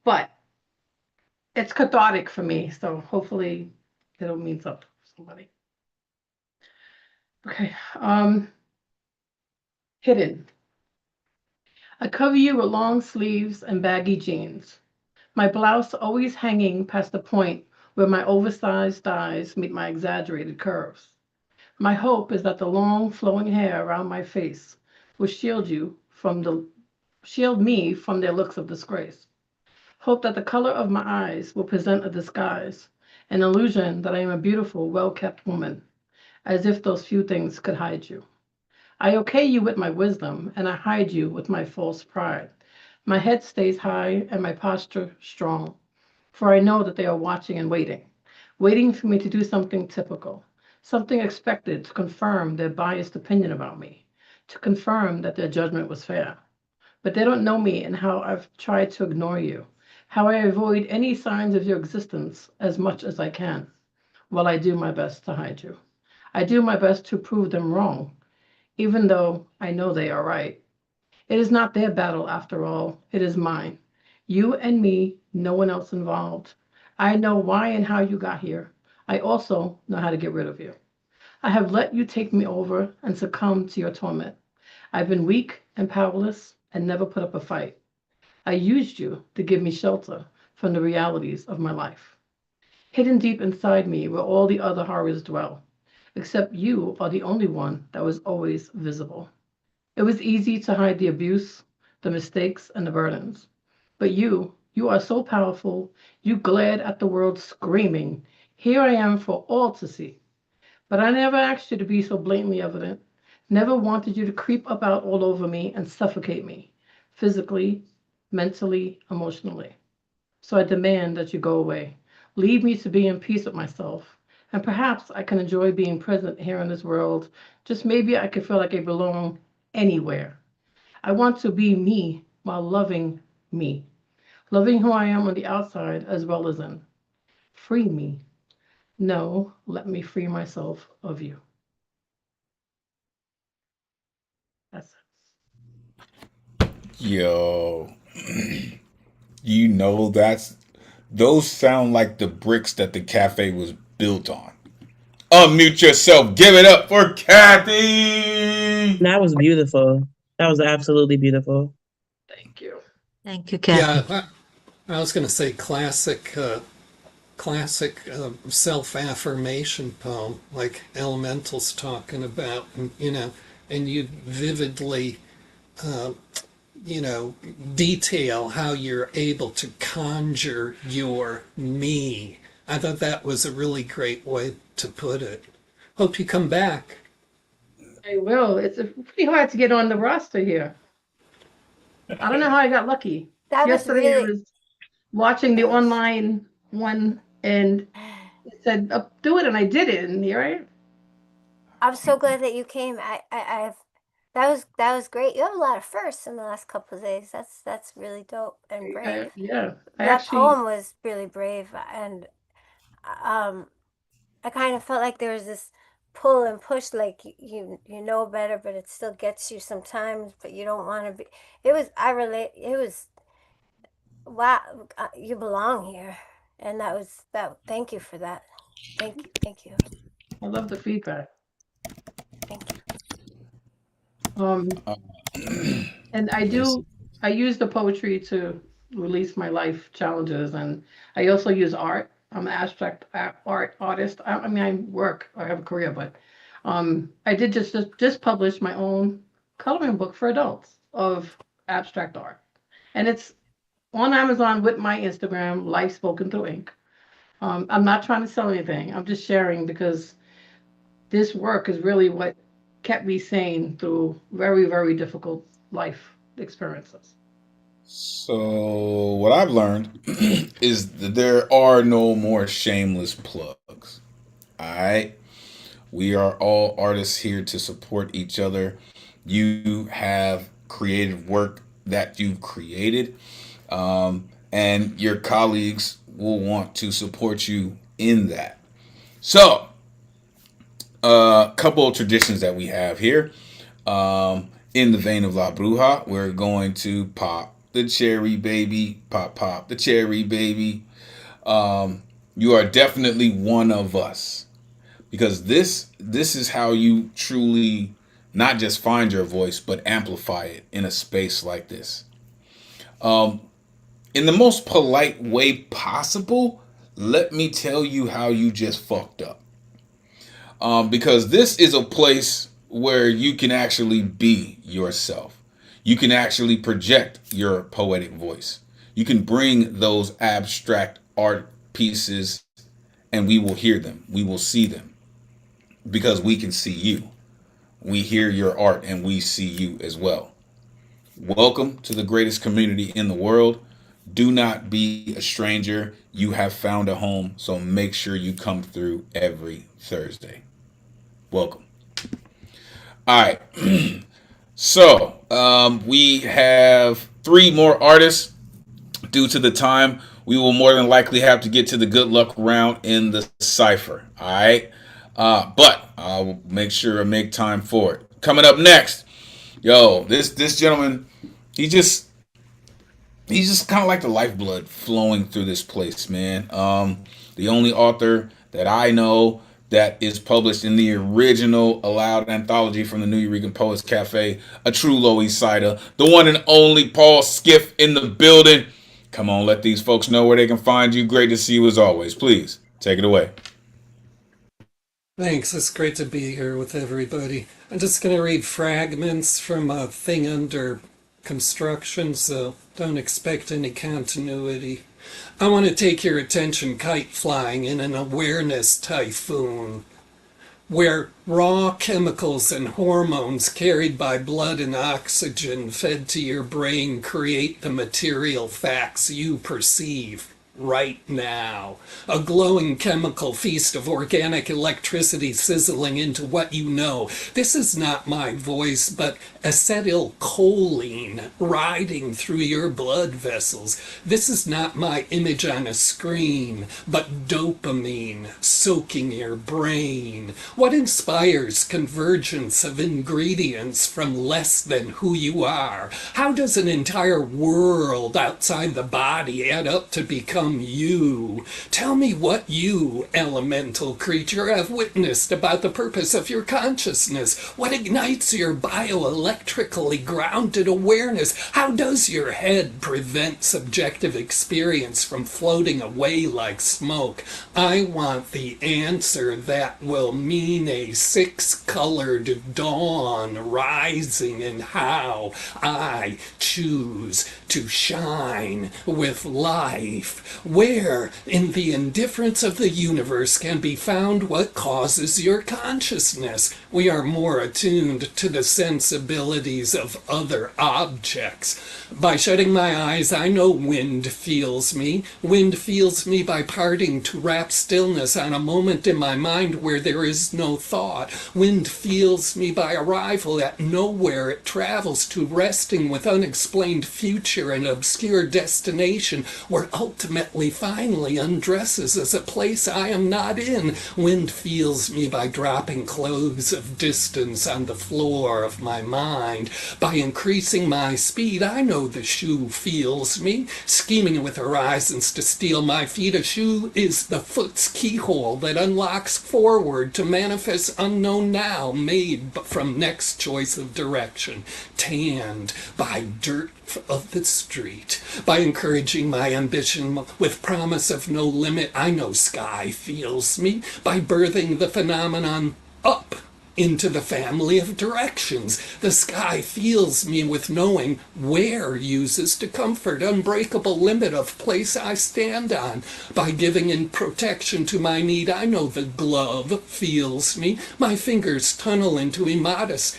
but it's cathartic for me. So hopefully it'll mean something for somebody. Okay. Hidden. I cover you with long sleeves and baggy jeans. My blouse always hanging past the point where my oversized thighs meet my exaggerated curves. My hope is that the long flowing hair around my face will shield me from their looks of disgrace. Hope that the color of my eyes will present a disguise, an illusion that I am a beautiful, well-kept woman, as if those few things could hide you. I okay you with my wisdom, and I hide you with my false pride. My head stays high and my posture strong, for I know that they are watching and waiting for me to do something typical, something expected to confirm their biased opinion about me, to confirm that their judgment was fair. But they don't know me and how I've tried to ignore you, how I avoid any signs of your existence as much as I can, while I do my best to hide you. I do my best to prove them wrong, even though I know they are right. It is not their battle after all, it is mine. You and me, no one else involved. I know why and how you got here. I also know how to get rid of you. I have let you take me over and succumb to your torment. I've been weak and powerless and never put up a fight. I used you to give me shelter from the realities of my life. Hidden deep inside me where all the other horrors dwell, except you are the only one that was always visible. It was easy to hide the abuse, the mistakes, and the burdens. But you are so powerful, you glared at the world screaming, "Here I am for all to see." But I never asked you to be so blatantly evident, never wanted you to creep up out all over me and suffocate me, physically, mentally, emotionally. So I demand that you go away. Leave me to be in peace with myself. And perhaps I can enjoy being present here in this world. Just maybe I can feel like I belong anywhere. I want to be me while loving me, loving who I am on the outside as well as in. Free me. No, let me free myself of you. That's it. Yo, you know those sound like the bricks that the cafe was built on. Unmute yourself. Give it up for Kathy. That was beautiful. That was absolutely beautiful. Thank you. Thank you, Kathy. Yeah, I was going to say classic self-affirmation poem, like Elemental's talking about, and you vividly, detail how you're able to conjure your me. I thought that was a really great way to put it. Hope you come back. I will. It's pretty hard to get on the roster here. I don't know how I got lucky. That was Yesterday I really. was watching the online one and it said, do it, and I did it, and here I am. I'm so glad that you came. That was great. You have a lot of firsts in the last couple of days. That's really dope and brave. Yeah, That poem was really brave, and I kind of felt like there was this pull and push, like you know better, but it still gets you sometimes, but you don't want to be. It was wow, you belong here, and that was that. Thank you for that. Thank you. I love the feedback. Thank you. And I use the poetry to release my life challenges, and I also use art. I'm an abstract art artist. I mean, I have a career, but I did just publish my own coloring book for adults of abstract art, and it's on Amazon with my Instagram, Life Spoken Through Ink. I'm not trying to sell anything. I'm just sharing because this work is really what kept me sane through very, very difficult life experiences. So what I've learned is that there are no more shameless plugs. All right. We are all artists here to support each other. You have creative work that you've created, and your colleagues will want to support you in that. So, a couple of traditions that we have here. In the vein of La Bruja, we're going to pop the cherry, baby. Pop the cherry, baby. You are definitely one of us. Because this is how you truly not just find your voice, but amplify it in a space like this. In the most polite way possible, let me tell you how you just fucked up. Because this is a place where you can actually be yourself. You can actually project your poetic voice. You can bring those abstract art pieces and we will hear them. We will see them. Because we can see you. We hear your art and we see you as well. Welcome to the greatest community in the world. Do not be a stranger. You have found a home, so make sure you come through every Thursday. Welcome. All right. So, we have 3 more artists. Due to the time, we will more than likely have to get to the good luck round in the cipher. All right. But I'll make sure I make time for it. Coming up next, this gentleman, he's just kind of like the lifeblood flowing through this place, man. The only author that I know that is published in the original Allowed anthology from the New Eureka Poets Cafe, a true Low East Sider, the one and only Paul Skiff in the building. Come on, let these folks know where they can find you. Great to see you as always. Please take it away. Thanks. It's great to be here with everybody. I'm just going to read fragments from a thing under construction, so don't expect any continuity. I want to take your attention kite flying in an awareness typhoon, where raw chemicals and hormones carried by blood and oxygen fed to your brain create the material facts you perceive right now. A glowing chemical feast of organic electricity sizzling into what you know. This is not my voice, but acetylcholine riding through your blood vessels. This is not my image on a screen, but dopamine soaking your brain. What inspires convergence of ingredients from less than who you are? How does an entire world outside the body add up to become you? Tell me what you, elemental creature, have witnessed about the purpose of your consciousness. What ignites your bioelectrically grounded awareness? How does your head prevent subjective experience from floating away like smoke? I want the answer that will mean a six-colored dawn rising in how I choose to shine with life. Where in the indifference of the universe can be found what causes your consciousness? We are more attuned to the sensibilities of other objects. By shutting my eyes, I know wind feels me. Wind feels me by parting to wrap stillness on a moment in my mind where there is no thought. Wind feels me by arrival at nowhere it travels to, resting with unexplained future and obscure destination, where ultimately finally undresses as a place I am not in. Wind feels me by dropping clothes of distance on the floor of my mind. By increasing my speed, I know the shoe feels me, scheming with horizons to steal my feet. A shoe is the foot's keyhole that unlocks forward to manifest unknown now, made from next choice of direction, tanned by dirt of the street. By encouraging my ambition with promise of no limit, I know sky feels me. By birthing the phenomenon up into the family of directions, the sky feels me with knowing where uses to comfort, unbreakable limit of place I stand on. By giving in protection to my need, I know the glove feels me. My fingers tunnel into immodest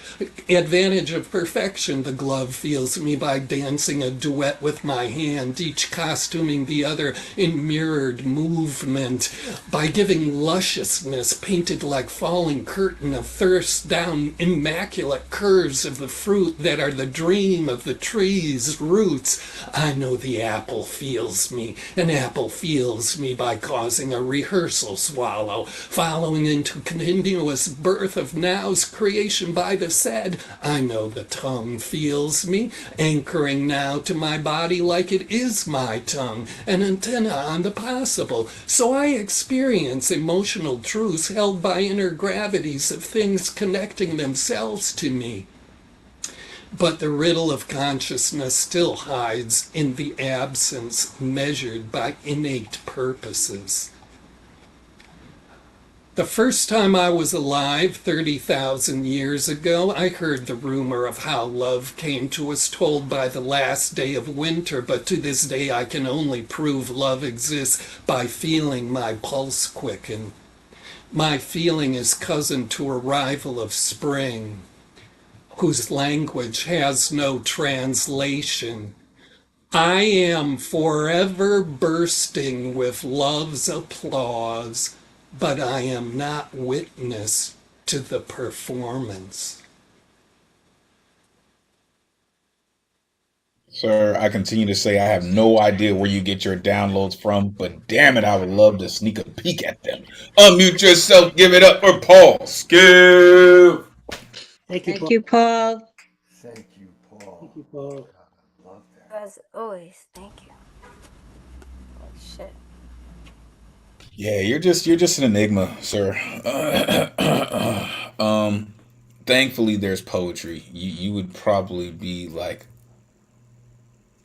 advantage of perfection. The glove feels me by dancing a duet with my hand, each costuming the other in mirrored movement. By giving lusciousness painted like falling curtain of thirst down immaculate curves of the fruit that are the dream of the tree's roots. I know the apple feels me. An apple feels me by causing a rehearsal swallow, following into continuous birth of now's creation by the said. I know the tongue feels me, anchoring now to my body like it is my tongue, an antenna on the possible. So I experience emotional truths held by inner gravities of things connecting themselves to me. But the riddle of consciousness still hides in the absence measured by innate purposes. The first time I was alive, 30,000 years ago, I heard the rumor of how love came to us told by the last day of winter, but to this day I can only prove love exists by feeling my pulse quicken. My feeling is cousin to arrival of spring, whose language has no translation. I am forever bursting with love's applause, but I am not witness to the performance. Sir, I continue to say I have no idea where you get your downloads from, but damn it, I would love to sneak a peek at them. Unmute yourself, give it up for Paul Skill. Thank you, Thank Paul. you, Paul. Thank you, Paul. Thank you, Paul. Love that. As always, thank you. Holy shit. Yeah, you're just an enigma, sir. Thankfully, there's poetry. You would probably be like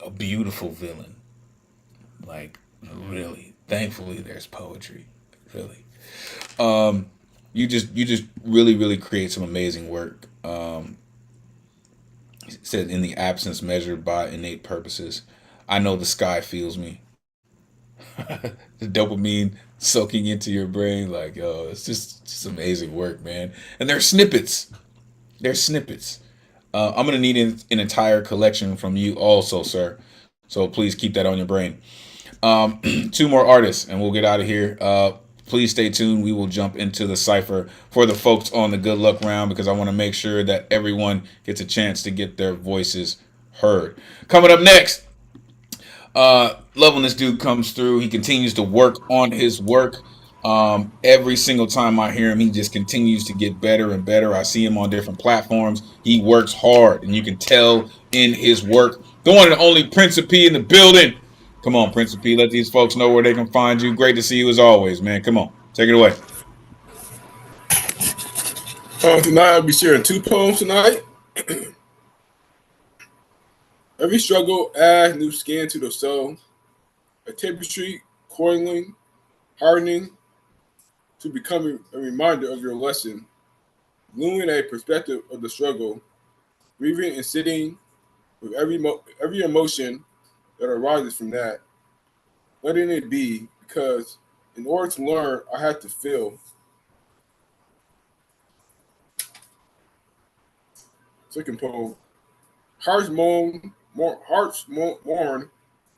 a beautiful villain. Like, really. Thankfully, there's poetry. Really. You just really create some amazing work. It said in the absence measured by innate purposes. I know the sky feels me. The dopamine soaking into your brain, like, yo, it's just amazing work, man. And they're snippets. They're snippets. I'm gonna need an entire collection from you also, sir. So please keep that on your brain. Two more artists, and we'll get out of here. Please stay tuned. We will jump into the cipher for the folks on the good luck round because I want to make sure that everyone gets a chance to get their voices heard. Coming up next, love when this dude comes through. He continues to work on his work. Every single time I hear him, he just continues to get better and better. I see him on different platforms. He works hard, and you can tell in his work. The one and only Prince of P in the building. Come on, Prince of P. Let these folks know where they can find you. Great to see you as always, man. Come on, take it away. Tonight I'll be sharing 2 poems tonight. Every struggle adds new skin to the soul. A tapestry coiling, hardening to become a reminder of your lesson. Gluing a perspective of the struggle, breathing and sitting with every emotion that arises from that. Letting it be, because in order to learn, I had to feel. Second poem. Hearts mourn,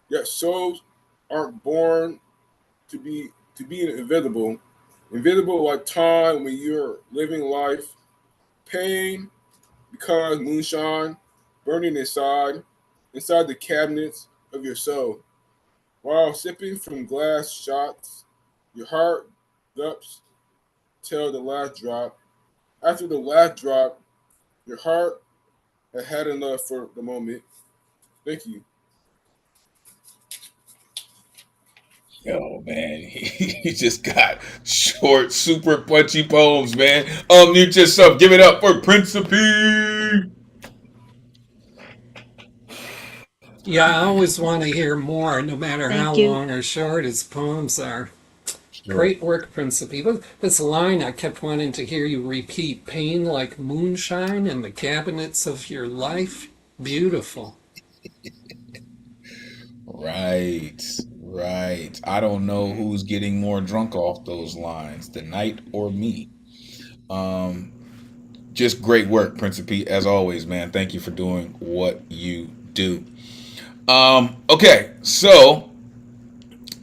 yet souls aren't born to be invisible. Invisible like time when you're living life. Pain because moonshine burning inside the cabinets of your soul. While sipping from glass shots, your heart gulps till the last drop. After the last drop, your heart had enough for the moment. Thank you. Yo, man, he just got short, super punchy poems, man. Unmute yourself. Give it up for Prince of P. Yeah, I always want to hear more, no matter how Thank you. long or short his poems are. Sure. Great work, Prince of People. This line I kept wanting to hear you repeat: pain like moonshine in the cabinets of your life. Beautiful. Right, right. I don't know who's getting more drunk off those lines, the night or me. Um, just great work, Prince of Pete, as always, man. Thank you for doing what you do. Okay, so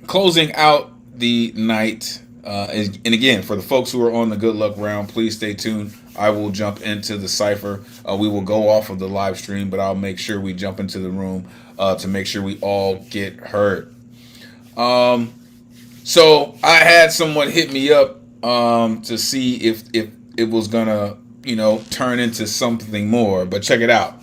closing out the night, and again, for the folks who are on the good luck round, please stay tuned. I will jump into the cipher. We will go off of the live stream, but I'll make sure we jump into the room to make sure we all get heard. So I had someone hit me up to see if it was gonna, turn into something more. But check it out.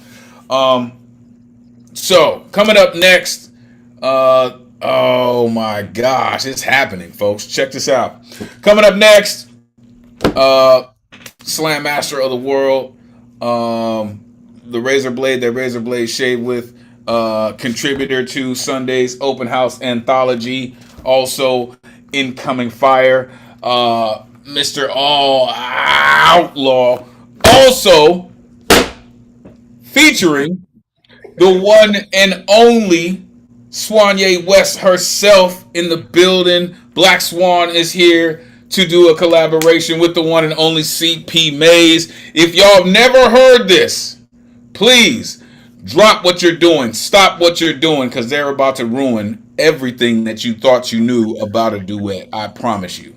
So coming up next, oh my gosh, it's happening, folks. Check this out. Coming up next, Slam Master of the World, the razor blade that razor blade shaved with, contributor to Sunday's open house anthology, also incoming fire, Mr. All Outlaw, also featuring the one and only Swanye West herself in the building. Black Swan is here to do a collaboration with the one and only CP Mays. If y'all never heard this, please drop what you're doing. Stop what you're doing, because they're about to ruin everything that you thought you knew about a duet. I promise you.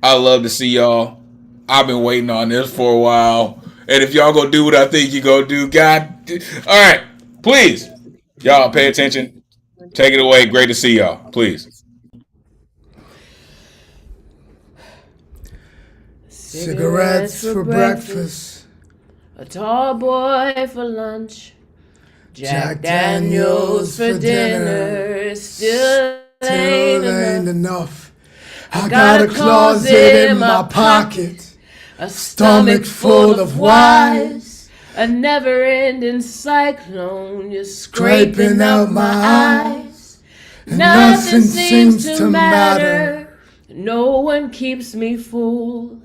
I love to see y'all. I've been waiting on this for a while. And if y'all gonna do what I think you gonna do, all right, please, y'all pay attention. Take it away. Great to see y'all. Please. Cigarettes for breakfast, a tall boy for lunch, Jack Daniels for dinner. still ain't enough. I got a closet in my pocket, a stomach full of whys, a never-ending cyclone just scraping out my eyes. Nothing seems to matter. No one keeps me full.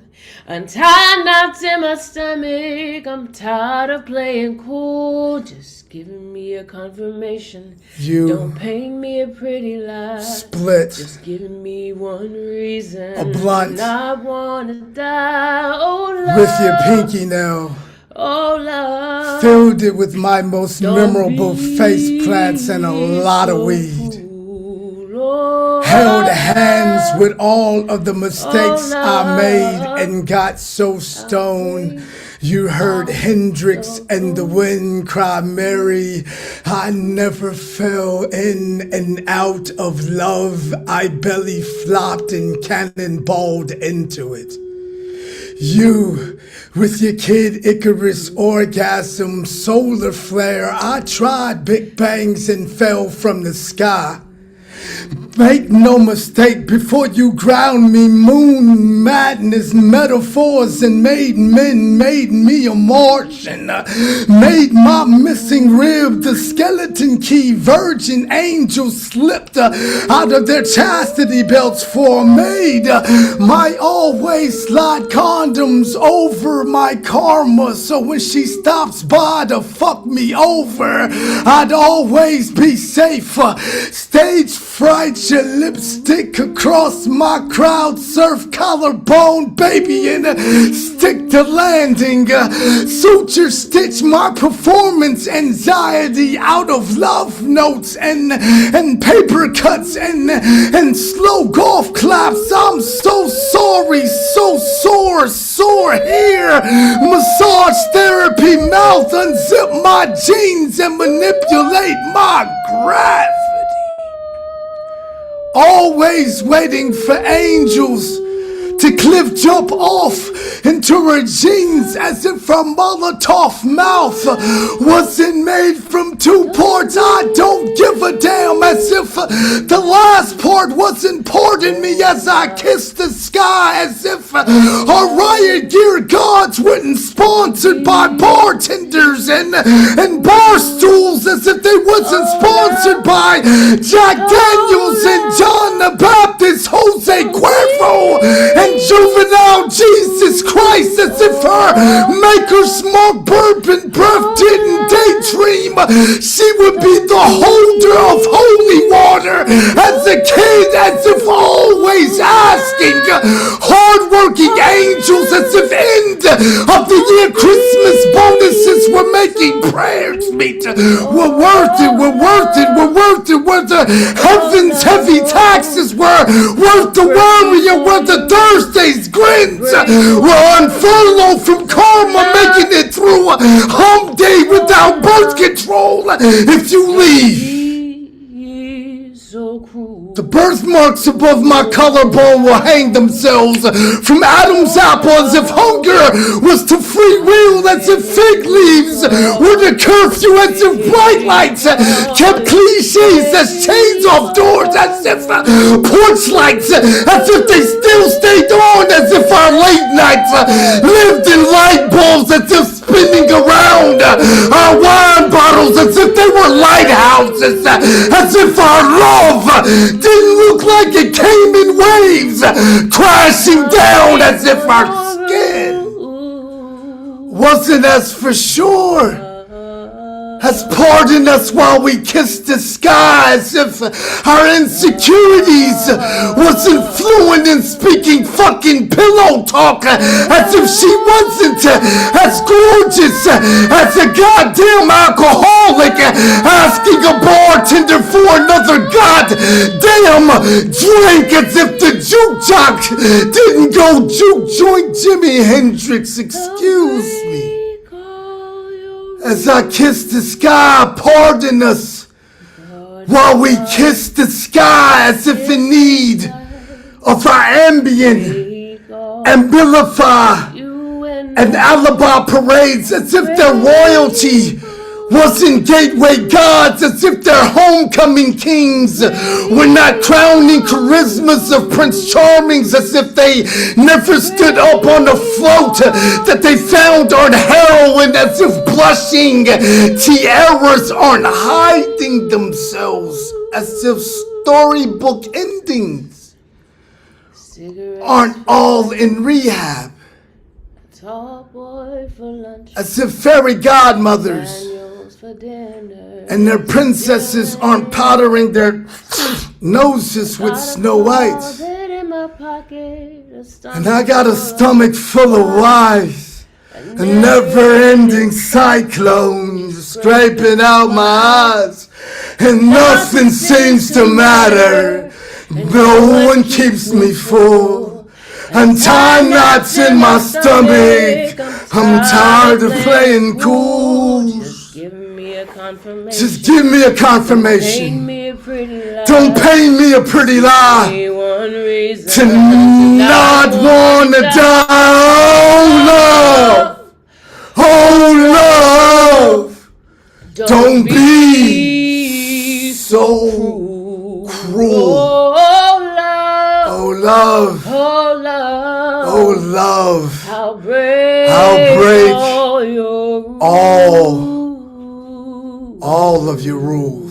Untied knots in my stomach. I'm tired of playing cool. Just giving me a confirmation. You don't paint me a pretty lie. Split. Just giving me one reason. A blunt. I wanna die. Oh love. With your pinky now. Oh love. Filled it with my most memorable face plants and a lot of weed. Held hands with all of the mistakes I made and got so stoned. You heard Hendrix and the wind cry Mary. I never fell in and out of love. I belly flopped and cannonballed into it. You, with your Kid Icarus orgasm, solar flare, I tried Big Bangs and fell from the sky. Make no mistake, before you ground me, moon madness, metaphors, and made men, made me a Martian, made my missing rib the skeleton key. Virgin angels slipped out of their chastity belts for a maid. My always slide condoms over my karma, so when she stops by to fuck me over, I'd always be safe. Stage fright, your lipstick across my crowd surf collarbone, baby, and stick to landing. Suture stitch my performance anxiety out of love notes and paper cuts and slow golf claps. I'm so sorry, so sore here. Massage therapy, mouth, unzip my jeans and manipulate my gravity. Always waiting for angels to cliff jump off into her jeans as if her Molotov mouth wasn't made from two parts. I don't give a damn, as if the last part wasn't poured in me as I kissed the sky, as if our riot gear gods weren't sponsored by bartenders and bar stools, as if they wasn't sponsored by Jack Daniels and John the Baptist, Jose Cuervo and Juvenile Jesus Christ, as if her maker smoked bourbon breath didn't daydream she would be the holder of holy water as a kid, as if always asking hardworking angels, as if end of the year Christmas bonuses were making prayers meet. We're worth it, we're worth it, we're worth it, where the heaven's heavy taxes were worth the worry, and where the Thursday's grins were on furlough from karma, making it through hump day without birth control. If you leave, the birthmarks above my collarbone will hang themselves from Adam's apple, as if hunger was to free will, as if fig leaves were the curfew, as if bright lights kept cliches as chains off doors, as if porch lights, as if they still stayed on, as if our late nights lived in light bulbs, as if spinning around our wine bottles, as if they were lighthouses, as if our love didn't look like it came in waves, crashing down, as if our skin wasn't as for sure has pardoned us while we kissed the sky, as if our insecurities wasn't fluent in speaking fucking pillow talk, as if she wasn't as gorgeous as a goddamn alcoholic asking a bartender for another goddamn drink, as if the juke jock didn't go juke joint Jimi Hendrix. Excuse me. As I kiss the sky, pardon us while we kiss the sky, as if in need of our Ambien, Abilify, and Alibi parades, as if their royalty wasn't gateway gods, as if their homecoming kings were not crowning charismas of Prince Charmings, as if they never stood up on a float that they found on heroin, as if blushing tiaras aren't hiding themselves, as if storybook endings Cigarettes aren't for all life, in rehab. tall boy for lunch, As if fairy godmothers spaniels for dinner. and their princesses aren't powdering their noses with Got a Snow Whites. closet in my pocket, a And I stomach got a full stomach of full of lies, lies. A never-ending cyclone scraping out my eyes. And nothing seems to matter. No one keeps me full. And time knots in my stomach. I'm tired of playing cool. Just give me a confirmation. Just give me a Paint confirmation. me a pretty lie. Don't paint me a pretty Give lie. me one reason To not wanna die. Oh, love. Oh, love. Don't be so cruel. Oh, love. Oh, love. Oh, love. Oh, love. I'll break, I'll break all all of your rules.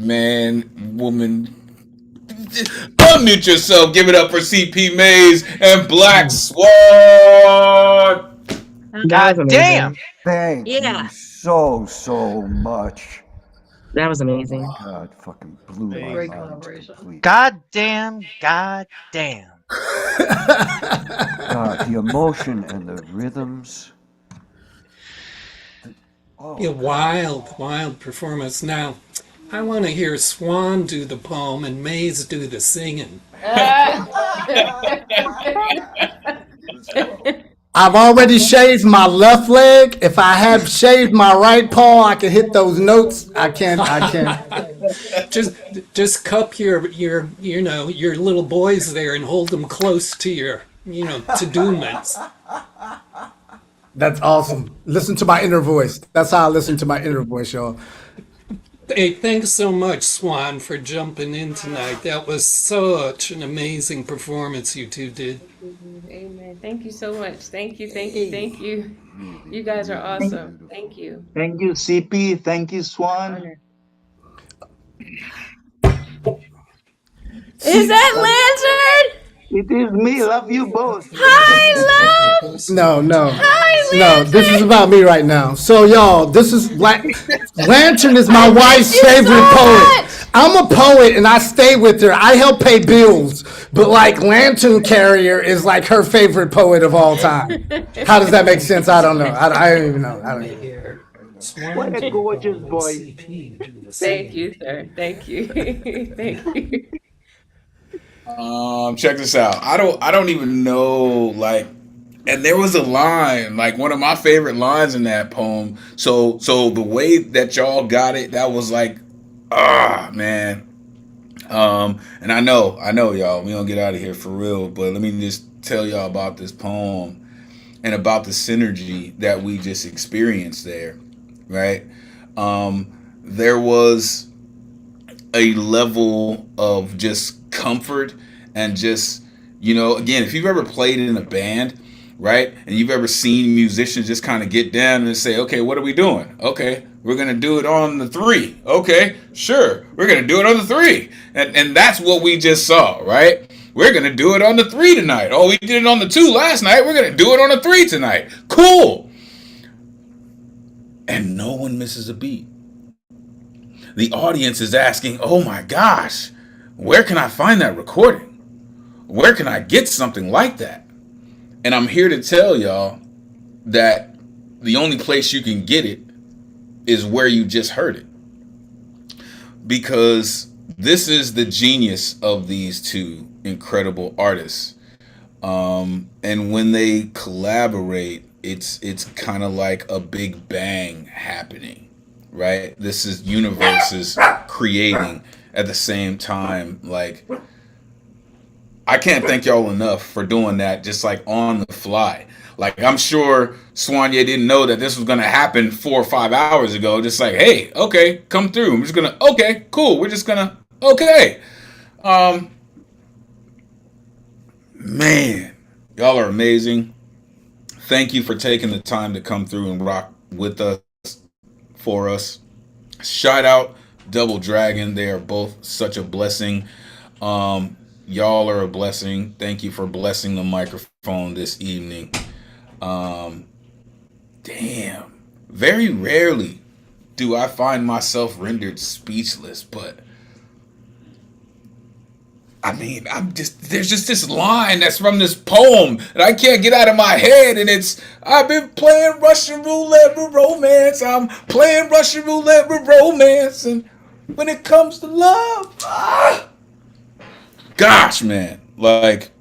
Man, woman. Unmute yourself. Give it up for CP Mays and Black Swan. God damn. Thank Yeah. you so much. That was amazing. Oh my God, fucking blew my Great mind collaboration. completely. God damn. God damn. God, the emotion and the rhythms. Yeah, wild performance. Now, I want to hear Swan do the poem and Maze do the singing. I've already shaved my left leg. If I had shaved my right paw, I could hit those notes. I can't. Just cup your little boys there and hold them close to your to-do mints. That's awesome. Listen to my inner voice. That's how I listen to my inner voice, y'all. Hey, thanks so much, Swan, for jumping in tonight. That was such an amazing performance you two did. Amen. Thank you so much. Thank you. You guys are awesome. Thank you. Thank you, CP. Thank you, Swan. Honor. Is that Lantern? It is me. Love you both. Hi, love. No. Hi, No, this is about me right now. So, y'all, this is Lantern is my wife's favorite poet. I'm a poet and I stay with her. I help pay bills, but Lantern Carrier is her favorite poet of all time. How does that make sense? I don't know. I don't even know. What a gorgeous voice. Thank you, sir. Thank you. Thank you. Check this out. I don't even know and there was a line, one of my favorite lines in that poem. So the way that y'all got it, that was man. And I know y'all, we don't get out of here for real, but let me just tell y'all about this poem and about the synergy that we just experienced there, right? There was a level of just comfort and just, again, if you've ever played in a band, right, and you've ever seen musicians just kind of get down and say, okay, what are we doing? Okay, we're going to do it on the 3. Okay, sure, we're going to do it on the 3. And that's what we just saw, right? We're going to do it on the 3 tonight. Oh, we did it on the 2 last night. We're going to do it on the 3 tonight. Cool. And no one misses a beat. The audience is asking, oh my gosh, where can I find that recording? Where can I get something like that? And I'm here to tell y'all that the only place you can get it is where you just heard it. Because this is the genius of these two incredible artists. And when they collaborate, it's kind of like a big bang happening, right? This is universes creating at the same time. I can't thank y'all enough for doing that, just like on the fly. Like, I'm sure Swanya didn't know that this was going to happen 4 or 5 hours ago. Just like, hey, okay, come through. I'm just going to, okay, cool. We're just going to, okay. Man, y'all are amazing. Thank you for taking the time to come through and rock with us, for us. Shout out Double Dragon. They are both such a blessing. Y'all are a blessing. Thank you for blessing the microphone this evening. Damn. Very rarely do I find myself rendered speechless, but I mean, there's just this line that's from this poem that I can't get out of my head, and it's, I've been playing Russian roulette with romance. I'm playing Russian roulette with romance, and when it comes to love, gosh, man, like,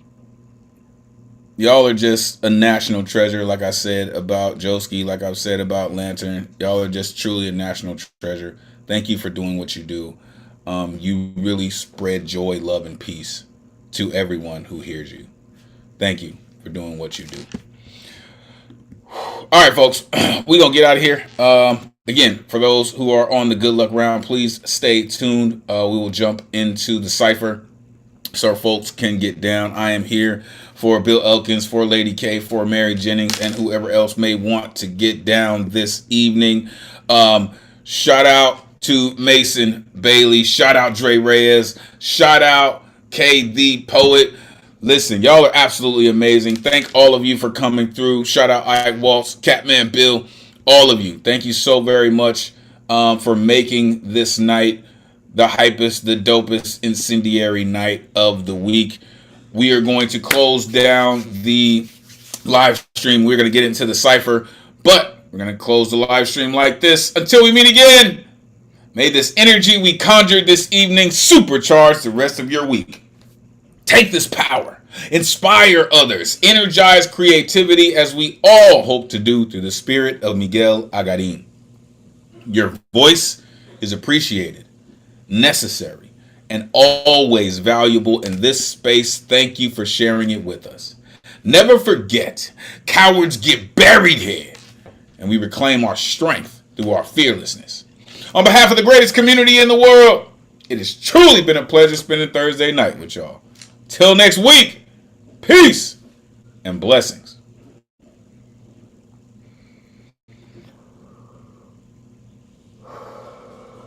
y'all are just a national treasure. Like I said about Joski, like I've said about Lantern, y'all are just truly a national treasure. Thank you for doing what you do. You really spread joy, love, and peace to everyone who hears you. Thank you for doing what you do. All right, folks, we're going to get out of here. Again, for those who are on the good luck round, please stay tuned. We will jump into the cipher so folks can get down. I am here for Bill Elkins, for Lady K, for Mary Jennings, and whoever else may want to get down this evening. Shout out to Mason Bailey. Shout out Dre Reyes. Shout out K the Poet. Listen, y'all are absolutely amazing. Thank all of you for coming through. Shout out Ike Waltz, Catman Bill, all of you. Thank you so very much for making this night the hypest, the dopest, incendiary night of the week. We are going to close down the live stream. We're going to get into the cipher, but we're going to close the live stream like this. Until we meet again, may this energy we conjured this evening supercharge the rest of your week. Take this power, inspire others, energize creativity as we all hope to do through the spirit of Miguel Agarin. Your voice is appreciated, necessary, and always valuable in this space. Thank you for sharing it with us. Never forget, cowards get buried here, and we reclaim our strength through our fearlessness. On behalf of the greatest community in the world, it has truly been a pleasure spending Thursday night with y'all. Till next week, peace and blessings.